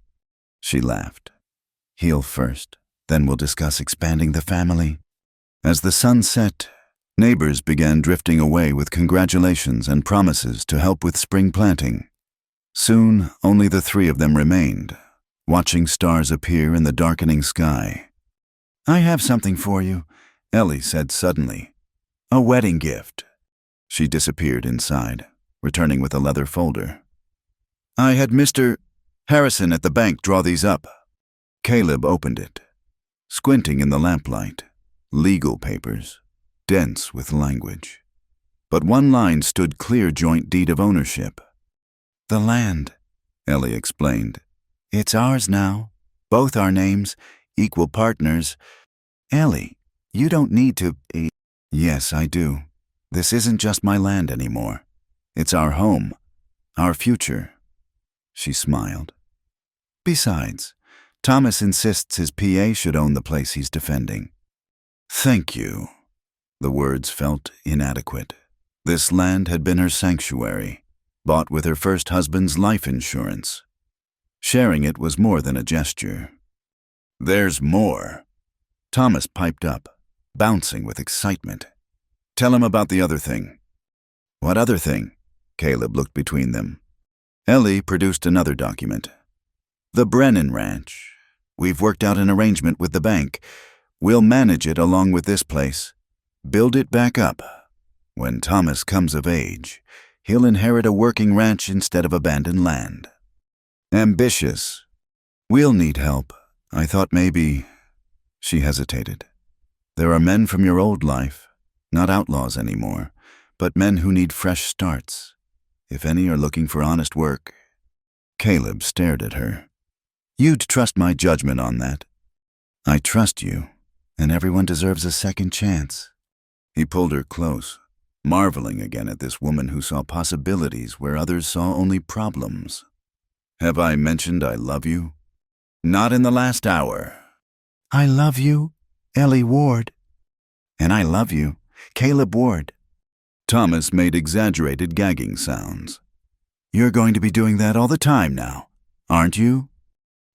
She laughed. Heal first, then we'll discuss expanding the family. As the sun set, neighbors began drifting away with congratulations and promises to help with spring planting. Soon, only the 3 of them remained, watching stars appear in the darkening sky. I have something for you, Ellie said suddenly. A wedding gift. She disappeared inside, returning with a leather folder. I had Mr. Harrison at the bank draw these up. Caleb opened it, squinting in the lamplight. Legal papers, dense with language. But one line stood clear: joint deed of ownership. The land, Ellie explained. It's ours now. Both our names, equal partners. Ellie, you don't need to... Yes, I do. This isn't just my land anymore. It's our home, our future. She smiled. Besides, Thomas insists his PA should own the place he's defending. Thank you. The words felt inadequate. This land had been her sanctuary, bought with her first husband's life insurance. Sharing it was more than a gesture. There's more. Thomas piped up, bouncing with excitement. Tell him about the other thing. What other thing? Caleb looked between them. Ellie produced another document. The Brennan Ranch. We've worked out an arrangement with the bank. We'll manage it along with this place. Build it back up. When Thomas comes of age, he'll inherit a working ranch instead of abandoned land. Ambitious. We'll need help. I thought maybe... She hesitated. There are men from your old life, not outlaws anymore, but men who need fresh starts. If any are looking for honest work. Caleb stared at her. You'd trust my judgment on that. I trust you, and everyone deserves a second chance. He pulled her close, marveling again at this woman who saw possibilities where others saw only problems. Have I mentioned I love you? Not in the last hour. I love you, Ellie Ward. And I love you, Caleb Ward. Thomas made exaggerated gagging sounds. You're going to be doing that all the time now, aren't you?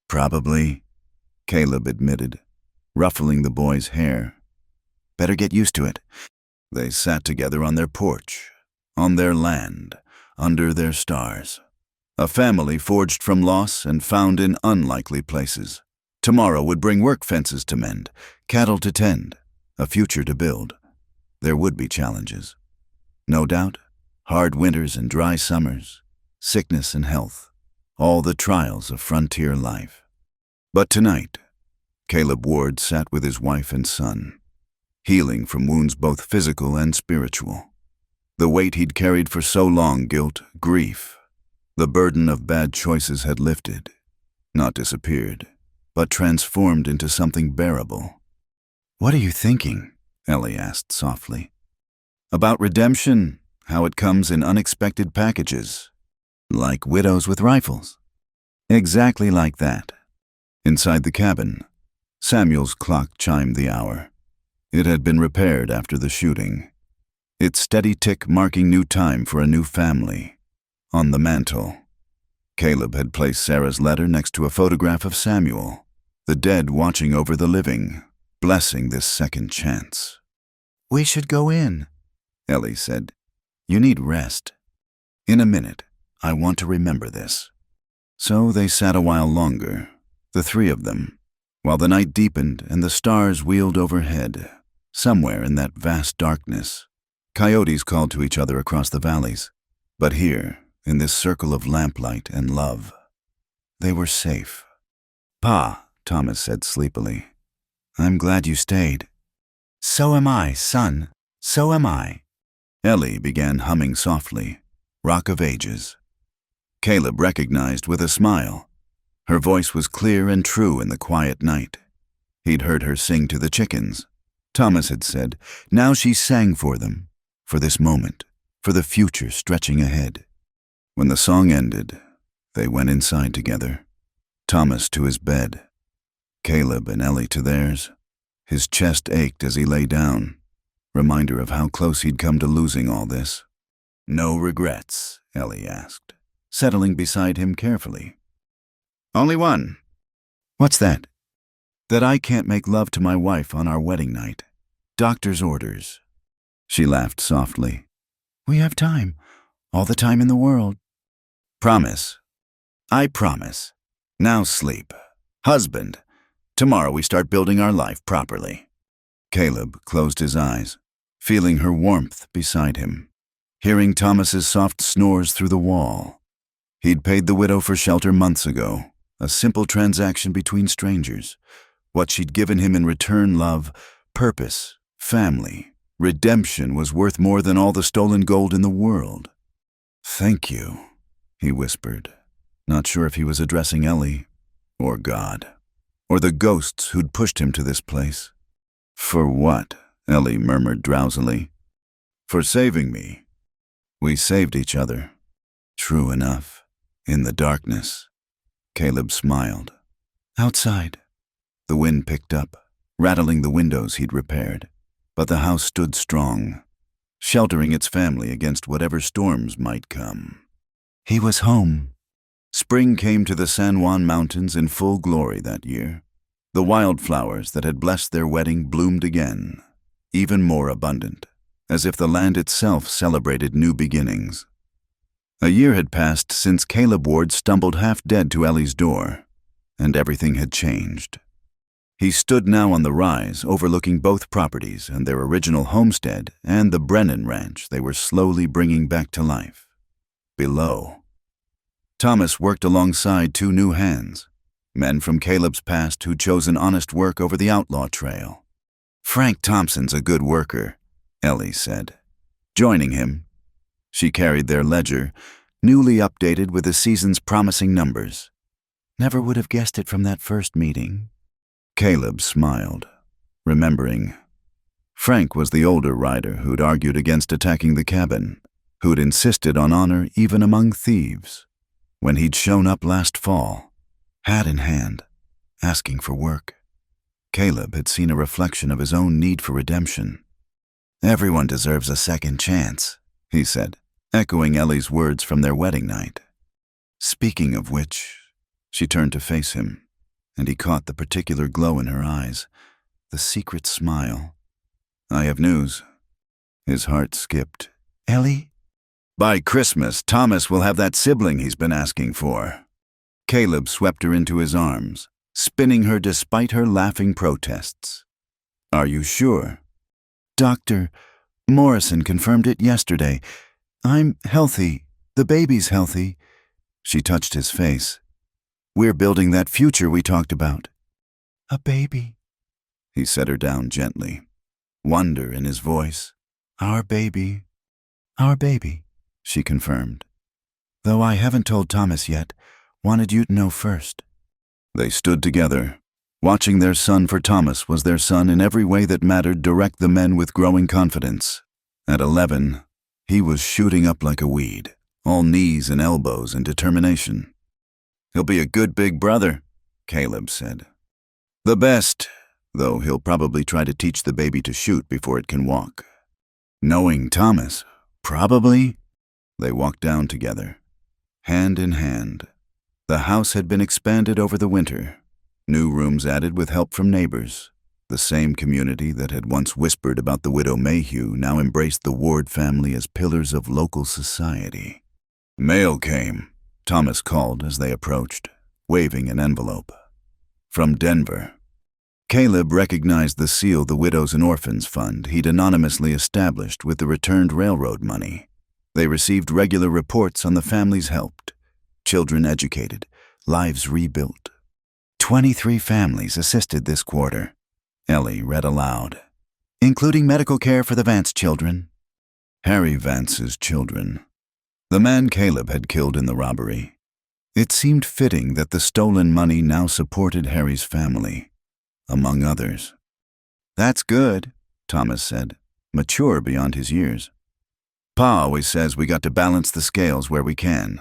Probably, Caleb admitted, ruffling the boy's hair. Better get used to it. They sat together on their porch, on their land, under their stars. A family forged from loss and found in unlikely places. Tomorrow would bring work fences to mend, cattle to tend, a future to build. There would be challenges. No doubt, hard winters and dry summers, sickness and health, all the trials of frontier life. But tonight, Caleb Ward sat with his wife and son, healing from wounds both physical and spiritual. The weight he'd carried for so long, guilt, grief, the burden of bad choices had lifted, not disappeared, but transformed into something bearable. What are you thinking? Ellie asked softly. About redemption, how it comes in unexpected packages. Like widows with rifles. Exactly like that. Inside the cabin, Samuel's clock chimed the hour. It had been repaired after the shooting, its steady tick marking new time for a new family. On the mantel, Caleb had placed Sarah's letter next to a photograph of Samuel, the dead watching over the living, blessing this second chance. We should go in, Ellie said. You need rest. In a minute, I want to remember this. So they sat a while longer, the 3 of them, while the night deepened and the stars wheeled overhead. Somewhere in that vast darkness, coyotes called to each other across the valleys. But here, in this circle of lamplight and love, they were safe. Pa, Thomas said sleepily, I'm glad you stayed. So am I, son. So am I. Ellie began humming softly, Rock of Ages. Caleb recognized with a smile. Her voice was clear and true in the quiet night. He'd heard her sing to the chickens. Thomas had said, now she sang for them, for this moment, for the future stretching ahead. When the song ended, they went inside together. Thomas to his bed, Caleb and Ellie to theirs. His chest ached as he lay down, reminder of how close he'd come to losing all this. No regrets, Ellie asked, settling beside him carefully. Only one. What's that? That I can't make love to my wife on our wedding night. Doctor's orders. She laughed softly. We have time, all the time in the world. Promise. I promise. Now sleep. Husband. Tomorrow we start building our life properly. Caleb closed his eyes, feeling her warmth beside him, hearing Thomas's soft snores through the wall. He'd paid the widow for shelter months ago, a simple transaction between strangers. What she'd given him in return, love, purpose, family, redemption, was worth more than all the stolen gold in the world. Thank you, he whispered, not sure if he was addressing Ellie, or God, or the ghosts who'd pushed him to this place. For what? Ellie murmured drowsily. For saving me. We saved each other. True enough. In the darkness. Caleb smiled. Outside. The wind picked up, rattling the windows he'd repaired, but the house stood strong, sheltering its family against whatever storms might come. He was home. Spring came to the San Juan Mountains in full glory that year. The wildflowers that had blessed their wedding bloomed again, even more abundant, as if the land itself celebrated new beginnings. A year had passed since Caleb Ward stumbled half dead to Ellie's door, and everything had changed. He stood now on the rise, overlooking both properties and their original homestead and the Brennan Ranch they were slowly bringing back to life. Below, Thomas worked alongside two new hands, men from Caleb's past who'd chosen honest work over the outlaw trail. Frank Thompson's a good worker, Ellie said. Joining him, she carried their ledger, newly updated with the season's promising numbers. Never would have guessed it from that first meeting. Caleb smiled, remembering. Frank was the older rider who'd argued against attacking the cabin, who'd insisted on honor even among thieves. When he'd shown up last fall, hat in hand, asking for work, Caleb had seen a reflection of his own need for redemption. Everyone deserves a second chance, he said, echoing Ellie's words from their wedding night. Speaking of which, she turned to face him, and he caught the particular glow in her eyes, the secret smile. I have news. His heart skipped. Ellie? By Christmas, Thomas will have that sibling he's been asking for. Caleb swept her into his arms, spinning her despite her laughing protests. Are you sure? Dr. Morrison confirmed it yesterday. I'm healthy. The baby's healthy. She touched his face. We're building that future we talked about. A baby. He set her down gently, wonder in his voice. Our baby. Our baby, she confirmed. Though I haven't told Thomas yet, wanted you to know first. They stood together. Watching their son for Thomas was their son in every way that mattered direct the men with growing confidence. At 11, he was shooting up like a weed, all knees and elbows and determination. He'll be a good big brother, Caleb said. The best, though he'll probably try to teach the baby to shoot before it can walk. Knowing Thomas, probably. They walked down together, hand in hand. The house had been expanded over the winter, new rooms added with help from neighbors. The same community that had once whispered about the widow Mayhew now embraced the Ward family as pillars of local society. Mail came, Thomas called as they approached, waving an envelope. From Denver. Caleb recognized the seal the Widows and Orphans Fund he'd anonymously established with the returned railroad money. They received regular reports on the families helped, children educated, lives rebuilt. 23 families assisted this quarter, Ellie read aloud, including medical care for the Vance children. Harry Vance's children. The man Caleb had killed in the robbery. It seemed fitting that the stolen money now supported Harry's family, among others. "That's good," Thomas said, mature beyond his years. "Pa always says we got to balance the scales where we can."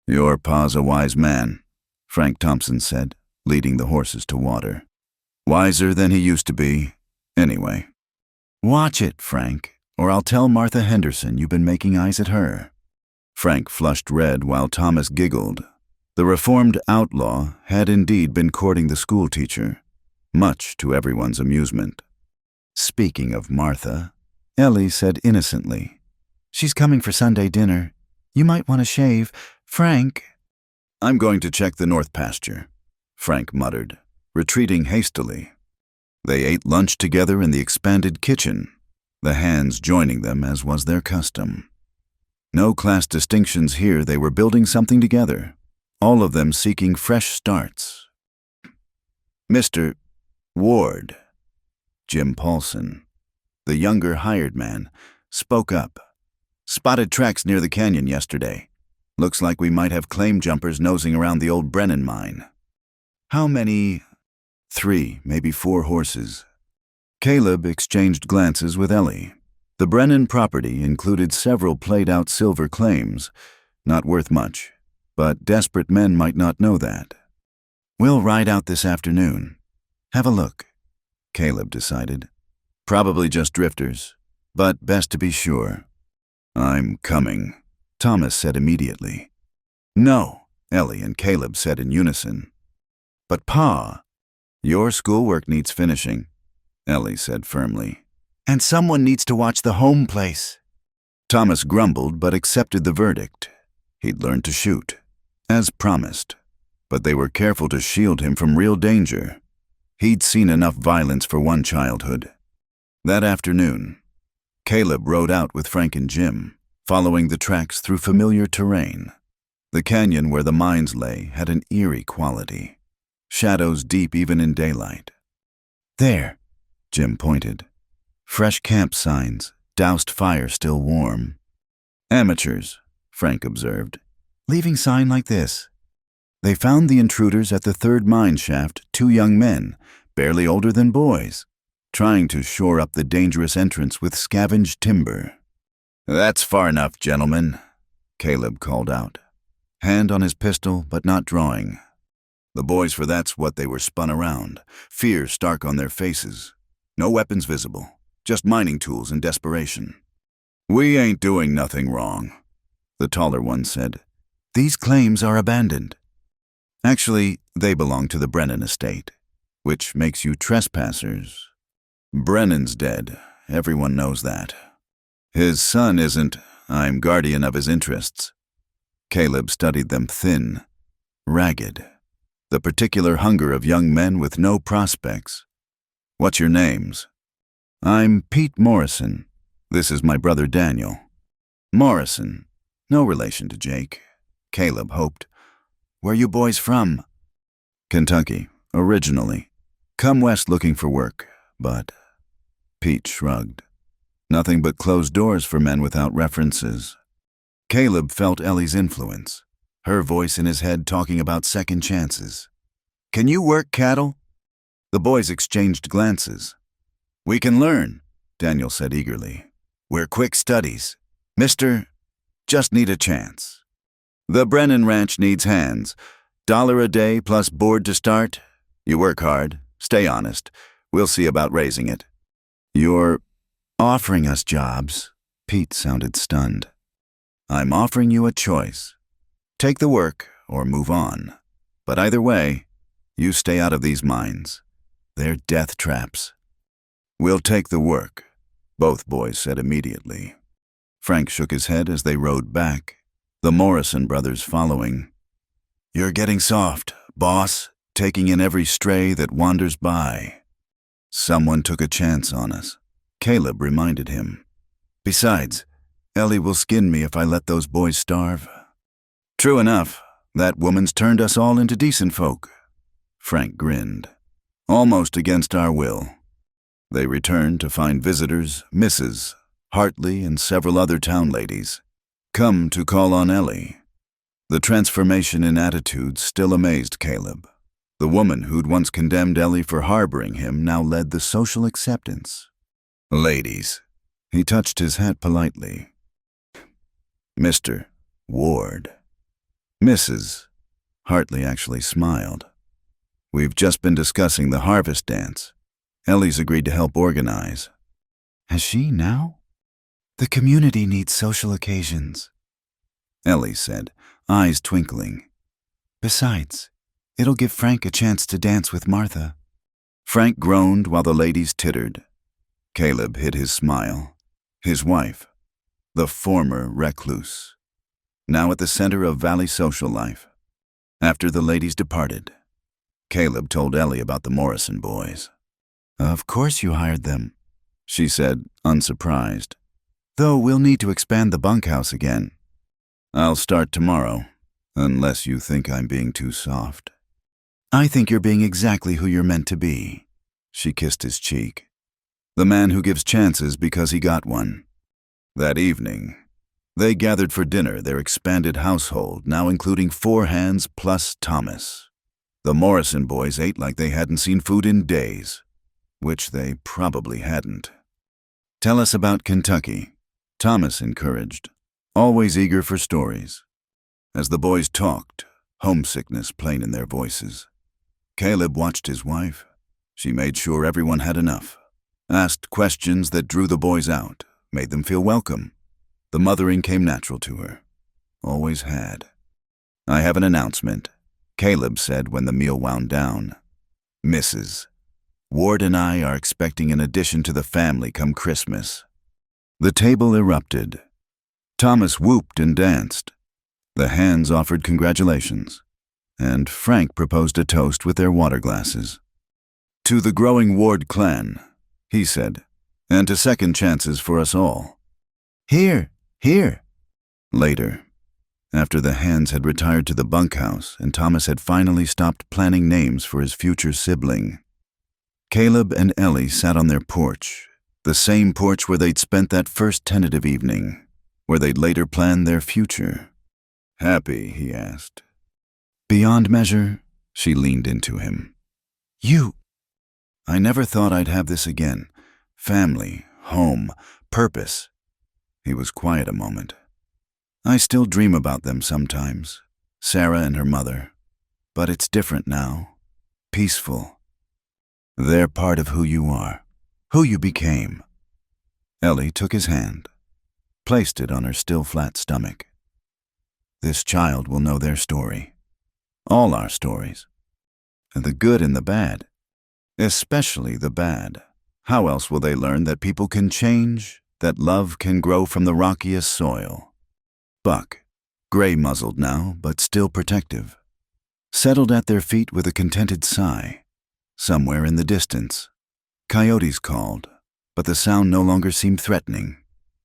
"Your pa's a wise man," Frank Thompson said, leading the horses to water. "Wiser than he used to be, anyway." "Watch it, Frank, or I'll tell Martha Henderson you've been making eyes at her." Frank flushed red while Thomas giggled. The reformed outlaw had indeed been courting the schoolteacher, much to everyone's amusement. "Speaking of Martha," Ellie said innocently, "she's coming for Sunday dinner. You might want to shave. Frank—" "I'm going to check the north pasture," Frank muttered, retreating hastily. They ate lunch together in the expanded kitchen, the hands joining them as was their custom. No class distinctions here, they were building something together, all of them seeking fresh starts. "Mr. Ward," Jim Paulson, the younger hired man, spoke up. "Spotted tracks near the canyon yesterday. Looks like we might have claim jumpers nosing around the old Brennan mine." "How many?" "3, maybe 4 horses." Caleb exchanged glances with Ellie. The Brennan property included several played-out silver claims, not worth much, but desperate men might not know that. "We'll ride out this afternoon. Have a look," Caleb decided. "Probably just drifters, but best to be sure." "I'm coming," Thomas said immediately. "No," Ellie and Caleb said in unison. "But Pa, your schoolwork needs finishing," Ellie said firmly. "And someone needs to watch the home place." Thomas grumbled but accepted the verdict. He'd learned to shoot, as promised, but they were careful to shield him from real danger. He'd seen enough violence for one childhood. That afternoon, Caleb rode out with Frank and Jim, following the tracks through familiar terrain. The canyon where the mines lay had an eerie quality, shadows deep even in daylight. "There," Jim pointed. "Fresh camp signs, doused fire still warm." "Amateurs," Frank observed. "Leaving sign like this." They found the intruders at the third mine shaft, 2 young men, barely older than boys, trying to shore up the dangerous entrance with scavenged timber. "That's far enough, gentlemen," Caleb called out, hand on his pistol but not drawing. The boys, for that's what they were spun around, fear stark on their faces. No weapons visible, just mining tools and desperation. "We ain't doing nothing wrong," the taller one said. "These claims are abandoned. Actually, they belong to the Brennan estate, which makes you trespassers. Brennan's dead, everyone knows that. His son isn't. I'm guardian of his interests." Caleb studied them thin, ragged, the particular hunger of young men with no prospects. "What's your names?" "I'm Pete Morrison. This is my brother Daniel." "Morrison. No relation to Jake," Caleb hoped. "Where you boys from?" "Kentucky, originally. Come west looking for work, but..." Pete shrugged. Nothing but closed doors for men without references. Caleb felt Ellie's influence, her voice in his head talking about second chances. "Can you work cattle?" The boys exchanged glances. "We can learn," Daniel said eagerly. "We're quick studies. Mister, just need a chance. The Brennan Ranch needs hands. $1 a day plus board to start. You work hard, stay honest. We'll see about raising it." "You're offering us jobs?" Pete sounded stunned. "I'm offering you a choice. Take the work or move on. But either way, you stay out of these mines. They're death traps." "We'll take the work," both boys said immediately. Frank shook his head as they rode back, the Morrison brothers following. "You're getting soft, boss, taking in every stray that wanders by." "Someone took a chance on us," Caleb reminded him. "Besides, Ellie will skin me if I let those boys starve." "True enough, that woman's turned us all into decent folk." Frank grinned. "Almost against our will." They returned to find visitors, Mrs. Hartley, and several other town ladies, come to call on Ellie. The transformation in attitudes still amazed Caleb. The woman who'd once condemned Ellie for harboring him now led the social acceptance. Ladies. He touched his hat politely. Mr. Ward. Mrs. Hartley actually smiled. We've just been discussing the harvest dance. Ellie's agreed to help organize. Has she now? The community needs social occasions, Ellie said, eyes twinkling. Besides, it'll give Frank a chance to dance with Martha. Frank groaned while the ladies tittered. Caleb hid his smile. His wife, the former recluse, now at the center of Valley social life. After the ladies departed, Caleb told Ellie about the Morrison boys. Of course you hired them, she said, unsurprised. Though we'll need to expand the bunkhouse again. I'll start tomorrow, unless you think I'm being too soft. I think you're being exactly who you're meant to be. She kissed his cheek. The man who gives chances because he got one. That evening, they gathered for dinner, their expanded household, now including 4 hands plus Thomas. The Morrison boys ate like they hadn't seen food in days, which they probably hadn't. Tell us about Kentucky, Thomas encouraged, always eager for stories. As the boys talked, homesickness plain in their voices. Caleb watched his wife. She made sure everyone had enough. Asked questions that drew the boys out, made them feel welcome. The mothering came natural to her. Always had. I have an announcement, Caleb said when the meal wound down. Mrs. Ward and I are expecting an addition to the family come Christmas. The table erupted. Thomas whooped and danced. The hands offered congratulations, and Frank proposed a toast with their water glasses. To the growing Ward clan, he said, and to second chances for us all. Here, here. Later, after the hands had retired to the bunkhouse and Thomas had finally stopped planning names for his future sibling, Caleb and Ellie sat on their porch, the same porch where they'd spent that first tentative evening, where they'd later planned their future. Happy, he asked. Beyond measure, she leaned into him. I never thought I'd have this again. Family, home, purpose. He was quiet a moment. I still dream about them sometimes, Sarah and her mother. But it's different now. Peaceful. They're part of who you are, who you became. Ellie took his hand, placed it on her still flat stomach. This child will know their story. All our stories. The good and the bad. Especially the bad. How else will they learn that people can change, that love can grow from the rockiest soil? Buck, gray-muzzled now, but still protective, settled at their feet with a contented sigh. Somewhere in the distance, coyotes called, but the sound no longer seemed threatening,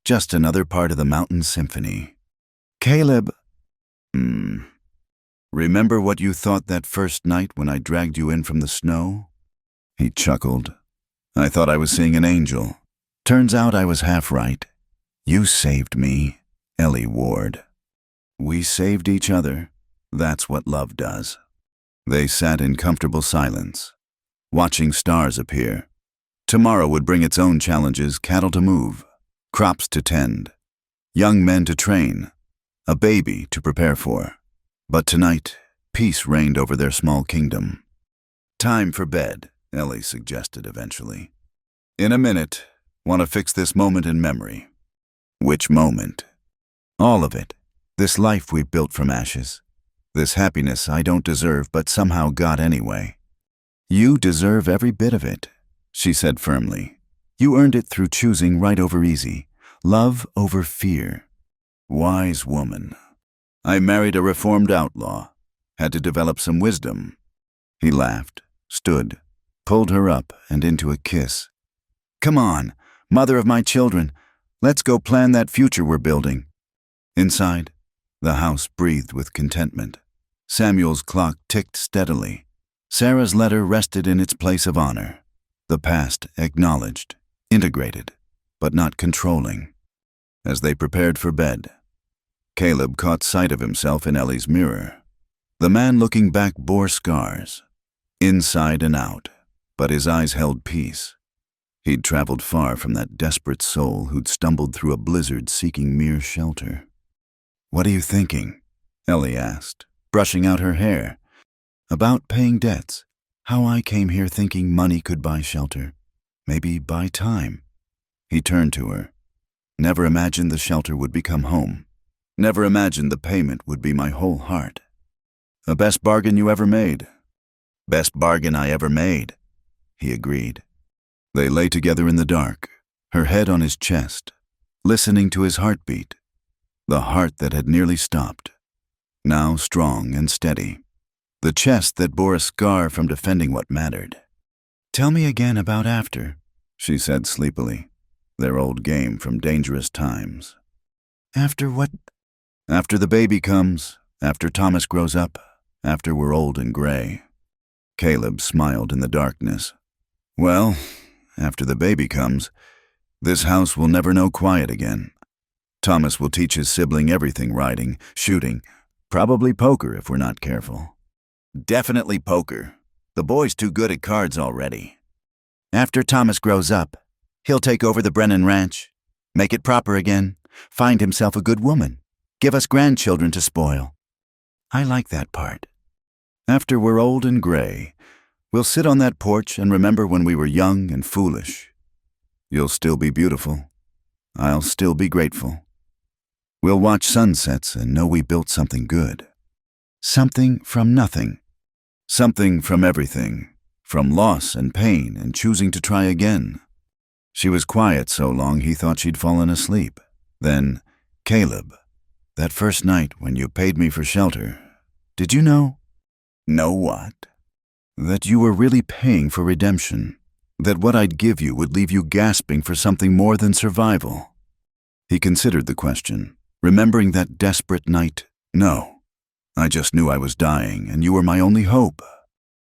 just another part of the mountain symphony. Caleb, remember what you thought that first night when I dragged you in from the snow? He chuckled. I thought I was seeing an angel. Turns out I was half right. You saved me, Ellie Ward. We saved each other. That's what love does. They sat in comfortable silence, watching stars appear. Tomorrow would bring its own challenges, cattle to move, crops to tend, young men to train, a baby to prepare for. But tonight, peace reigned over their small kingdom. Time for bed, Ellie suggested eventually. In a minute, want to fix this moment in memory. Which moment? All of it. This life we built from ashes. This happiness I don't deserve but somehow got anyway. You deserve every bit of it, she said firmly. You earned it through choosing right over easy, love over fear. Wise woman. I married a reformed outlaw. Had to develop some wisdom. He laughed, stood, pulled her up and into a kiss. Come on, mother of my children. Let's go plan that future we're building. Inside, the house breathed with contentment. Samuel's clock ticked steadily. Sarah's letter rested in its place of honor. The past acknowledged, integrated, but not controlling. As they prepared for bed, Caleb caught sight of himself in Ellie's mirror. The man looking back bore scars, inside and out, but his eyes held peace. He'd traveled far from that desperate soul who'd stumbled through a blizzard seeking mere shelter. "What are you thinking?" Ellie asked, brushing out her hair. "About paying debts. How I came here thinking money could buy shelter. Maybe buy time." He turned to her. "Never imagined the shelter would become home. Never imagined the payment would be my whole heart." "The best bargain you ever made." "Best bargain I ever made," he agreed. They lay together in the dark, her head on his chest, listening to his heartbeat, the heart that had nearly stopped, now strong and steady, the chest that bore a scar from defending what mattered. "Tell me again about after," she said sleepily, their old game from dangerous times. "After what?" "After the baby comes, after Thomas grows up, after we're old and gray." Caleb smiled in the darkness. "Well, after the baby comes, this house will never know quiet again. Thomas will teach his sibling everything: riding, shooting, probably poker if we're not careful." "Definitely poker. The boy's too good at cards already." "After Thomas grows up, he'll take over the Brennan Ranch, make it proper again, find himself a good woman, give us grandchildren to spoil." "I like that part." "After we're old and gray, we'll sit on that porch and remember when we were young and foolish. You'll still be beautiful. I'll still be grateful. We'll watch sunsets and know we built something good. Something from nothing. Something from everything, from loss and pain and choosing to try again." She was quiet so long he thought she'd fallen asleep. Then, "Caleb, that first night when you paid me for shelter, did you know?" "Know what?" "That you were really paying for redemption. That what I'd give you would leave you gasping for something more than survival." He considered the question, remembering that desperate night. "No, I just knew I was dying, and you were my only hope."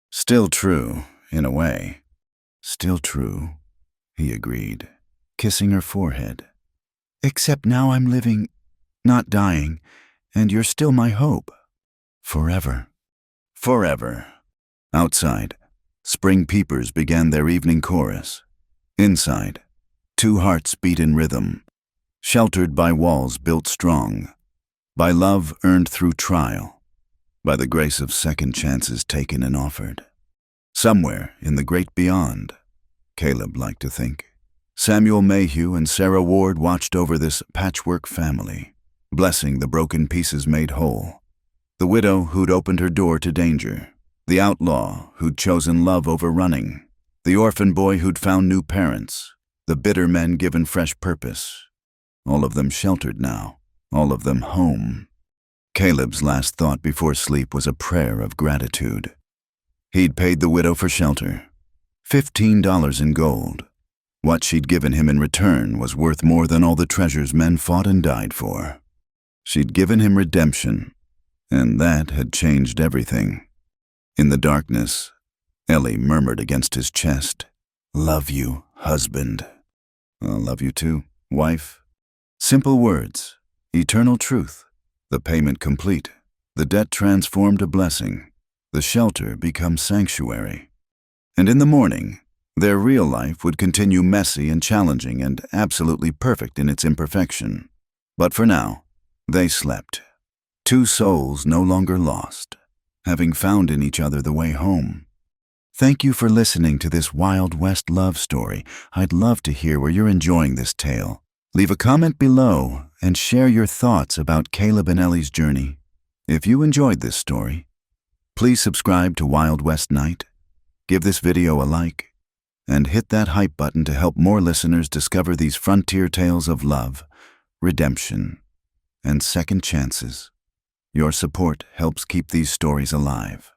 "Still true, in a way." "Still true," he agreed, kissing her forehead. "Except now I'm living, not dying, and you're still my hope. Forever." "Forever." Outside, spring peepers began their evening chorus. Inside, two hearts beat in rhythm, sheltered by walls built strong, by love earned through trial, by the grace of second chances taken and offered. Somewhere in the great beyond, Caleb liked to think, Samuel Mayhew and Sarah Ward watched over this patchwork family, blessing the broken pieces made whole. The widow who'd opened her door to danger, the outlaw who'd chosen love over running, the orphan boy who'd found new parents, the bitter men given fresh purpose. All of them sheltered now, all of them home. Caleb's last thought before sleep was a prayer of gratitude. He'd paid the widow for shelter, $15 in gold. What she'd given him in return was worth more than all the treasures men fought and died for. She'd given him redemption, and that had changed everything. In the darkness, Ellie murmured against his chest, "Love you, husband." "I'll love you too, wife." Simple words, eternal truth, the payment complete, the debt transformed to blessing, the shelter become sanctuary. And in the morning, their real life would continue messy and challenging and absolutely perfect in its imperfection. But for now, they slept. Two souls no longer lost, having found in each other the way home. Thank you for listening to this Wild West love story. I'd love to hear where you're enjoying this tale. Leave a comment below and share your thoughts about Caleb and Ellie's journey. If you enjoyed this story, please subscribe to Wild West Night, give this video a like, and hit that hype button to help more listeners discover these frontier tales of love, redemption, and second chances. Your support helps keep these stories alive.